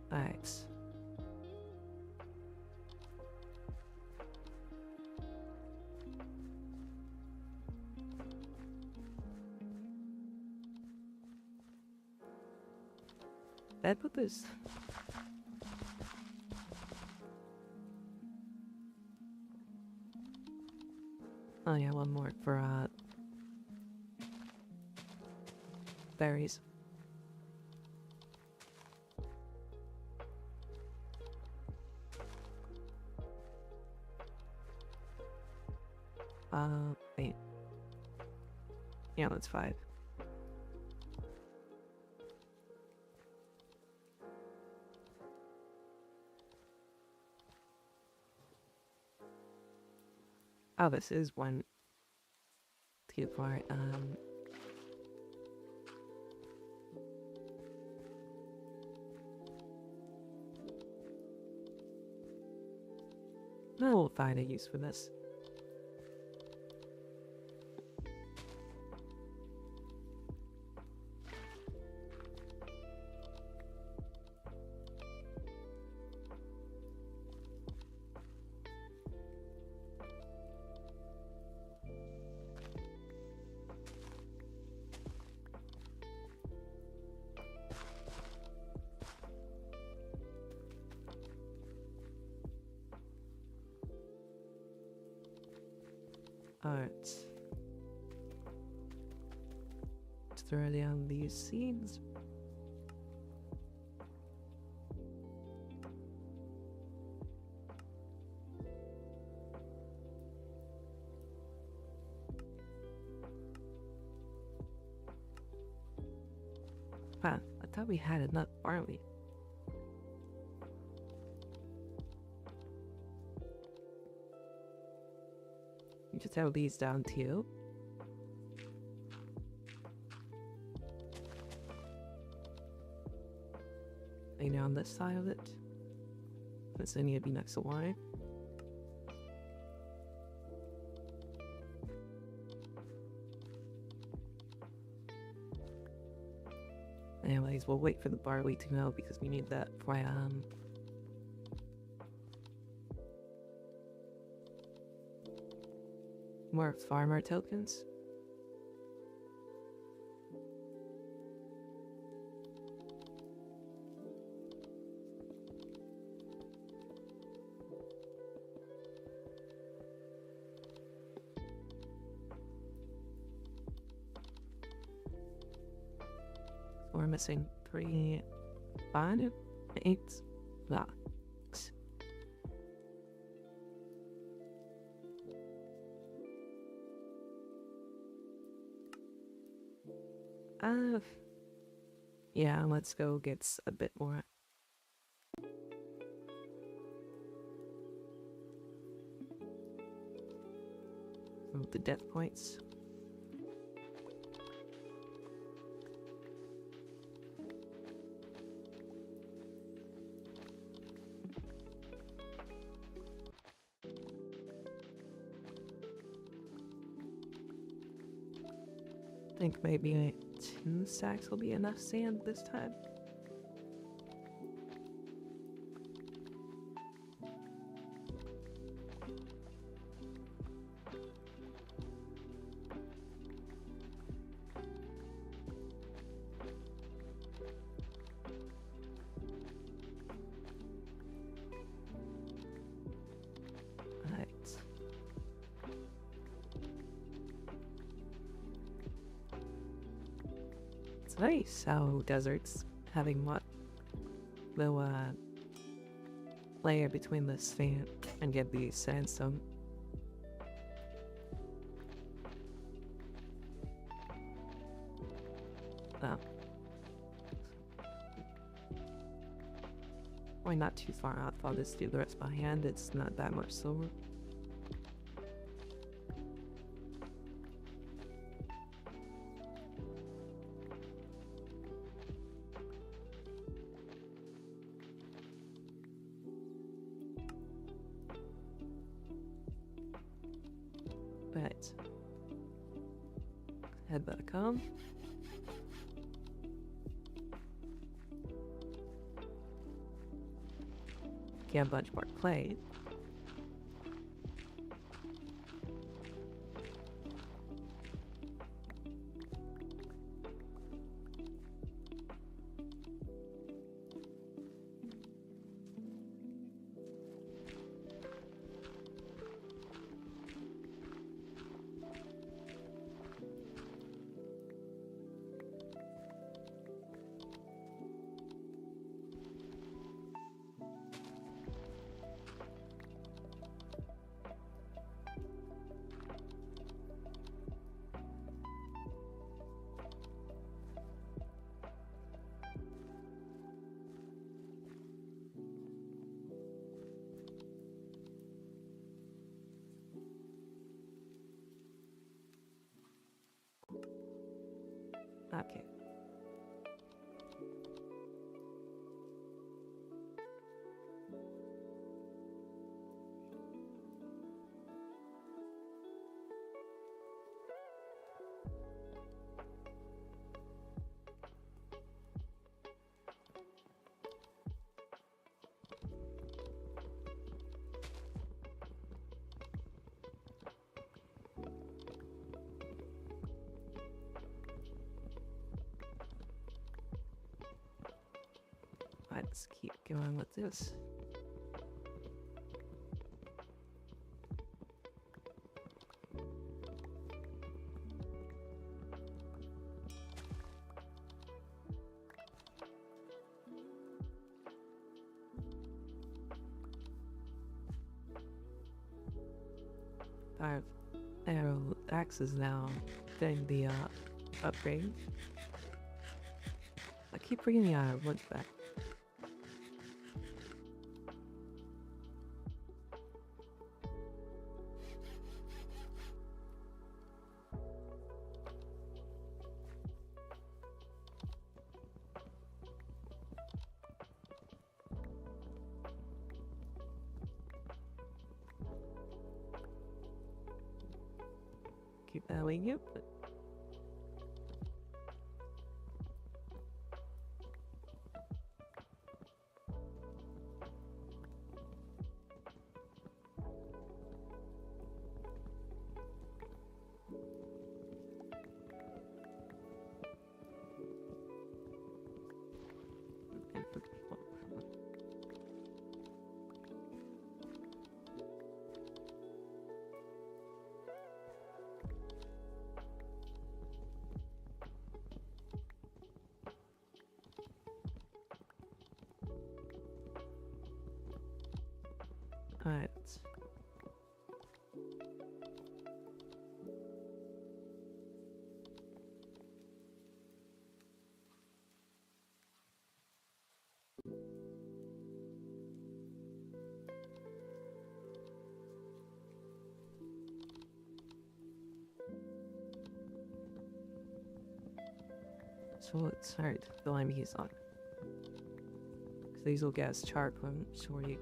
Nice. Did I put this? Oh yeah, one more for berries. Wait. Yeah, that's 5. Oh, this is one too far. No, we'll find a use for this. Alright. Let's throw down these seeds. Huh, I thought we had enough, aren't we? You just have these down too. Maybe on this side of it. This need to be next to wine. Anyways, we'll wait for the barley to know because we need that for more farmer tokens. We're missing 3, 5, 8 blocks. Yeah, let's go get a bit more. The death points. I think maybe 2 stacks will be enough sand this time. nice how deserts having what little layer between the sand and get the sandstone. Oh. Probably not too far out. I'll just do the rest by hand. It's not that much silver. But head back home. Get a bunch more clay. Okay. Let's keep going with this. Our arrow axe is now getting the upgrade. I keep bringing the wood back. Keep that wing up. Alright. So let's start the lime he's on. Because these will get us charcoal, so we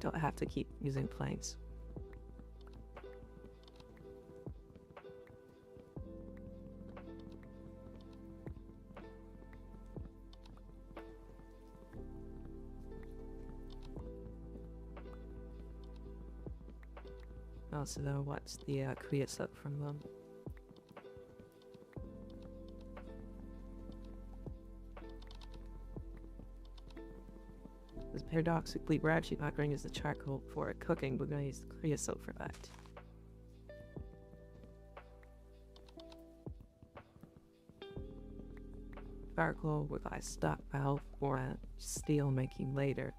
don't have to keep using planks. Also, though, what's the creosote from them? Because paradoxically, we're actually not going to use the charcoal for cooking, we're going to use the creosote for that. charcoal with I stockpile for steel making later.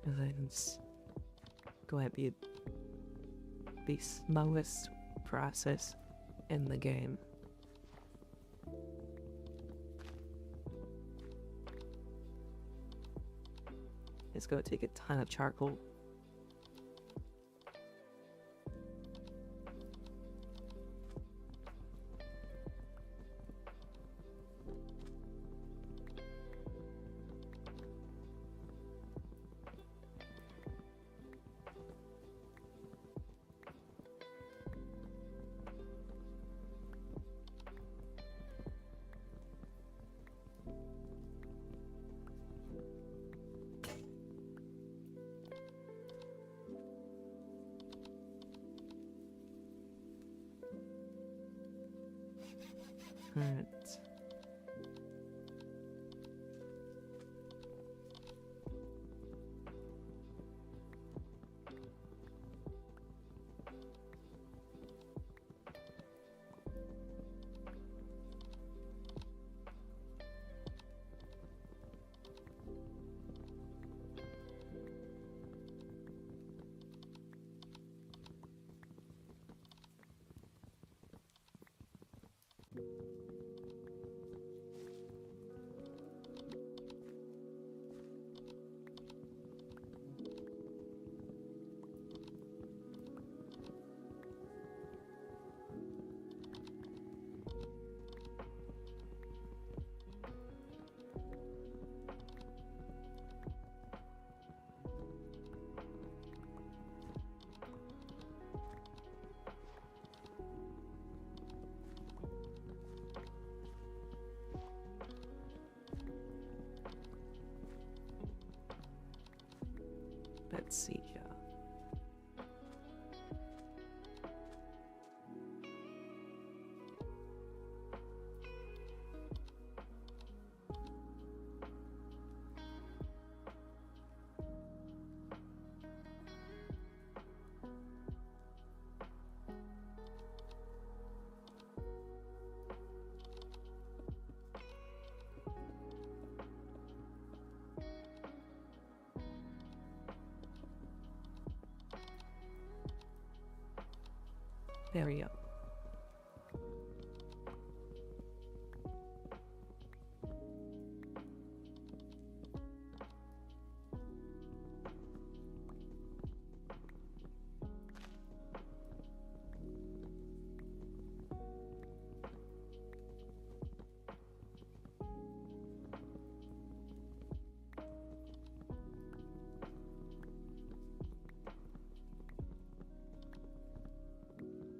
And then it's going to be the slowest process in the game. It's going to take a ton of charcoal. Alright. Let's see here. There we go.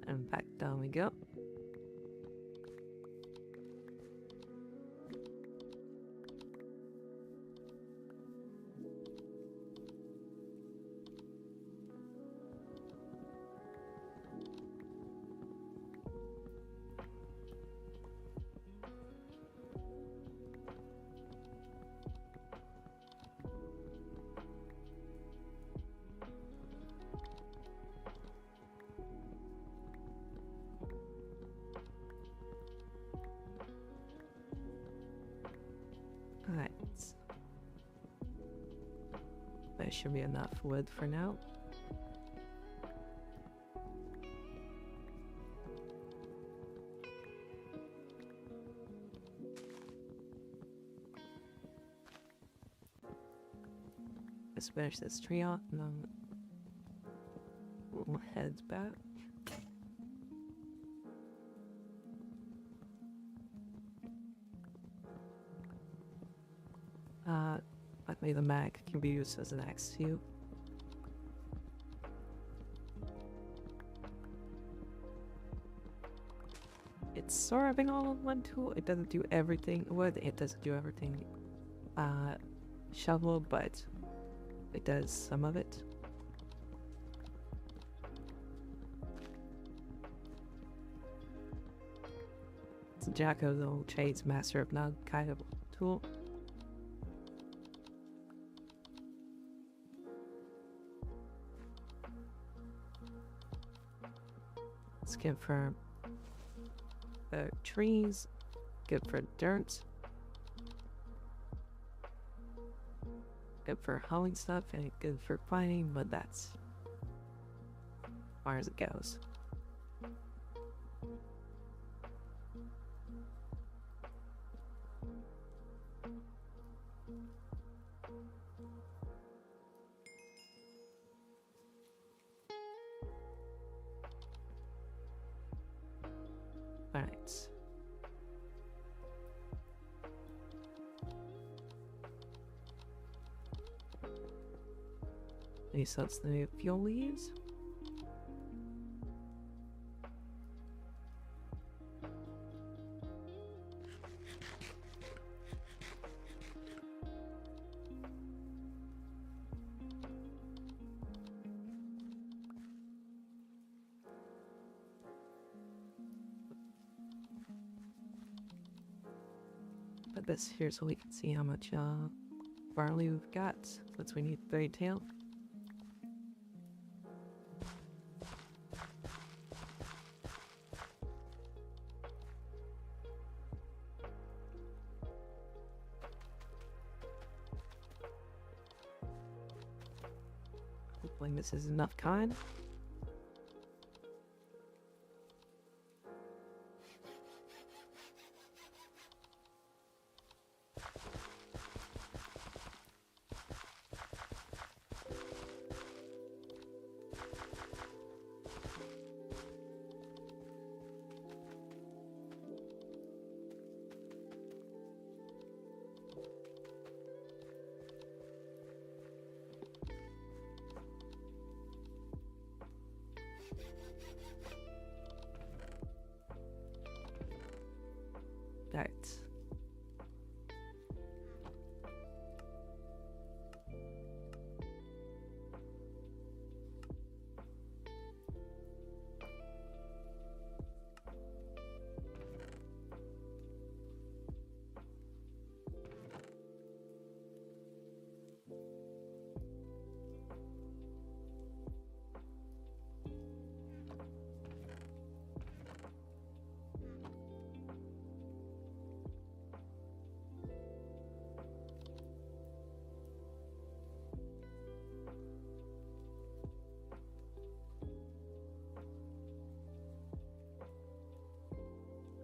And back down we go. Alright. There should be enough wood for now. Let's finish this tree off and then we'll head back. Luckily the mag can be used as an axe too. It's sort of an all-in-one tool. It doesn't do everything. Wood, it doesn't do everything. Shovel, but it does some of it. It's Jacko's old trades master of none kind of tool. It's good for the trees, good for dirt, good for hauling stuff, and good for fighting, but that's as far as it goes. Alright. So that's the new fuel we use. But this here so we can see how much barley we've got, since we need 30 tail. Hopefully this is enough kind. Right.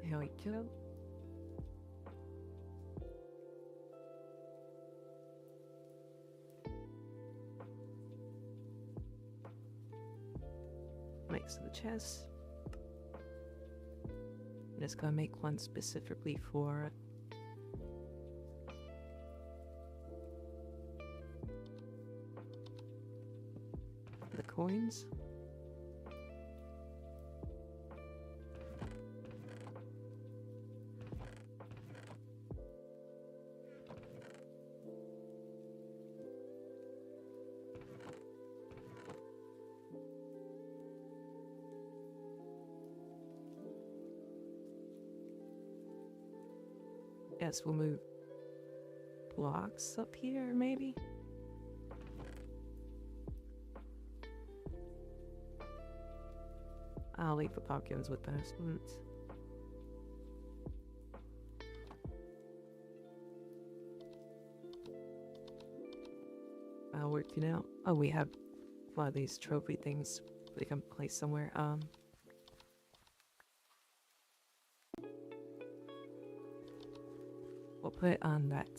Here we go. Next to the chest. I'm just gonna make one specifically for the coins. Guess we'll move blocks up here, maybe? I'll leave the pumpkins with those ones. I'll work it out. Oh, we have one of these trophy things we can place somewhere. We'll put it on that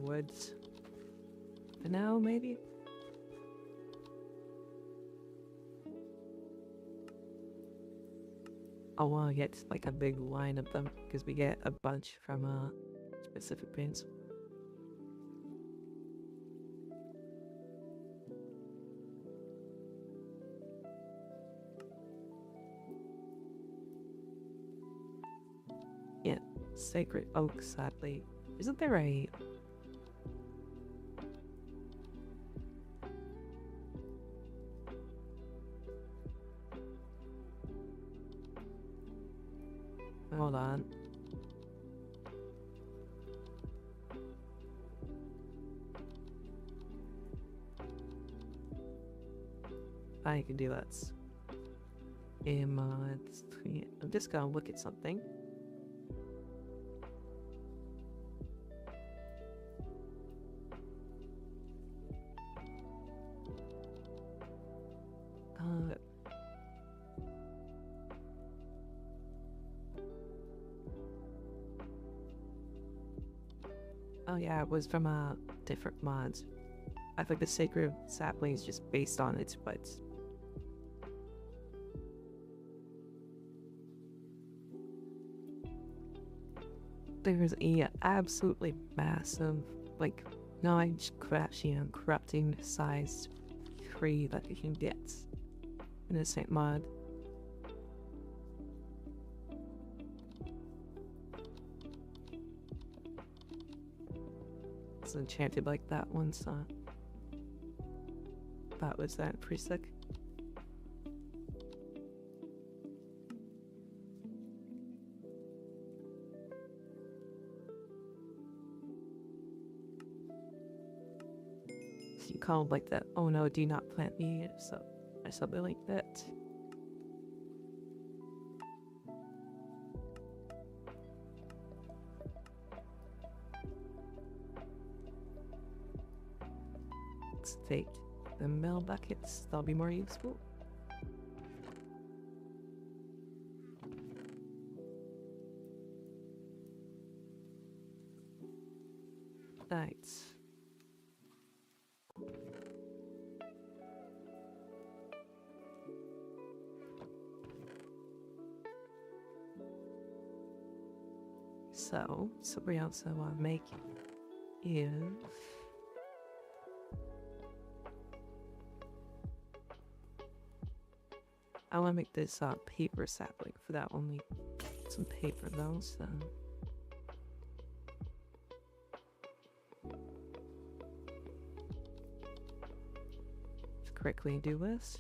woods for now, maybe. I want to get like a big line of them because we get a bunch from specific pins. Yeah, sacred oak, sadly. Isn't there a... Hold on. I can do that. mods. I'm just gonna look at something. Oh yeah, it was from different mods. I think the sacred sapling is just based on its buds. There's a absolutely massive, like, non-crashing, corrupting sized tree that you can get in the same mod. It's enchanted like that one, so that was that pretty sick. So you call like that, oh no, do not plant me, so or something like that. Let's take the mill buckets, that'll be more useful. Right. So we also want to make is I want to make this paper sapling. For that, we'll need some paper though. So to correctly do this.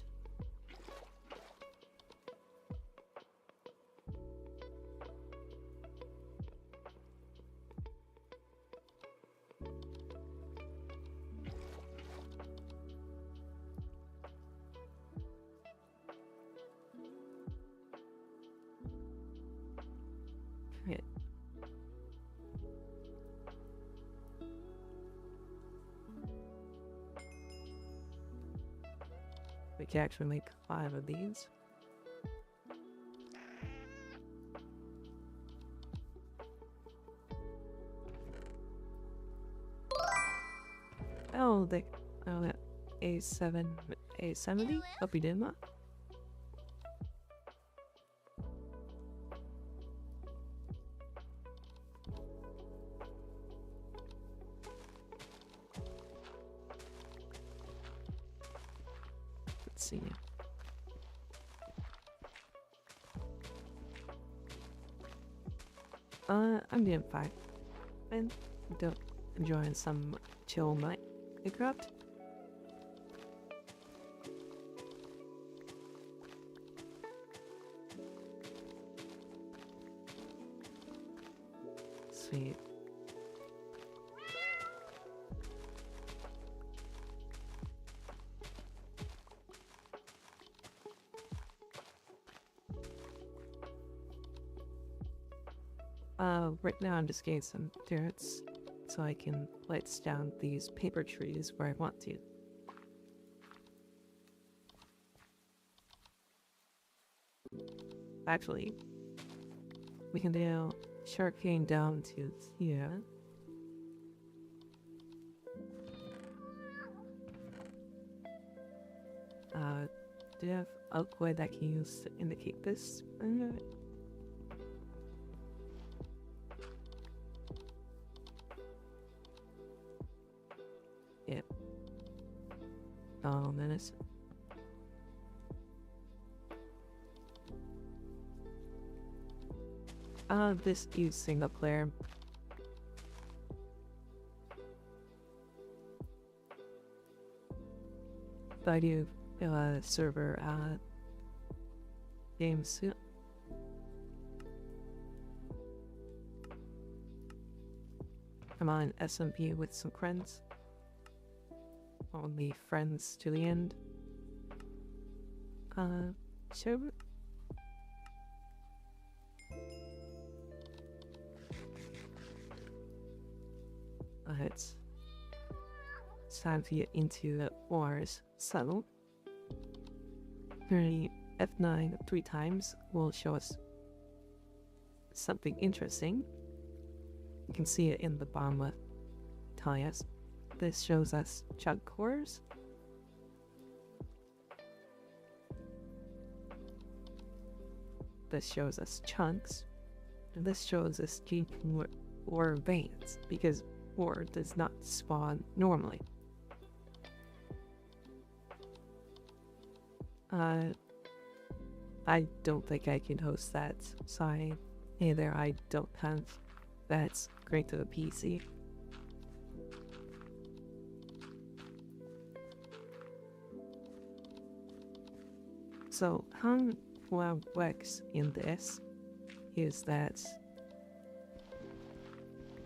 We can actually make 5 of these. Oh, that A70? Hope you did that. Let's see. I'm doing fine. And enjoying some chill Minecraft. Sweet. Right now I'm just getting some turrets so I can place down these paper trees where I want to. Actually, we can do sugarcane down to here. Do you have oak wood that can use to indicate this? Yep. Oh, menace. This is single player. But I do server game soon. I'm on SMP with some friends. Only friends to the end. Server. It's time to get into the ores. So, turning F9 3 times will show us something interesting. You can see it in the bottom left telling us. This shows us chunk cores. This shows us chunks. And this shows us deep ore veins, because ore does not spawn normally. I don't think I can host that. Sorry. Hey there, I don't have that's great to the PC. So how well works in this is that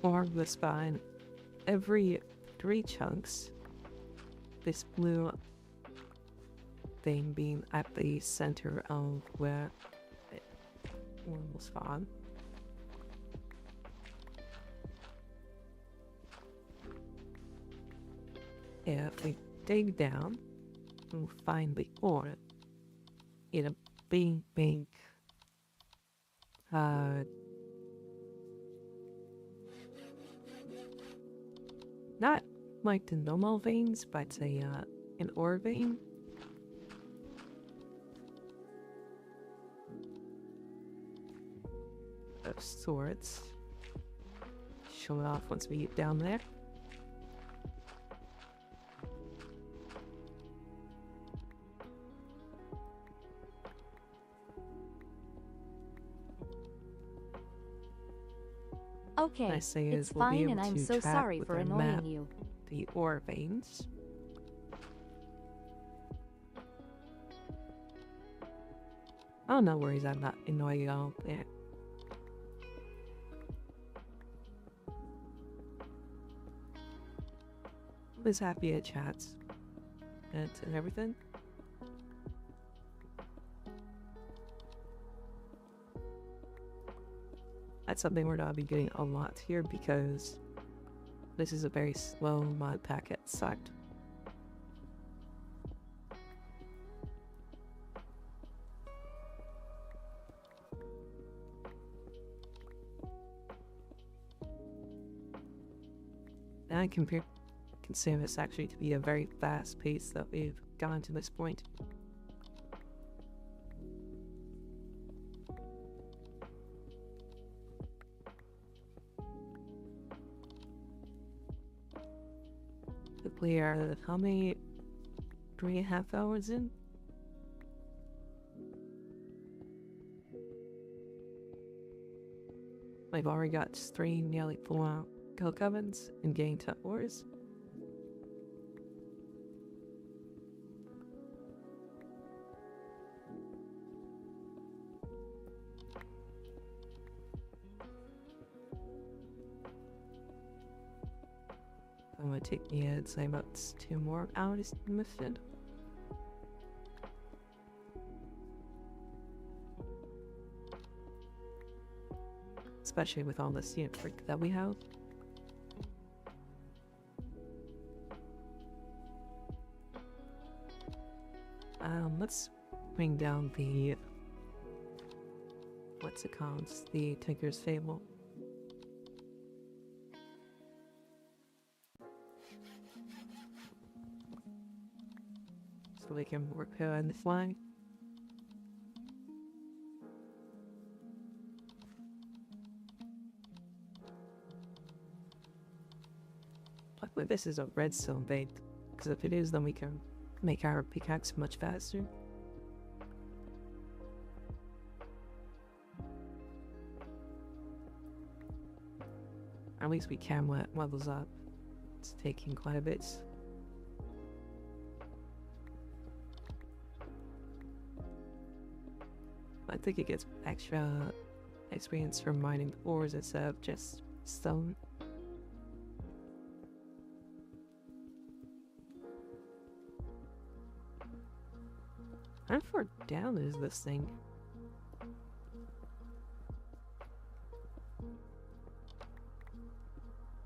ore will spawn every 3 chunks. This blue thing being at the center of where it will spawn. If we dig down, we'll find the ore in a big not like the normal veins, but an ore vein. Of sorts. Show it off once we get down there. Okay, it's fine, and I'm so sorry for annoying you. The ore veins. Oh, no worries, I'm not annoying you all. Yeah. I'm just happy at chats and everything. That's something we're gonna be getting a lot here because this is a very slow mod packet site. And I consider this actually to be a very fast pace that we've gotten to this point. We are how many 3.5 hours in? I've already got 3 nearly 4 coke ovens and getting to ores. I'm gonna take me, I'd say, about 2 more hours to mission. Especially with all this freak that we have. Let's bring down the what's it called? The Tinker's Fable. So we can work here on the fly. Luckily this is a redstone vein, because if it is, then we can make our pickaxe much faster. At least we can let levels up. It's taking quite a bit. I think it gets extra experience from mining ores instead of just stone. How far down is this thing?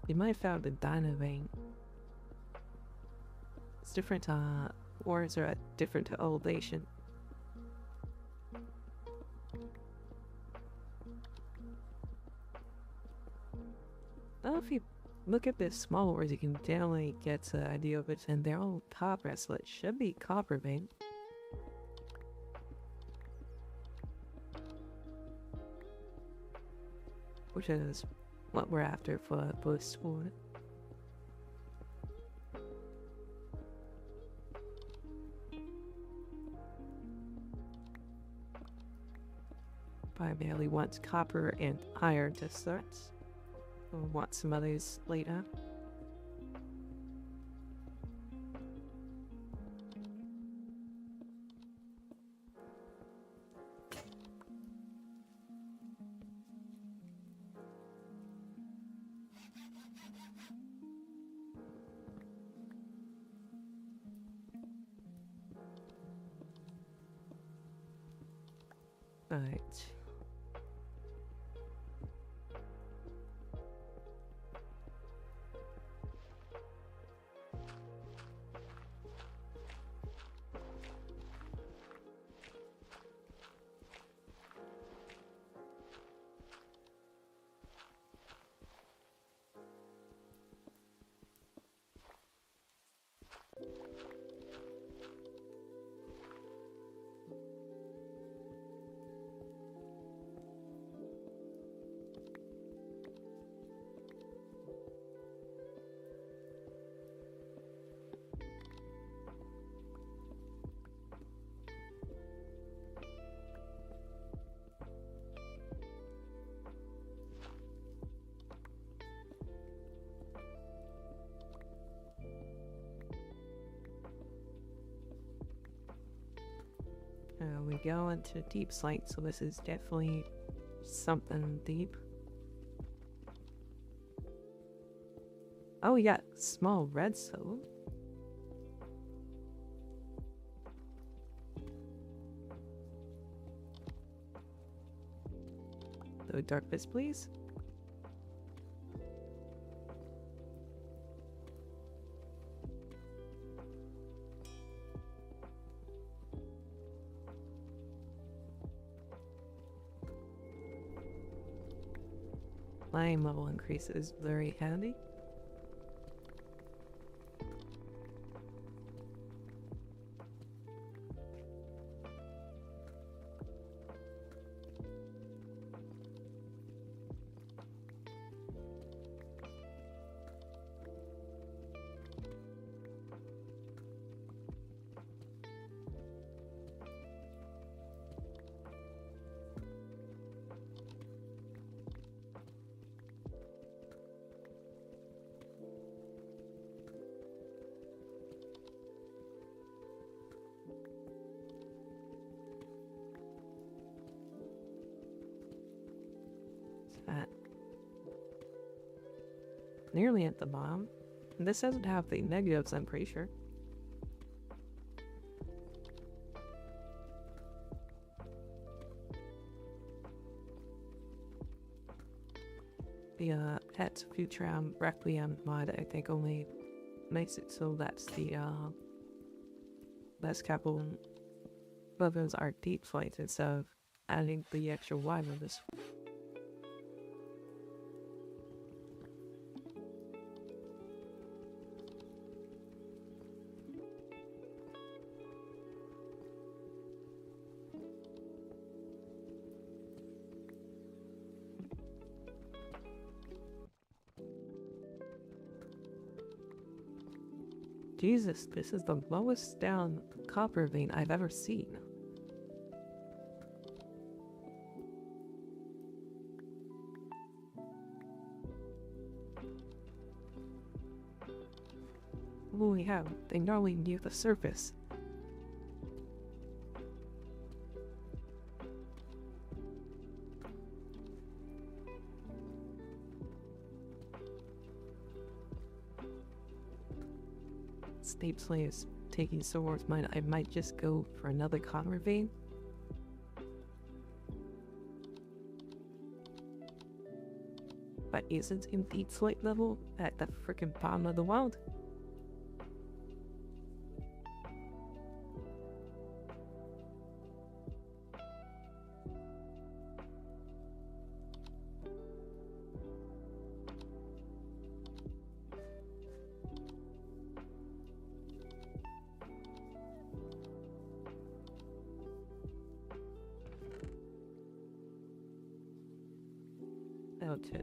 You might have found a dino vein. It's different, ores are at different elevation. Well, if you look at this small ores, you can definitely get an idea of it, and they're all copper, so it should be copper vein. Which is what we're after for boost one. Primarily wants copper and iron to start. We'll want some others later. Alright. We go into deep slate, so this is definitely something deep. Oh, we got small redstone. The darkness, please. Flame level increase is very handy. Nearly at the bottom. This doesn't have the negatives, I'm pretty sure. The Pet Futuram Requiem mod, I think, only makes it so that's the less capital levels are deep flights instead of adding the extra wide levels. Jesus, this is the lowest down copper vein I've ever seen. Holy hell, they normally near the surface. Snape Slay is taking so towards mine. I might just go for another copper vein. but isn't in deep slate level at the freaking bottom of the world. Okay.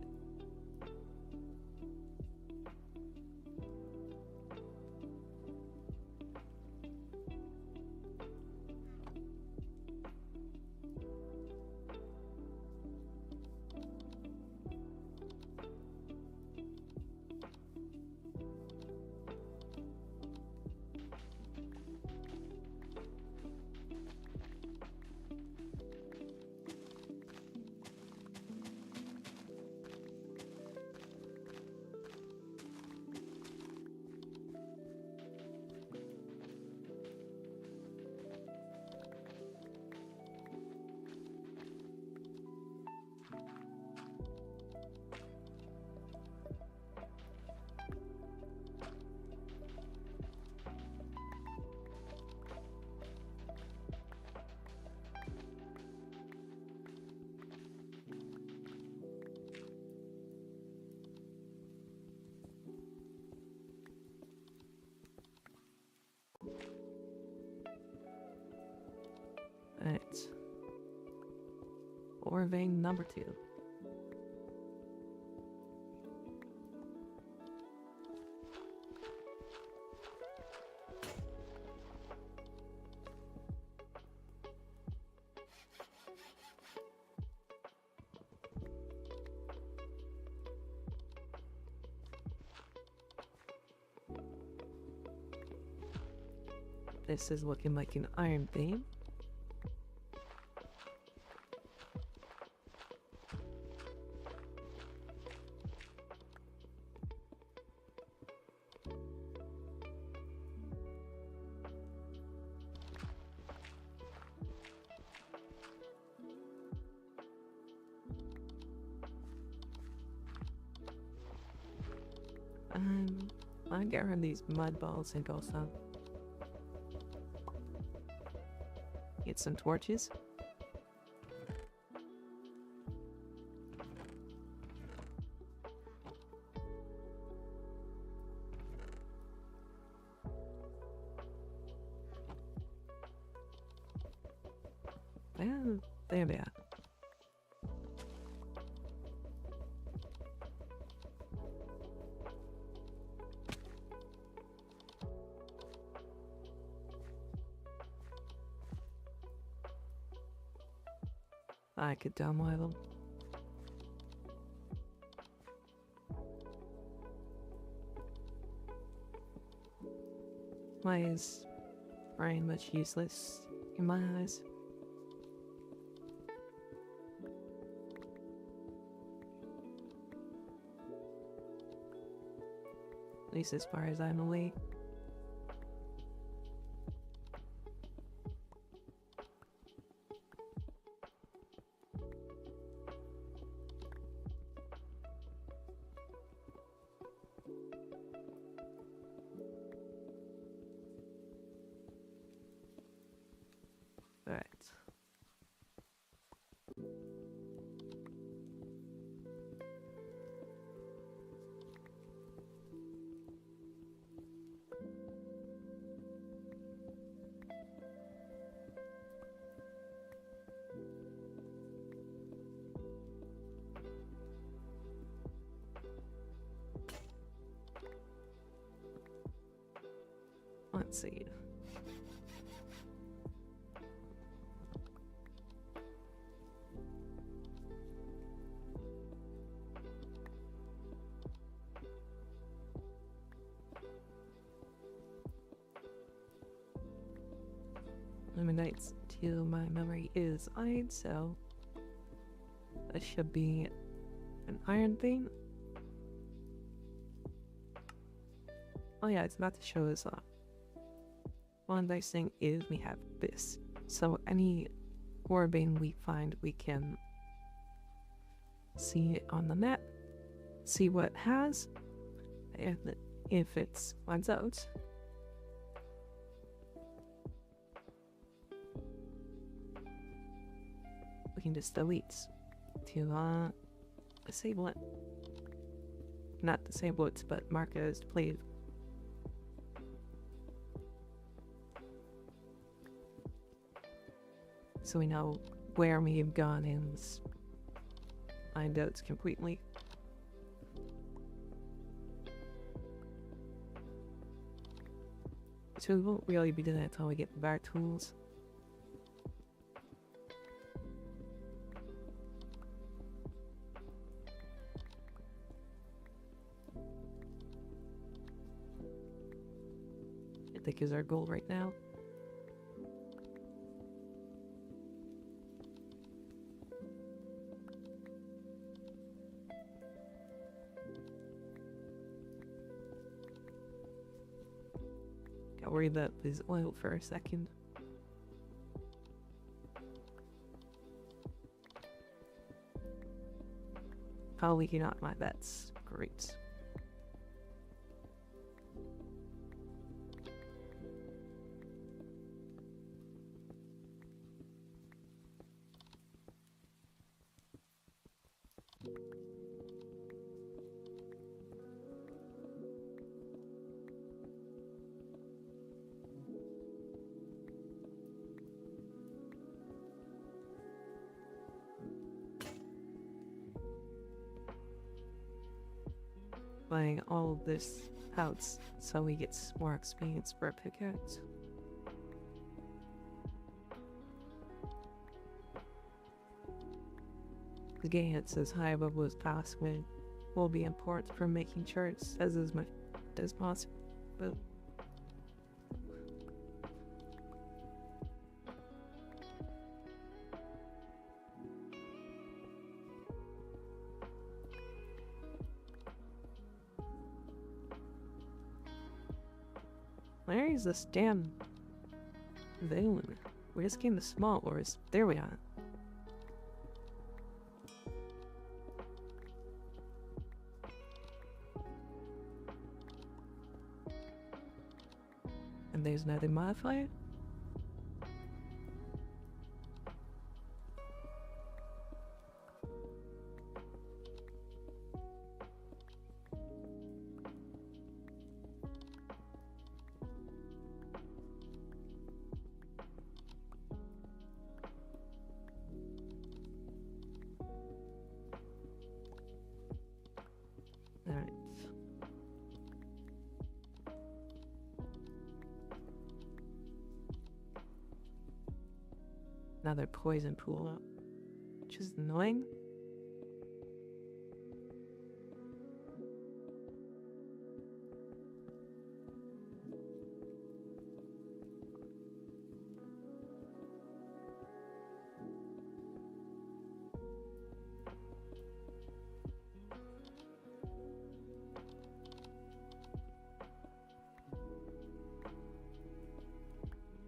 Alright. Ore vein number 2. This is looking like an iron vein. I'll get rid of these mud balls and go some. Get some torches. And there we are. I could download them. Why is very much useless in my eyes? At least as far as I'm aware. Alright. Let's see. Illuminates till my memory is iron, so that should be an iron vein. Oh yeah, it's about to show us one nice thing is we have this. So any ore vein we find, we can see it on the map see what it has, and if it runs out, we can just delete to disable it. Not disable it, but mark it as depleted. So we know where we have gone and find out completely. So we won't really be doing that until we get the bar tools. I think is our goal right now. Got worried about this oil for a second. Probably not my bets. Great. Buying all of this out so he gets more experience for a pickaxe. The game that says high level as possible will be important for making charts as much as possible. But where is this damn villain? We just came to small wars. There we are. And there's another modifier? Alright. Another poison pool up, which is annoying.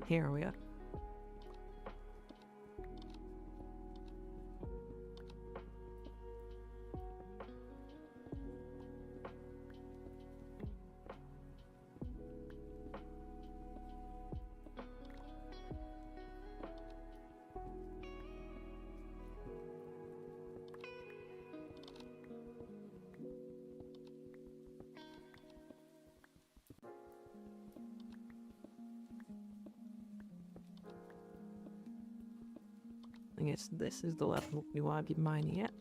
Here we are. I guess this is the level we want to be mining at.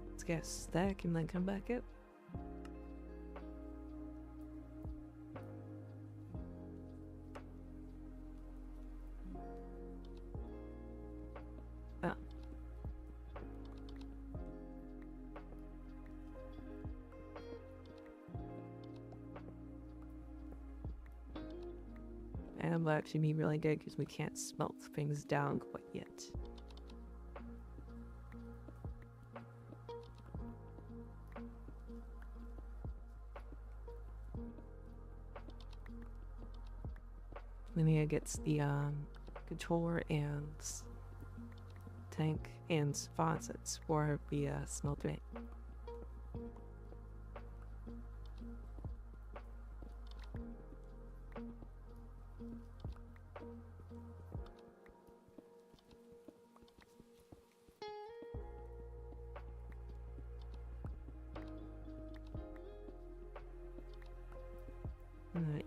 Let's get a stack and then come back up. And will actually be really good because we can't smelt things down quite yet. Linnea gets the controller and tank and faucets for the smelter. Right.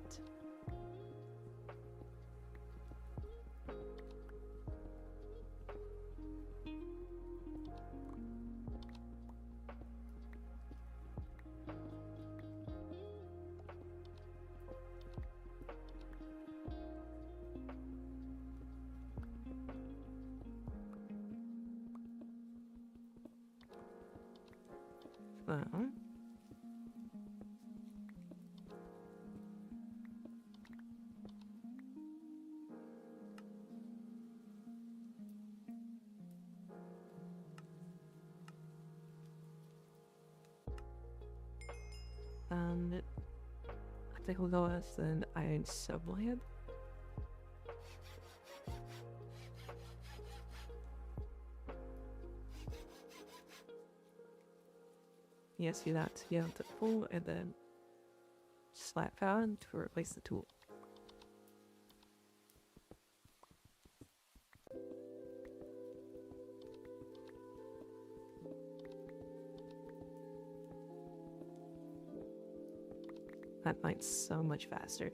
And I think we'll go with an iron subblade. Yes, do that to be able to pull and then slap down to replace the tool. That light's so much faster.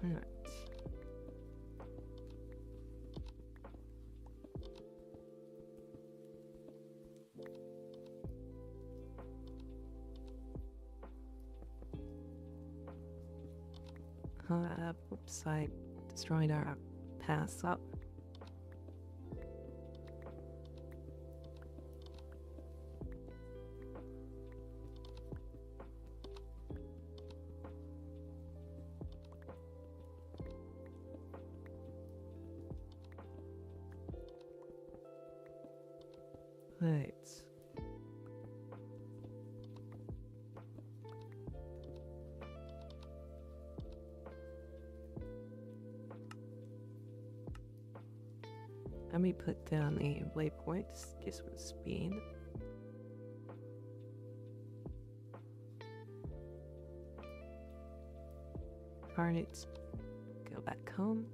Alright. Oops, I destroyed our pass up. Right. Let me put down a waypoint, just with speed. Carnage, go back home.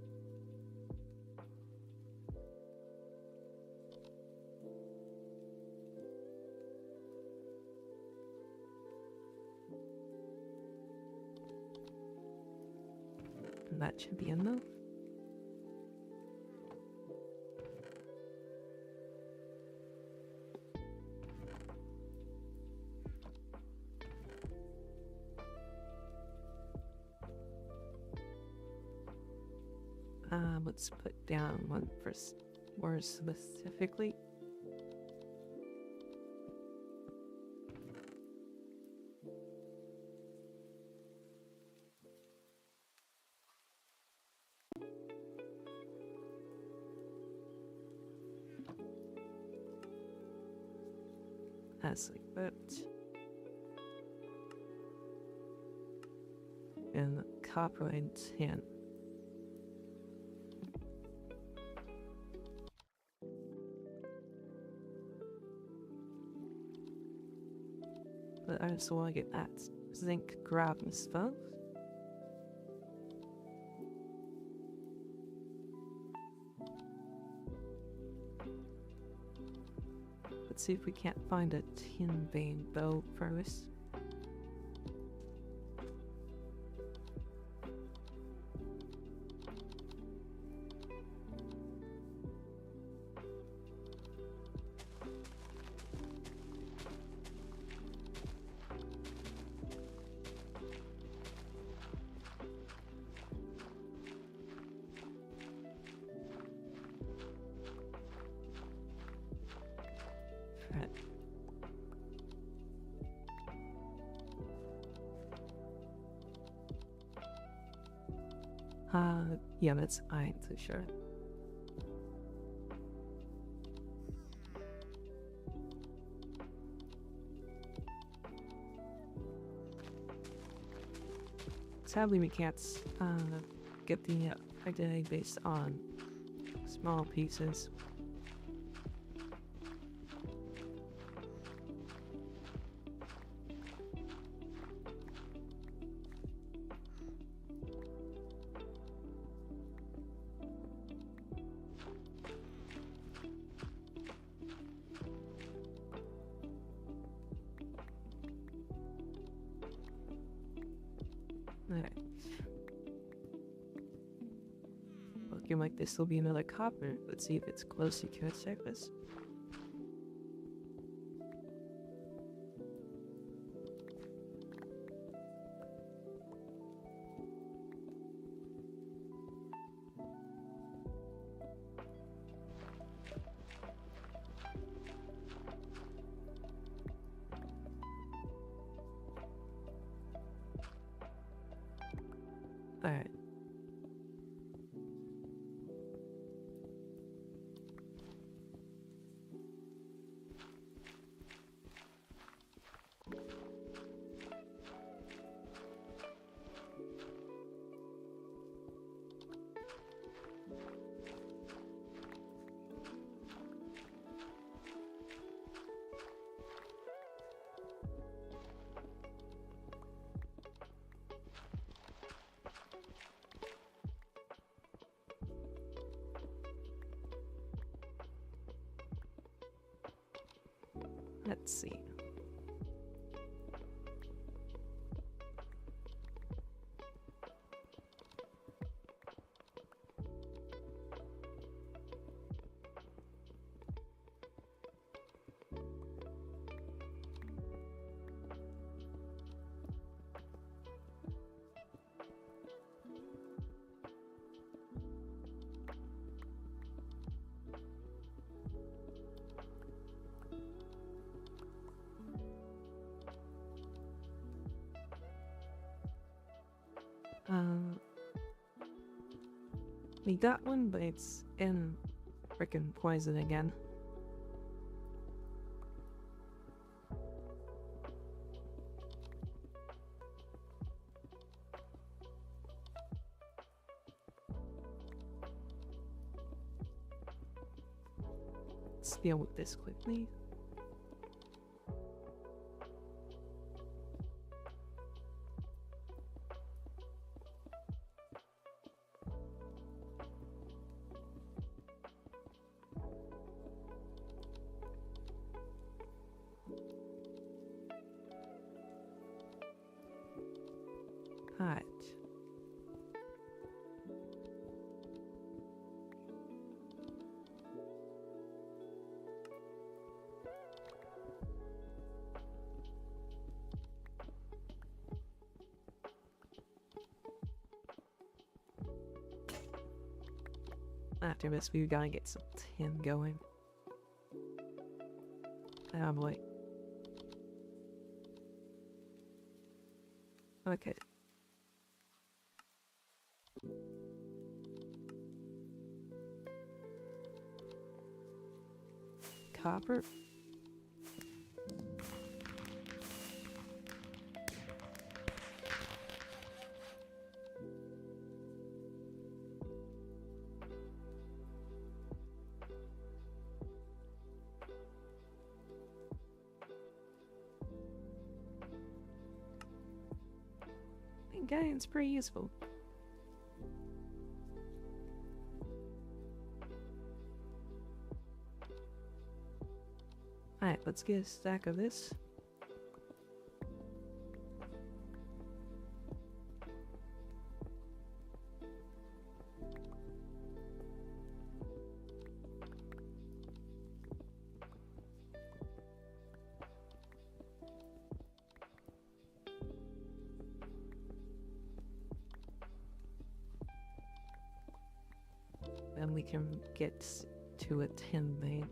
And that should be enough. Let's put down one for more specifically. That's like that. And copper and tin. But I also want to get that zinc grab and stuff. Let's see if we can't find a tin vein though first. Alright. Yeah, that's I ain't too sure. Sadly, we can't get the identity based on small pieces. Alright. Looking like this will be another copper. Let's see if it's close to the surface. Alright. Let's see. We got one, but it's in frickin' poison again. Let's deal with this quickly. Alright. After this, we gotta get some tin going. Oh boy. Okay. Copper. Okay, it's pretty useful. Alright, let's get a stack of this. Then we can get to a tin vein.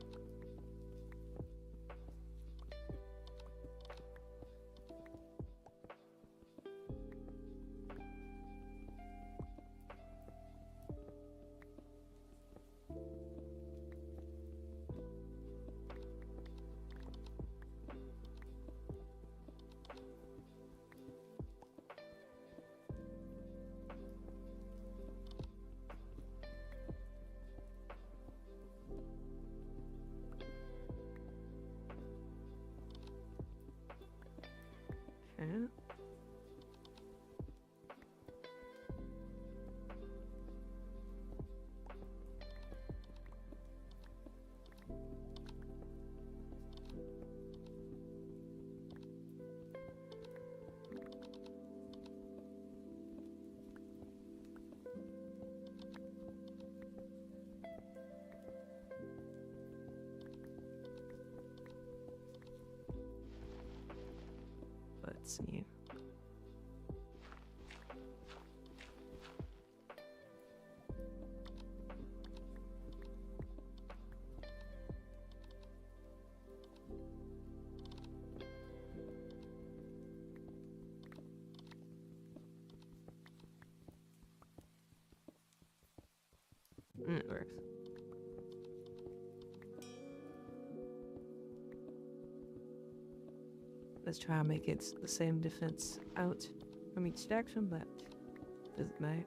Let's see. It works. Let's try and make it the same defense out from each direction, but doesn't matter.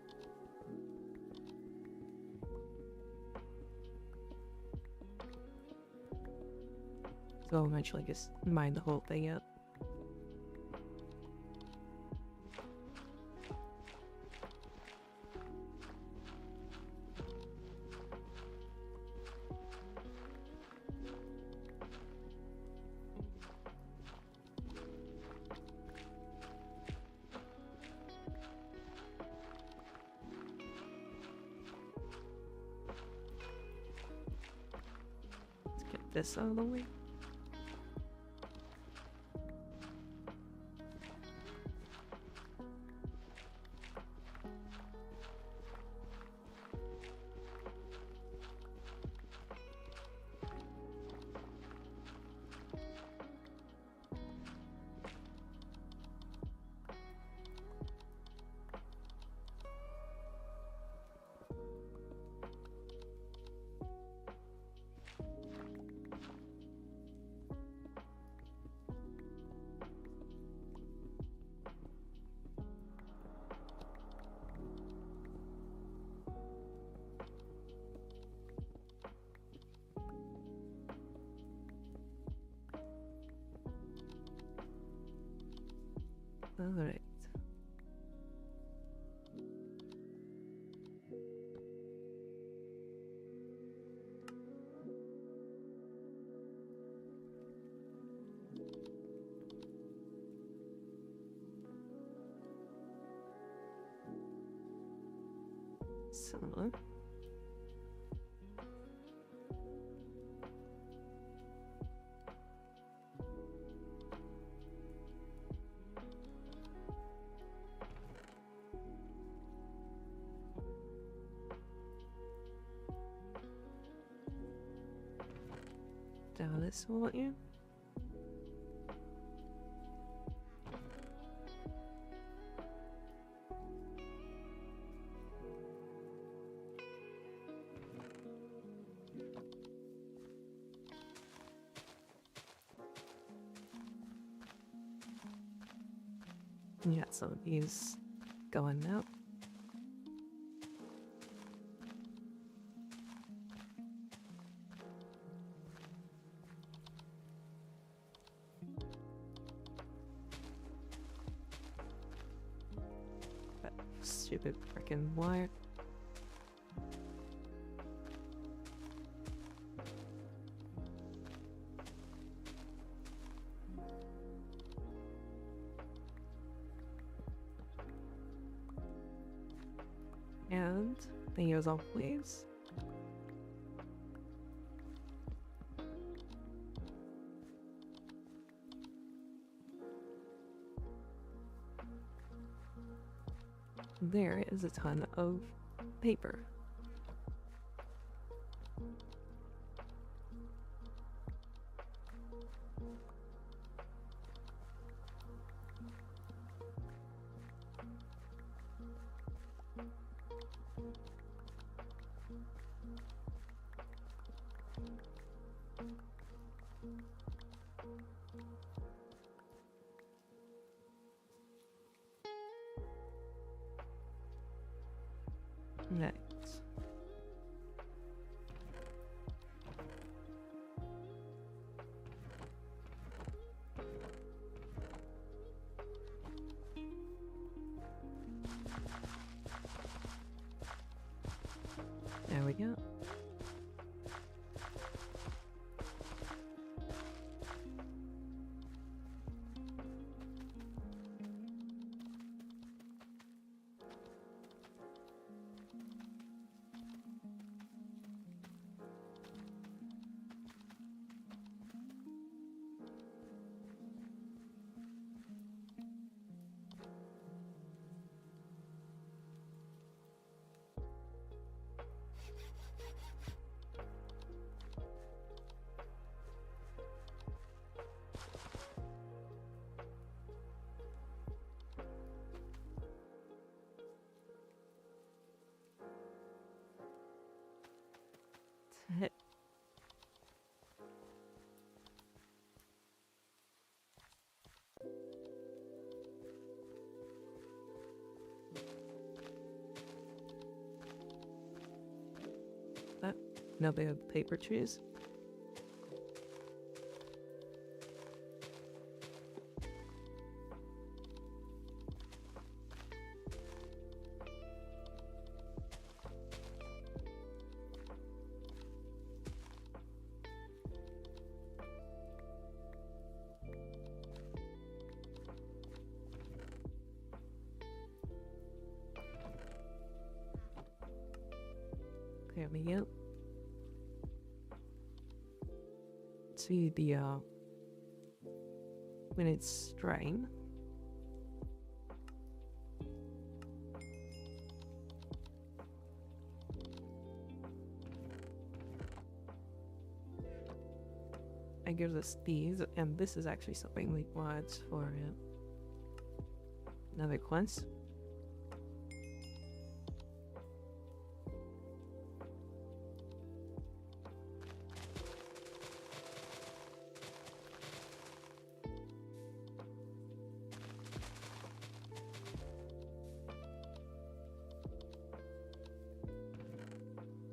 So I'll eventually just mine the whole thing up. This out of the way. Alright. So down this will you? Yeah, so these going out. That stupid frickin' wire. And the ears off, please. There is a ton of paper. Next. There we go. another paper trees. There we go. See the when it's drying. I give this these, and this is actually something we want for another quest.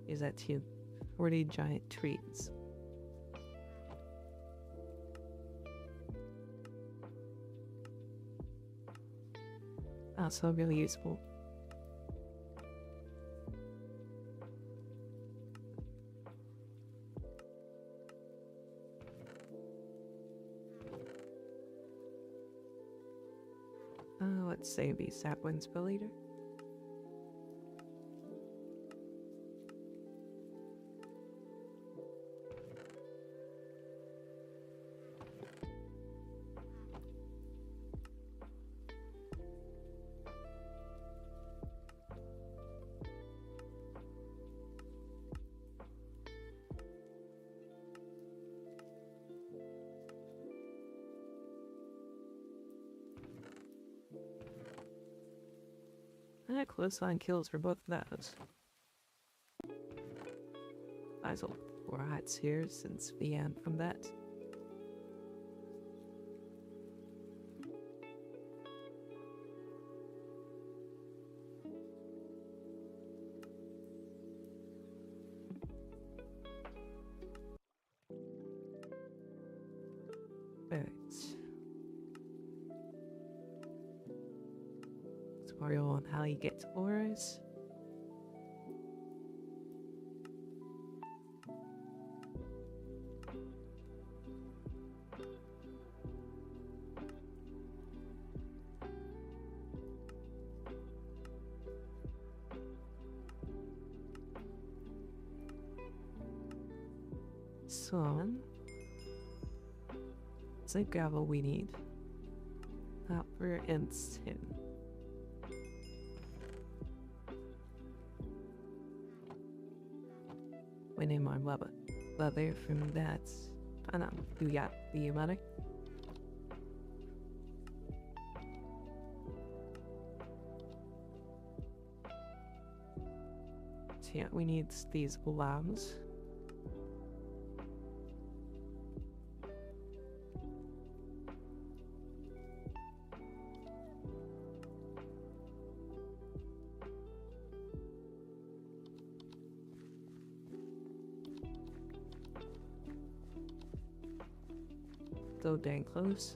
Is that 40 giant trees. Also really useful. Let's save the sapling spill leader. Close line kills for both of those. Nice little rats here since the end from that. Tutorial on how you get to auras. So, it's like gravel we need. Copper and tin. We need more leather from that. I know, do got the money. So yeah, we need these lambs. So dang close.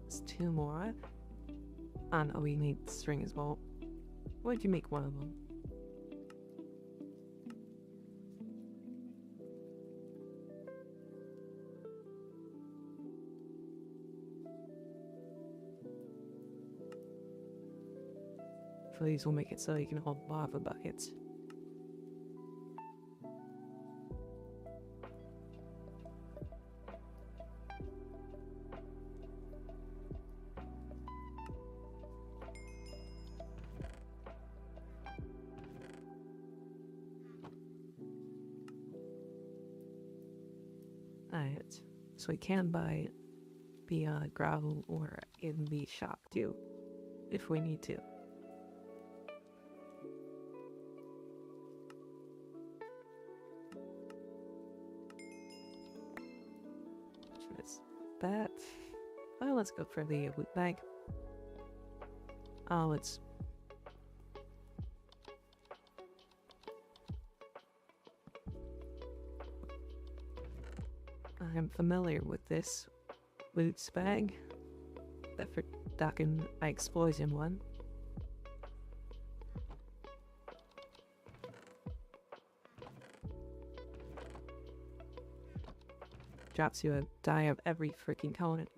It's 2 more. And oh, we need string as well. Why'd you make one of them? These will make it so you can hold lava buckets. Alright, so we can buy the gravel or in the shop too, if we need to. that. Well, let's go for the loot bag. Oh, let's... I'm familiar with this loot bag. That for docking I explosion one. Drops you a die of every freaking component.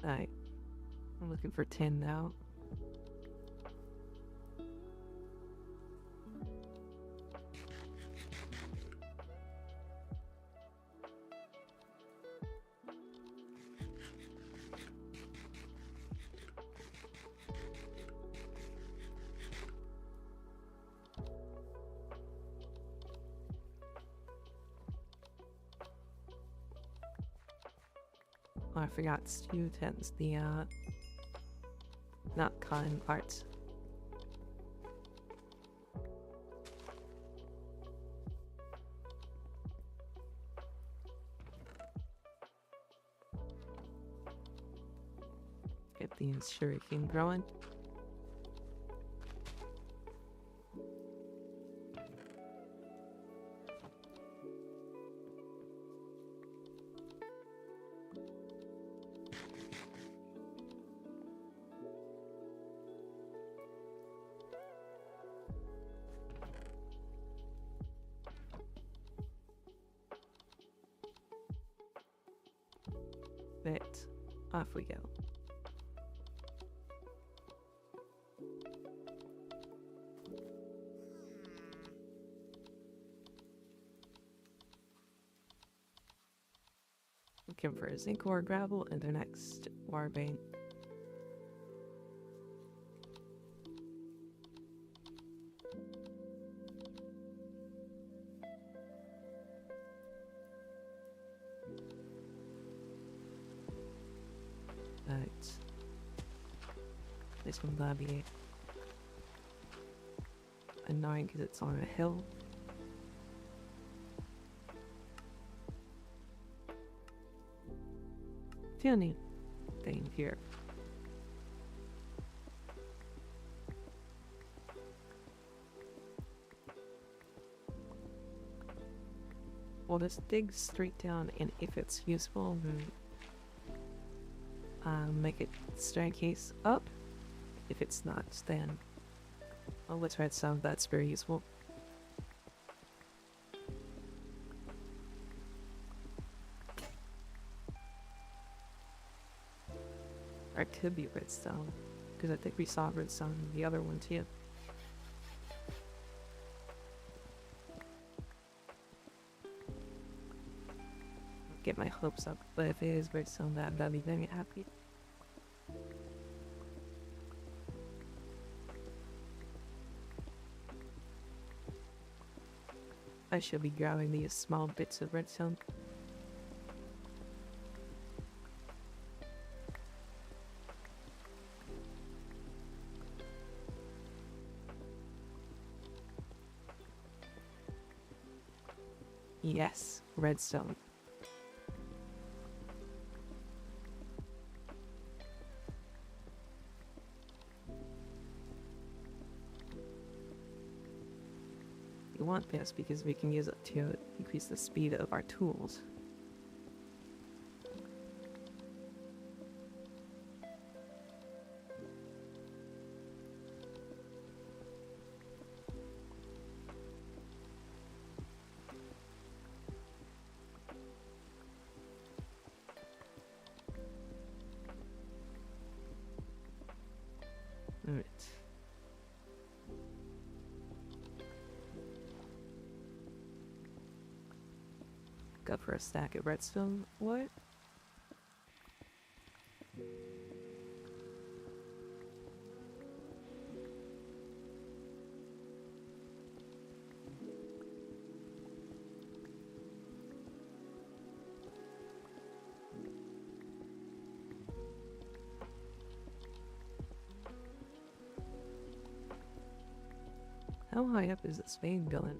Alright. I'm looking for 10 now. Oh, I forgot stew tents, the not cotton parts. Get these shuriken growing. But off we go. Looking for a zinc ore, gravel, and the next warbane. Right. This one will be annoying because it's on a hill. Funny thing here. We'll just dig straight down, and if it's useful, then make it staircase up. If it's not, then I'll let's write some that's very useful. Or it could be redstone, because I think we saw redstone in the other one too. Get my hopes up, but if it is redstone, that'd be very happy. I should be grabbing these small bits of redstone. Yes, redstone. We want this because we can use it to increase the speed of our tools. Alright. Go for a stack of redstone. What? How high up is this vein going?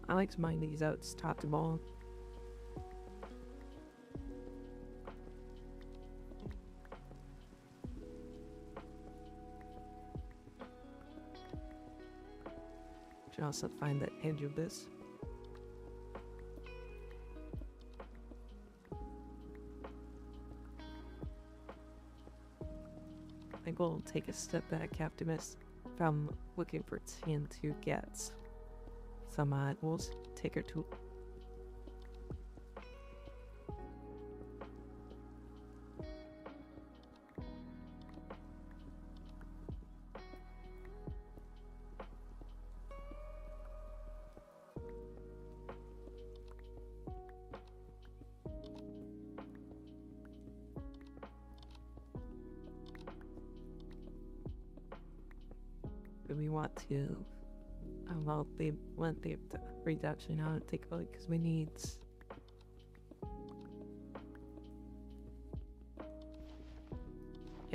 I like to mine these out top to bottom. Should also find the edge of this. I think we'll take a step back after this from looking for tin to get some we'll take her to we want to well, they want the reduction out and take a look because we need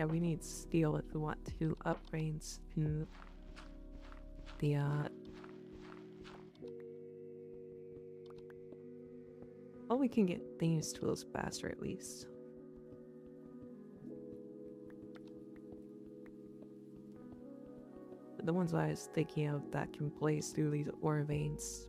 we need steel if we want to upgrade to the well, we can get these tools faster at least. The ones I was thinking of that can place through these ore veins.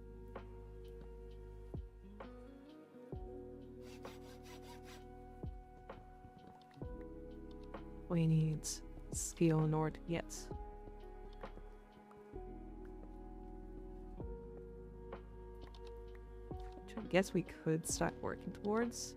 We need steel in order to get. Which I guess we could start working towards.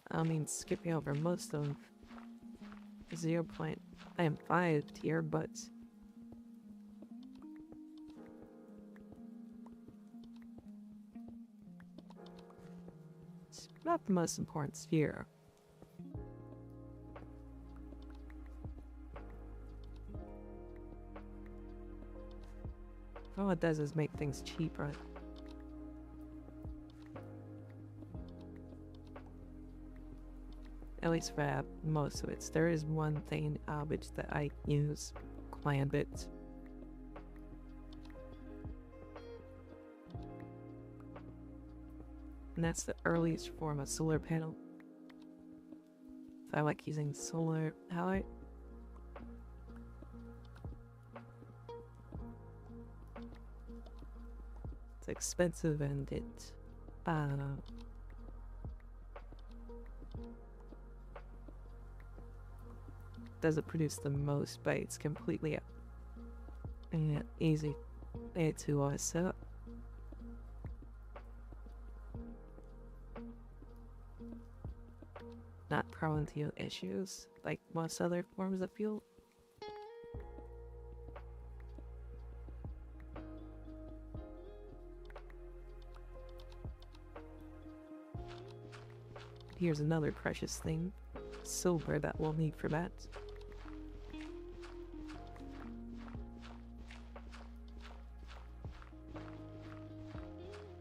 I mean, skipping over most of 0.5 tier, but it's not the most important sphere. All it does is make things cheaper. At least for most of it. There is one thing which that I use quite a bit. And that's the earliest form of solar panel. So I like using solar power. It's expensive and it doesn't produce the most, but it's completely easy to set up. Not prone to issues like most other forms of fuel. Here's another precious thing, silver, that we'll need for that.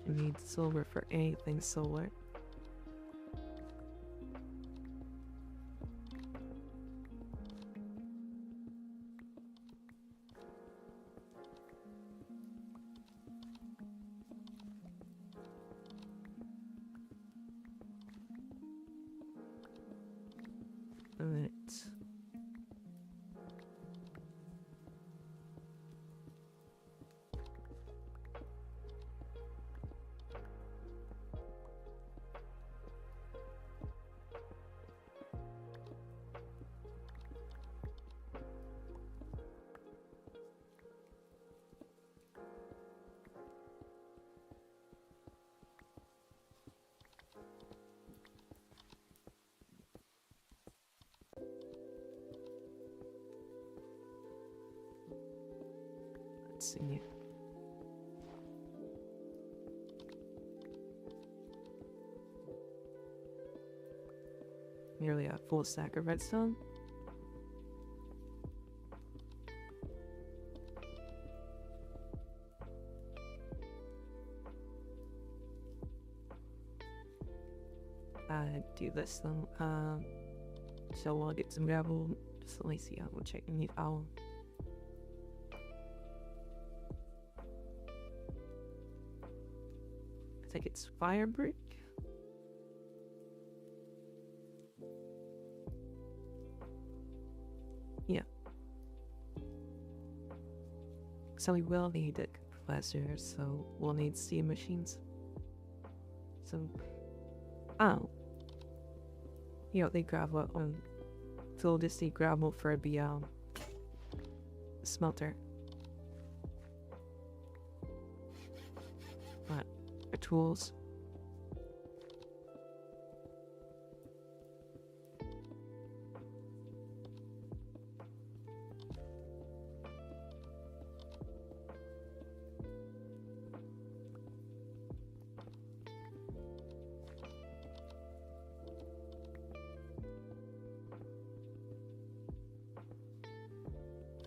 You need silver for anything solar. Alright. Let's see. nearly a full stack of redstone. Do this though. So we'll get some gravel. Just let me see. I will check in the owl. I think it's fire brick. Yeah. So we will need a compressor, so we'll need steam machines. So, oh. You know, they gravel. So we'll just need gravel for the smelter. What? Our tools.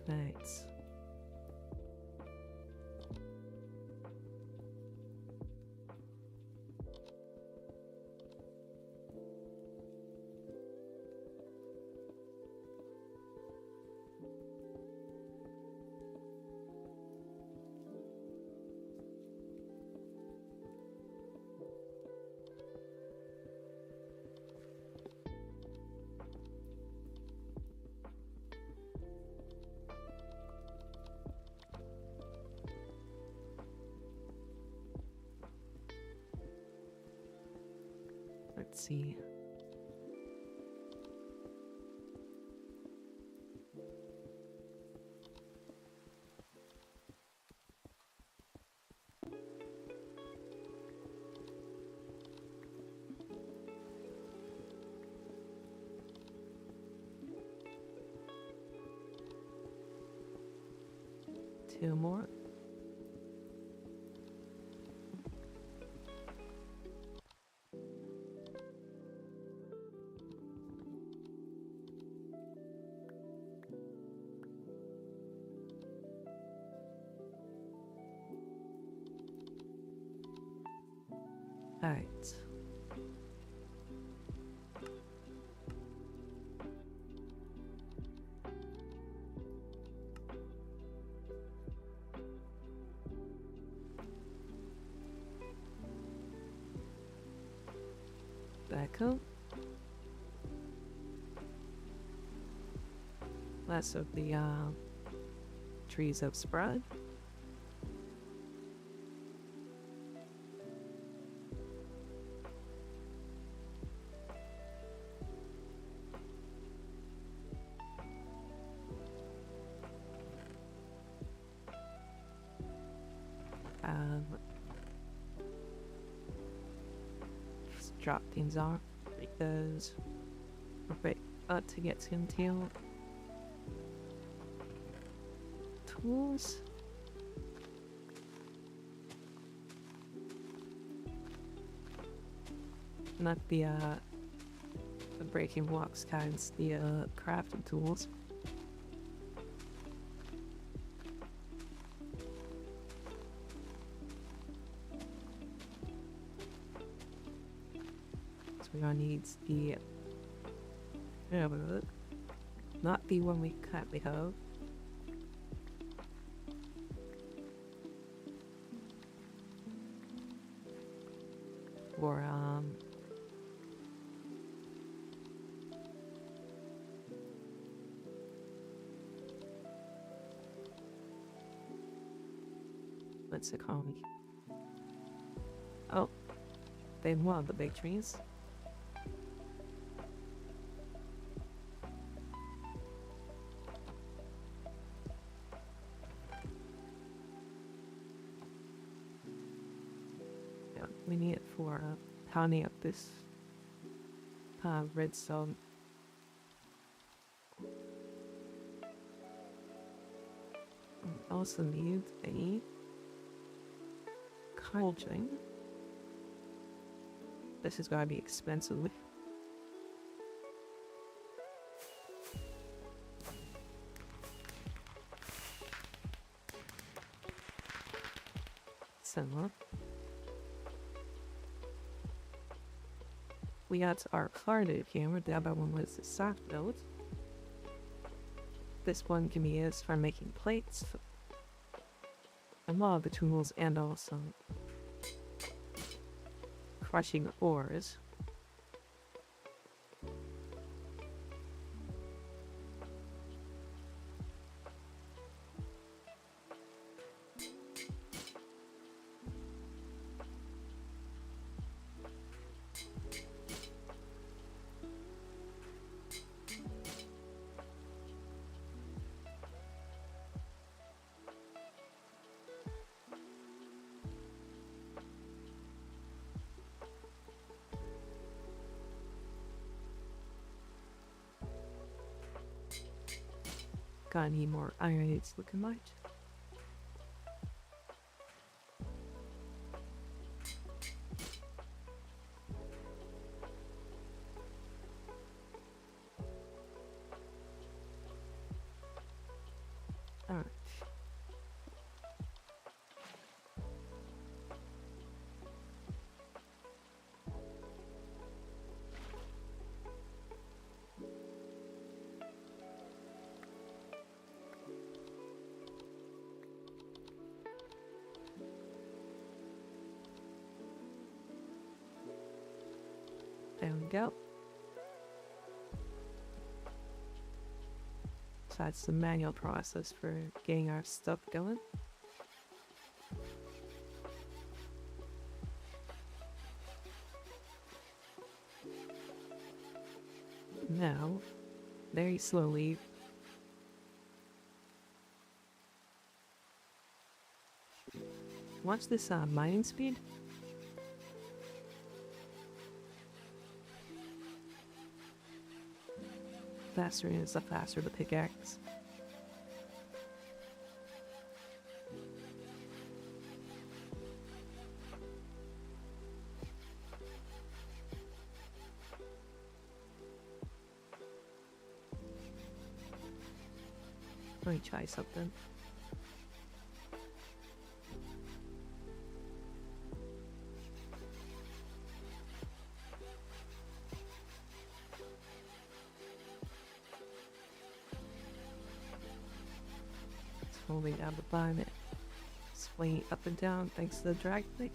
Thanks. Let's see. Two more. Alright. Back up. Less of the trees have spread. Just drop things off because we're about to get into tools. Not the breaking blocks kinds, the crafting tools. So we're gonna need the not the one we currently have. Or what's it called? Oh, they want the big trees. Yeah, we need it for pounding up this redstone. We also need a cauldron. This is gonna be expensive. similar. We got our carded camera. The other one was the soft build. This one can be used for making plates, a lot of the tools, and also crushing ores. Got any more iron it's looking like? Alright. There we go. So that's the manual process for getting our stuff going. Now, very slowly, watch this mining speed. Faster is the faster the pickaxe. Let me try something. Holding down the button, swinging up and down thanks to the drag click.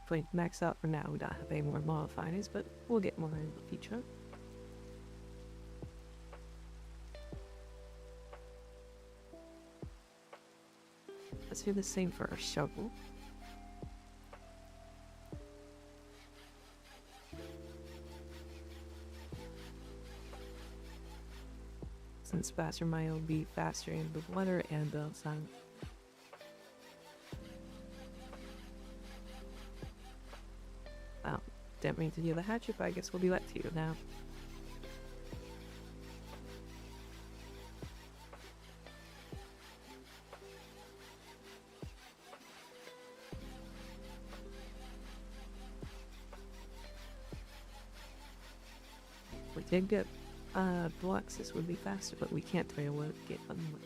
If we max out for now, we don't have any more modifiers, but we'll get more in the future. Let's do the same for our shovel. Since faster mine will be faster in the water and the sun. Well, didn't mean to do the hatchet, but I guess we'll be let to you now. We did get blocks, this would be faster, but we can't tell you what to get them with.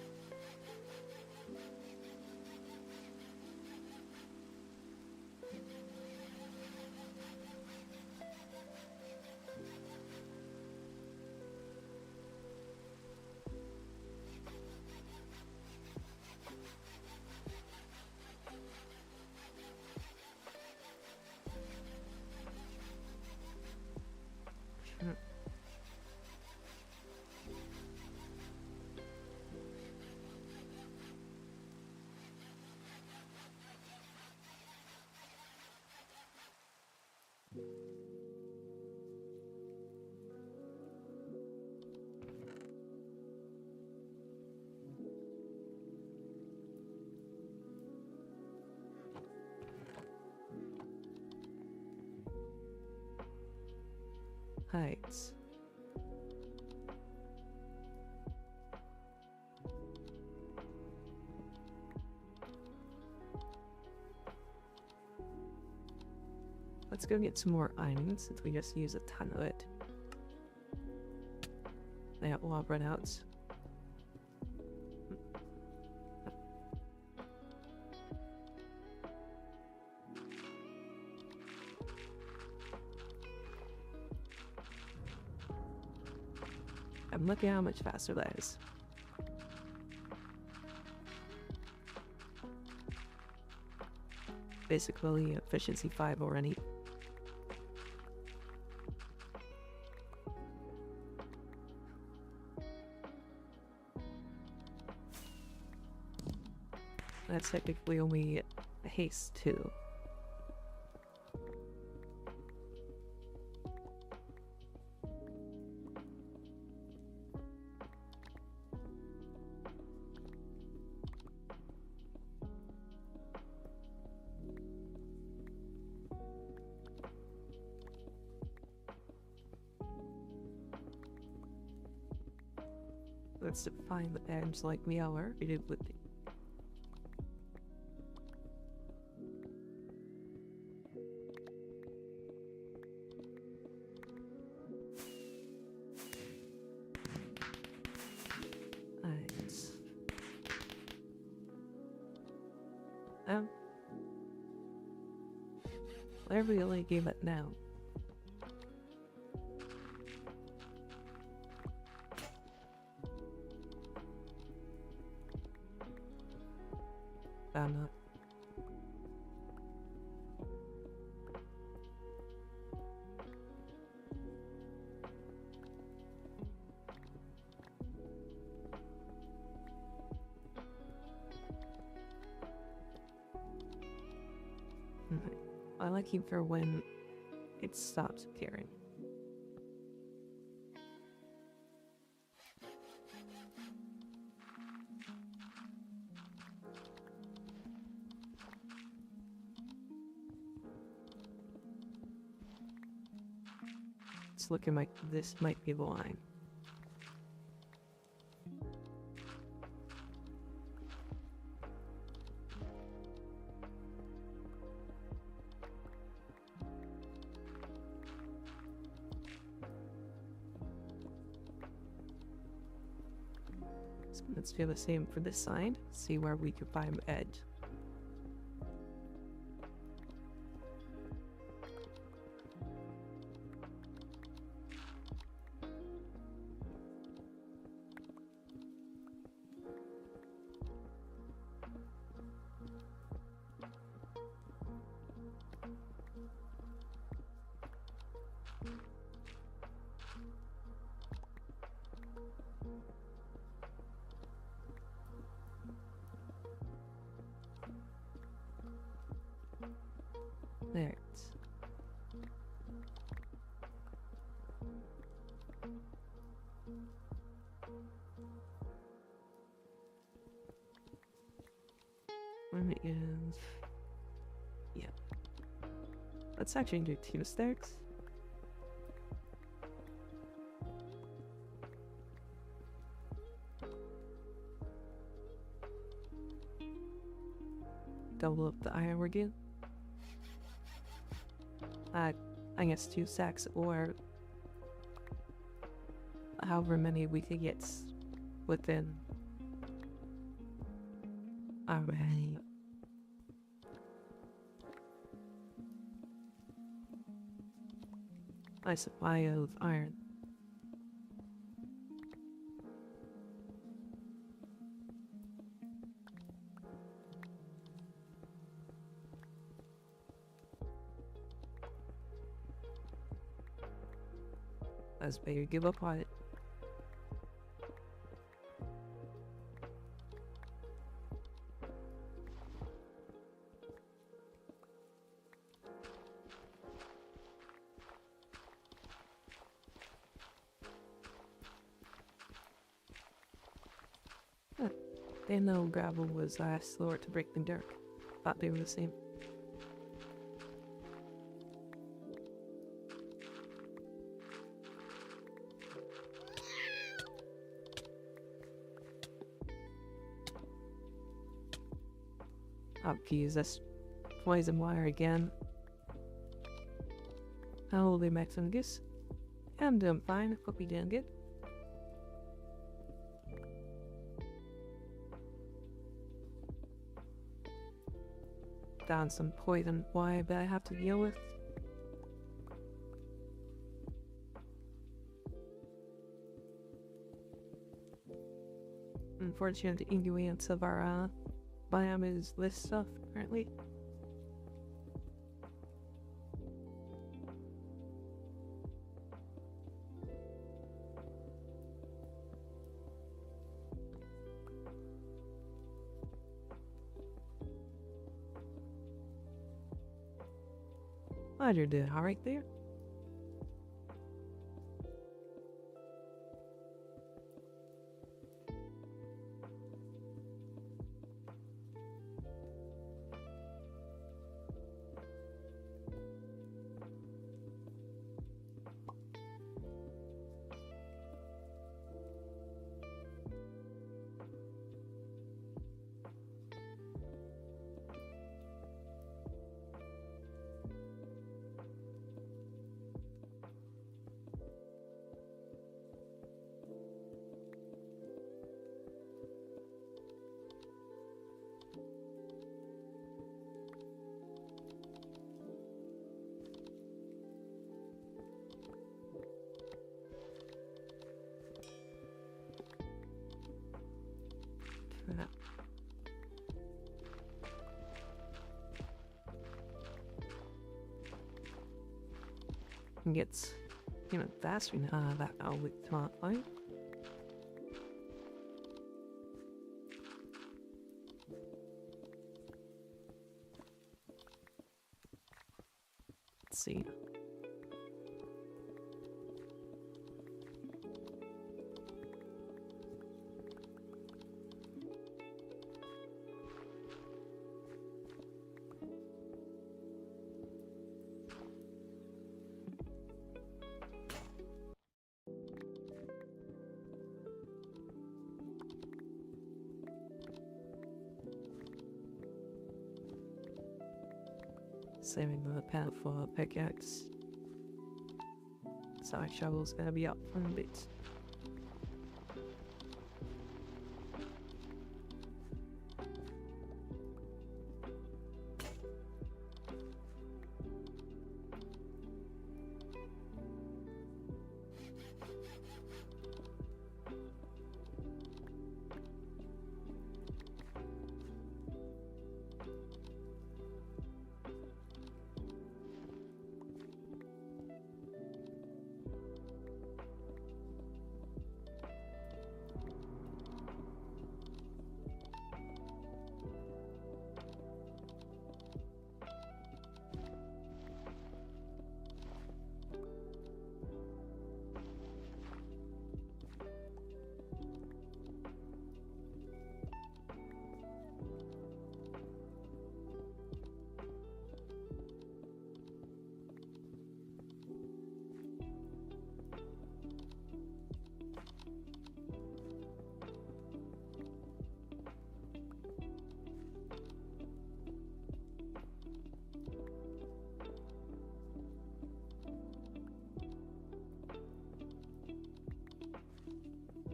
Heights. Let's go get some more iron since we just use a ton of it. Yeah, we'll have runouts. And look at how much faster that is. Basically, efficiency 5 already. That's technically only haste 2. Let's define the edge like we already did with the where we only gave it now. I'm not. I like him for when it stops appearing. It's looking like this might be the line. So let's do the same for this side. See where we could find edge. There it is. When it is... yeah. Let's actually do 2 stacks. Double up the iron again. I guess 2 stacks or however many we could get within my supply of iron. As better give up on it. Didn't know gravel was slower to break than dirt. Thought they were the same. Oh geez, that's poison wire again. Holy Maxungus. I'm doing fine. Hope you're doing good. Down some poison wire that I have to deal with. Unfortunately, the ingredients of our biome is this stuff currently. Glad you're doing all right there. Gets even faster now that I'll with smart phone. Let's see. Saving the pen for a pickaxe. So our shovel's gonna be up in a bit.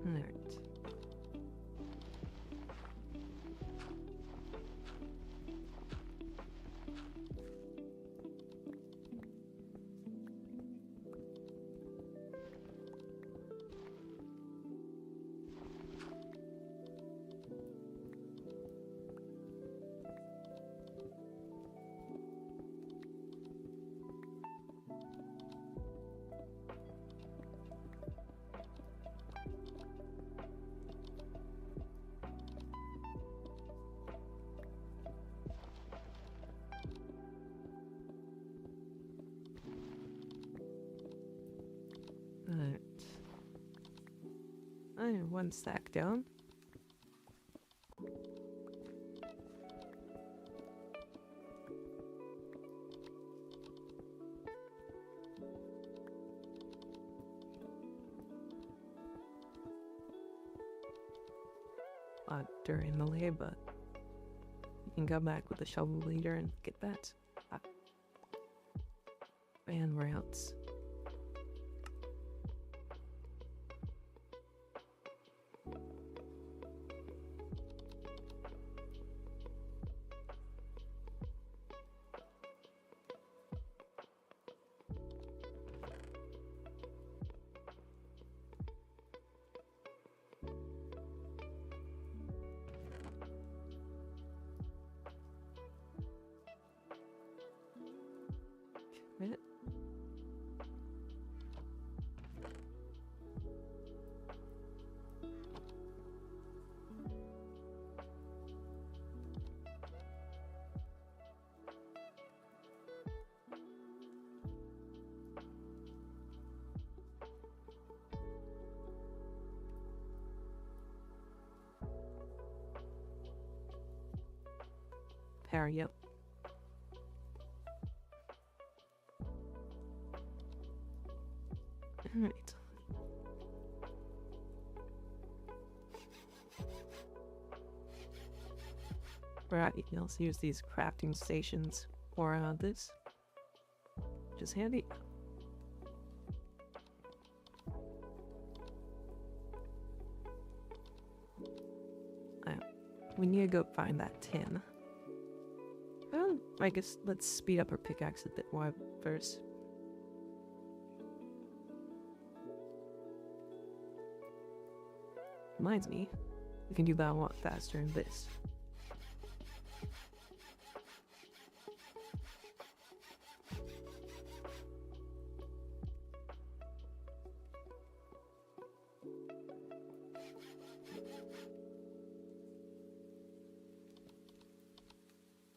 Alright. Alright. I have one stack down. During the lay, but you can go back with the shovel later and get that. fan routes. Power, yep. Alright. Right, you can also use these crafting stations for this. Which is handy. We need to go find that tin. Well, I guess let's speed up our pickaxe a bit more first. Reminds me, we can do that a lot faster in this.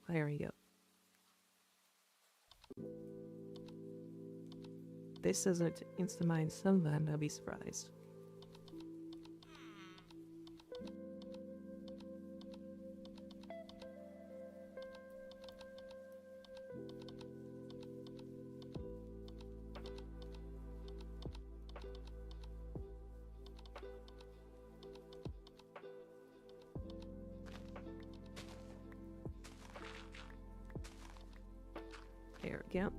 There we go. This doesn't insta-mine sunland, I'll be surprised. There we go.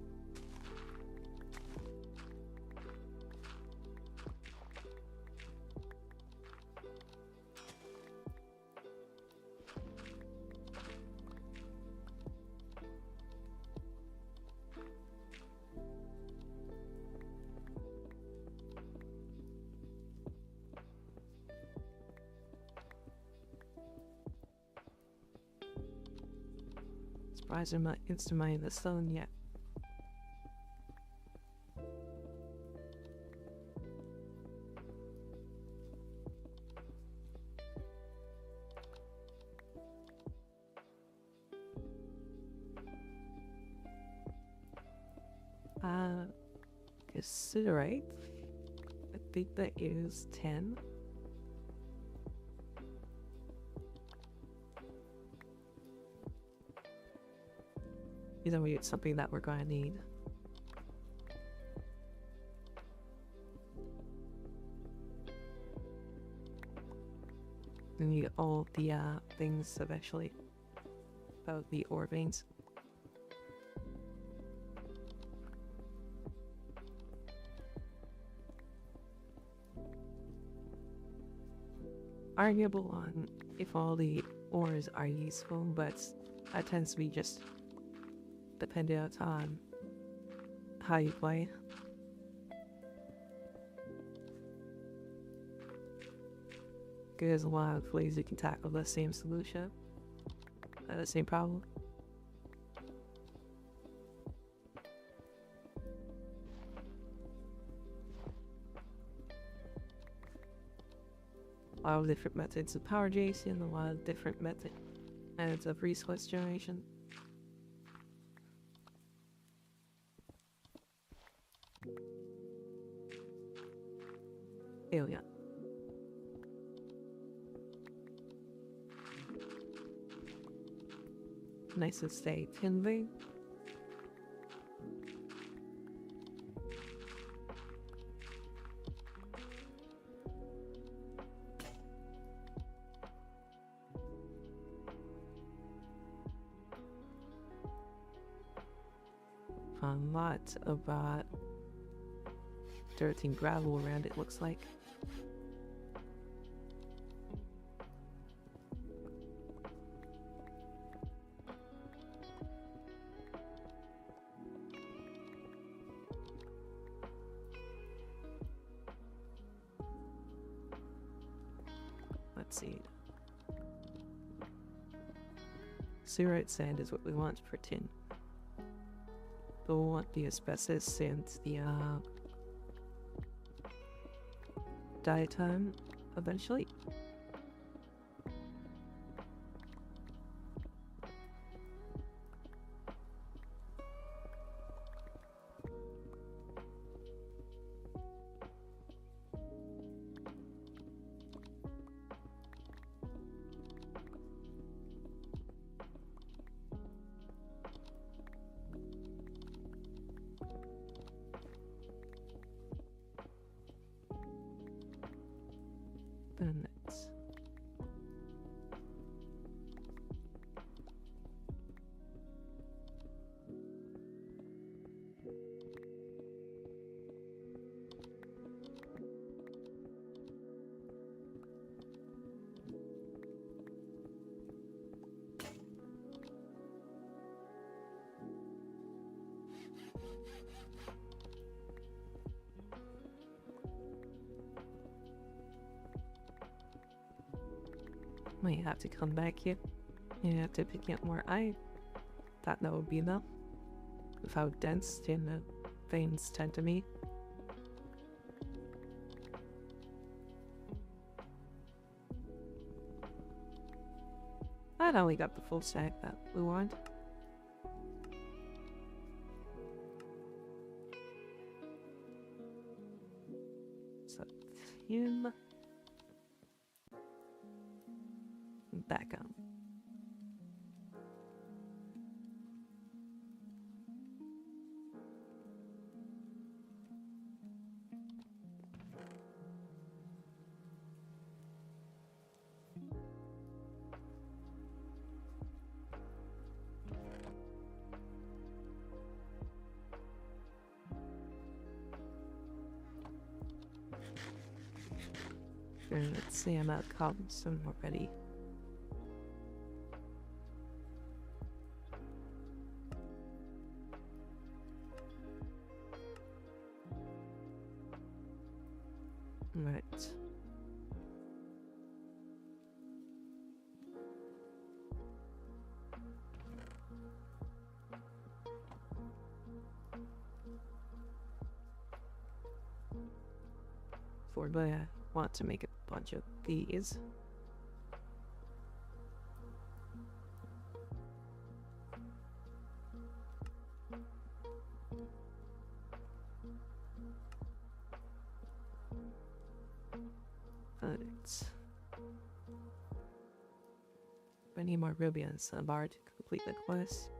Surprised I'm not insta-mining the stone yet. S308. I think that is 10. Either way, it's something that we're going to need. We need all the things eventually about the ore veins. Arguable on if all the ores are useful, but that tends to be just dependent on how you play. There's a lot of ways you can tackle the same solution, the same problem. A lot of different methods of power generation, a lot of different methods of resource generation. There we go. Nice to stay tinving. A lot of dirt and gravel around it, looks like. Let's see. S308 sand is what we want for tin. But we'll want the asbestos and the diatom eventually. Minutes. Might have to come back here. You have to pick up more iron. Thought that would be enough. With how dense the veins tend to be. I only got the full stack that we want. So him back up. Let's see, I'm out of cobblestone already. Right. But I want to make a bunch of these. I need more ruby and sunbar to complete the quest.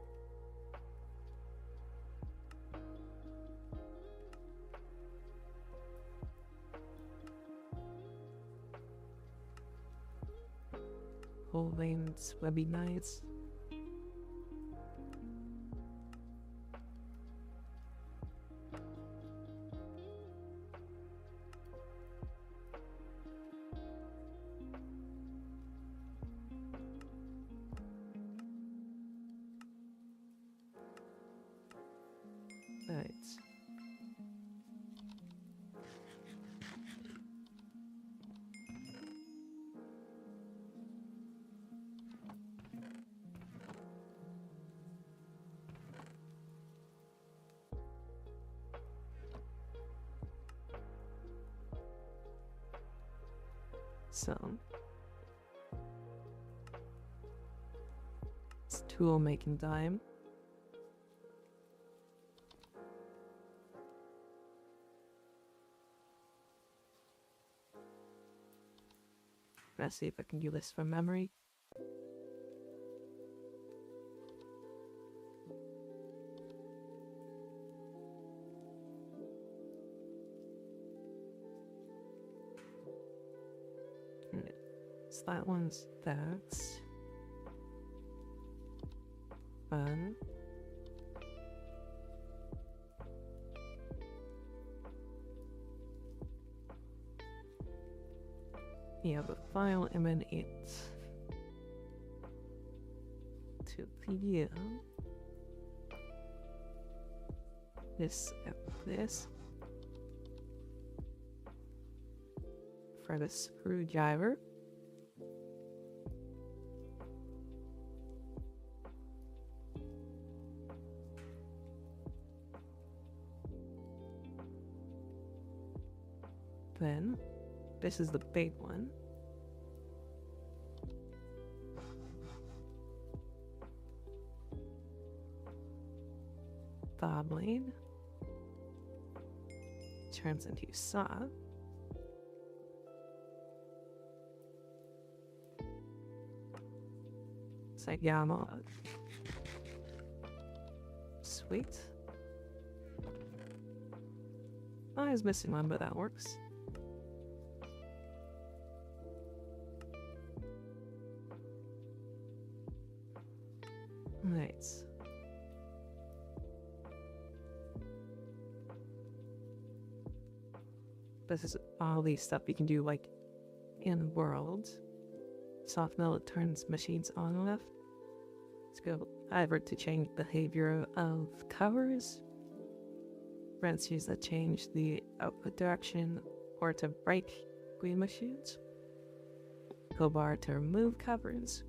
Whole veins would be nice. Right. So it's tool making time. Let's see if I can do this from memory. So that one's that. Fun. Yeah, the file emanates to the this for the screwdriver. Then this is the big one. Saw blade turns into saw. Sayama. Sweet. I was missing one, but that works. Right. This is all these stuff you can do, like, in world. Soft melt turns machines on and off. Let's go either to change behavior of covers, wrenches that change the output direction, or to break green machines. Crowbar to remove covers.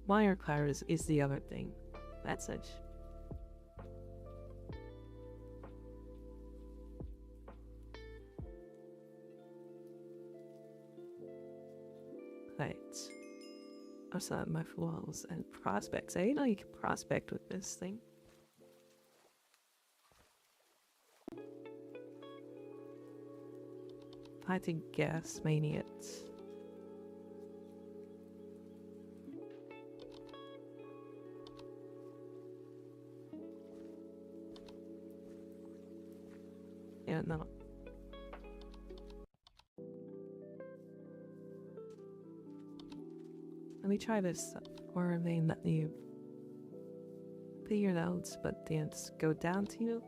Wire covers is the other thing. That's it. Right. Outside my walls and prospects. I know you can prospect with this thing. Fighting gas maniacs. Yeah, no. Let me try this or vein that you figured out, but didn't go down to you.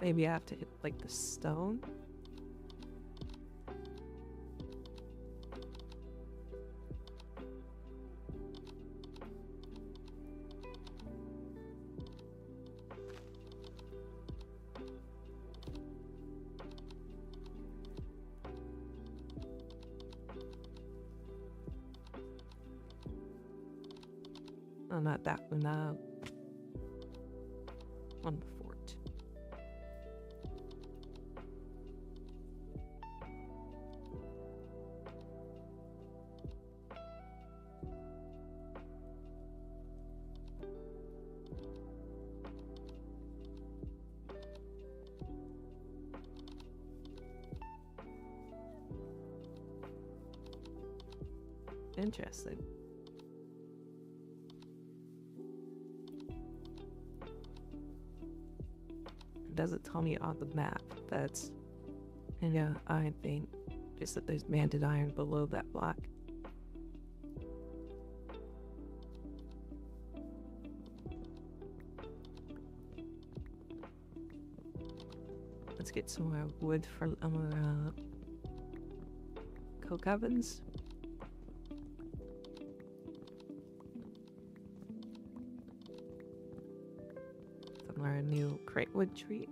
Maybe I have to hit like the stone. Oh, not that one. On the fort. Interesting. Doesn't tell me on the map. That's, and yeah, I think just that there's banded iron below that block. Let's get some more wood for coke ovens. Our new crate wood tree.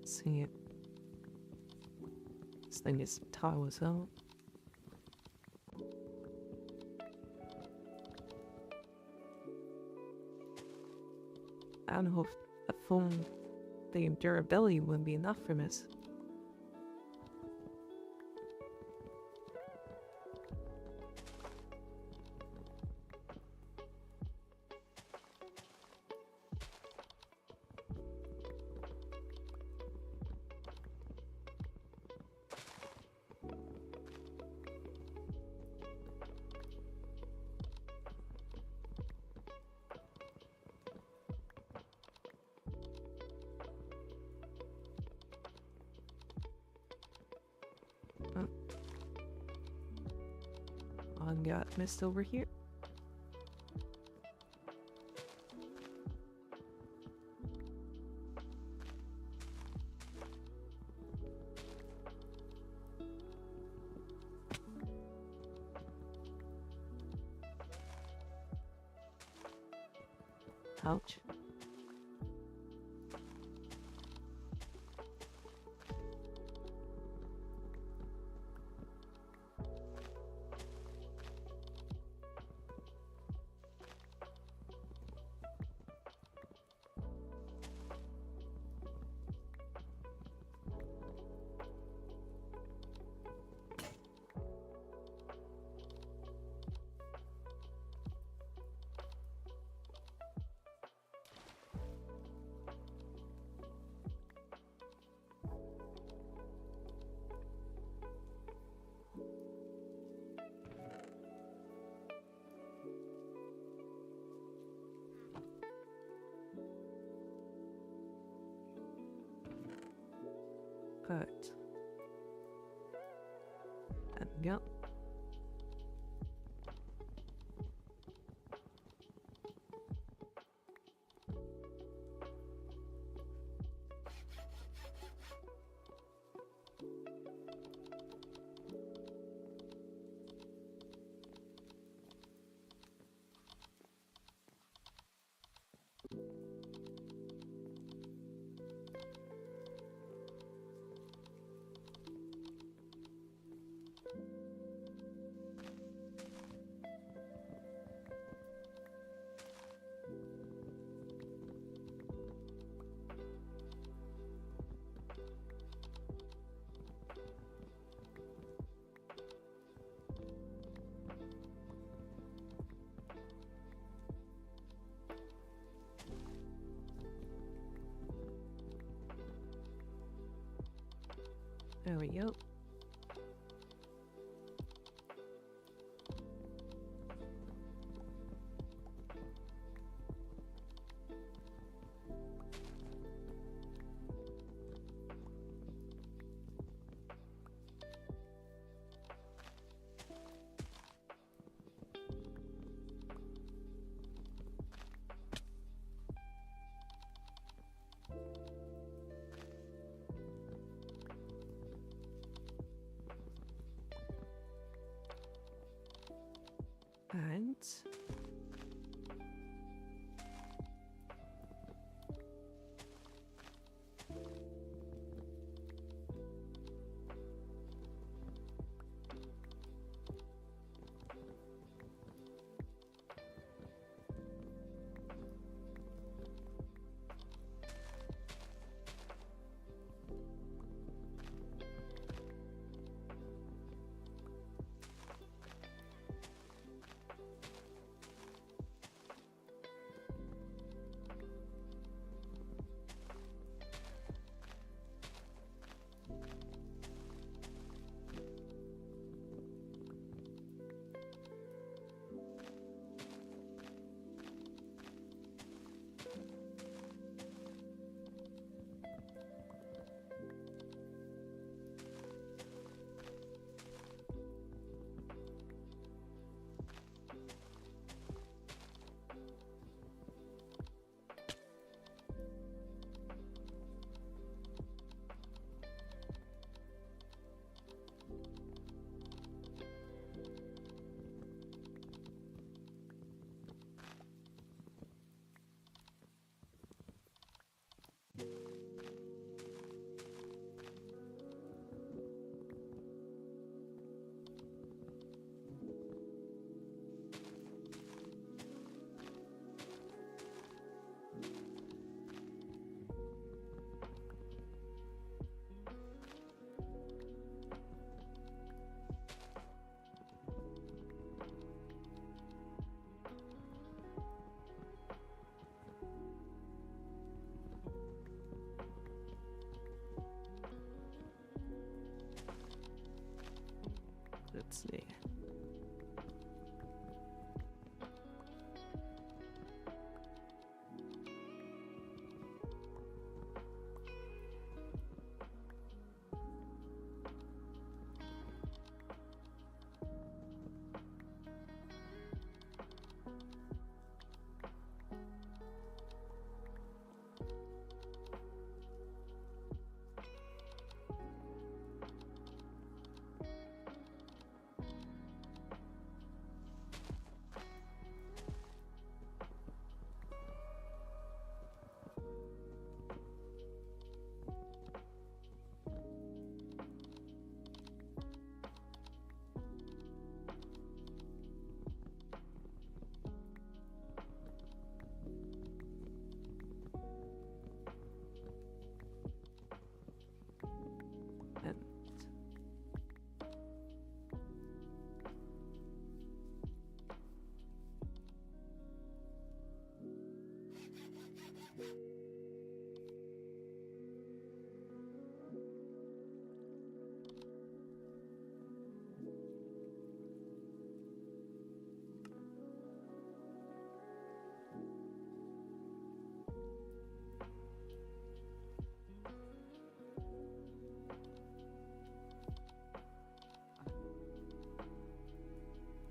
See it. This thing is tall as hell. I don't know if a full thing of durability wouldn't be enough for this. got mist over here. Ouch. Good. There we go. There we go.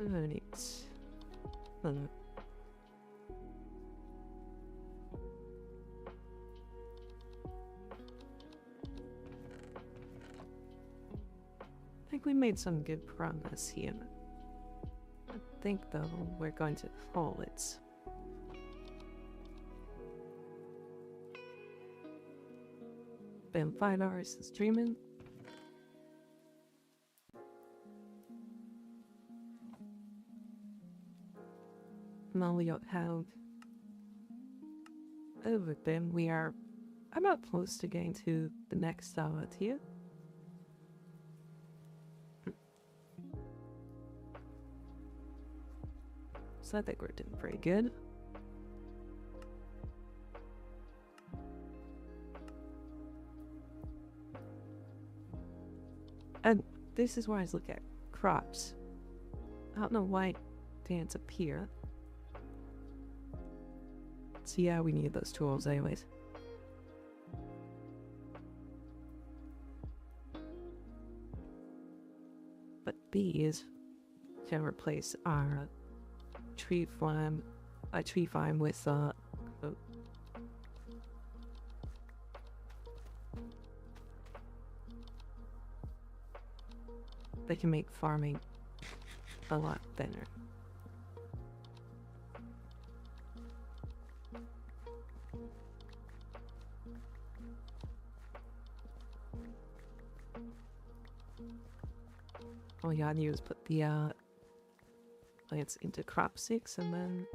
Alright. I think we made some good progress here. I think, though, we're going to call it. Been 5 hours streaming. Now we have everything. We are about close to getting to the next tier. So I think we're doing pretty good. And this is where I look at crops. I don't know why it didn't appear. So yeah, we need those tools anyways. But bees can replace our tree farm with they can make farming a lot better. All you gotta do is put the plants into crop 6 and then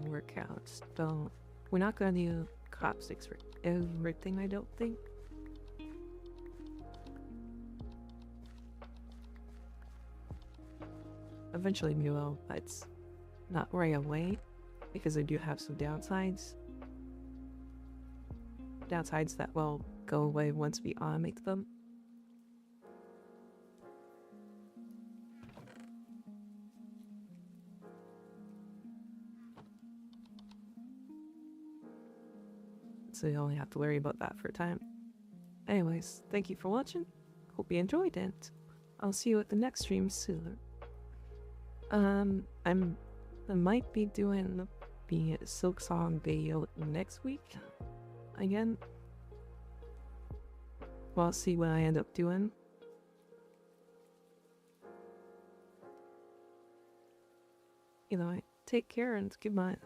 work out. So we're not gonna do crop 6 for everything, I don't think. Eventually we will, but it's not right away because I do have some downsides. Downsides that will go away once we automate them. So you only have to worry about that for a time. Anyways, thank you for watching. Hope you enjoyed it. I'll see you at the next stream soon. I might be doing the Silk Song video next week. Again. Well, I'll see what I end up doing. Take care and goodbye.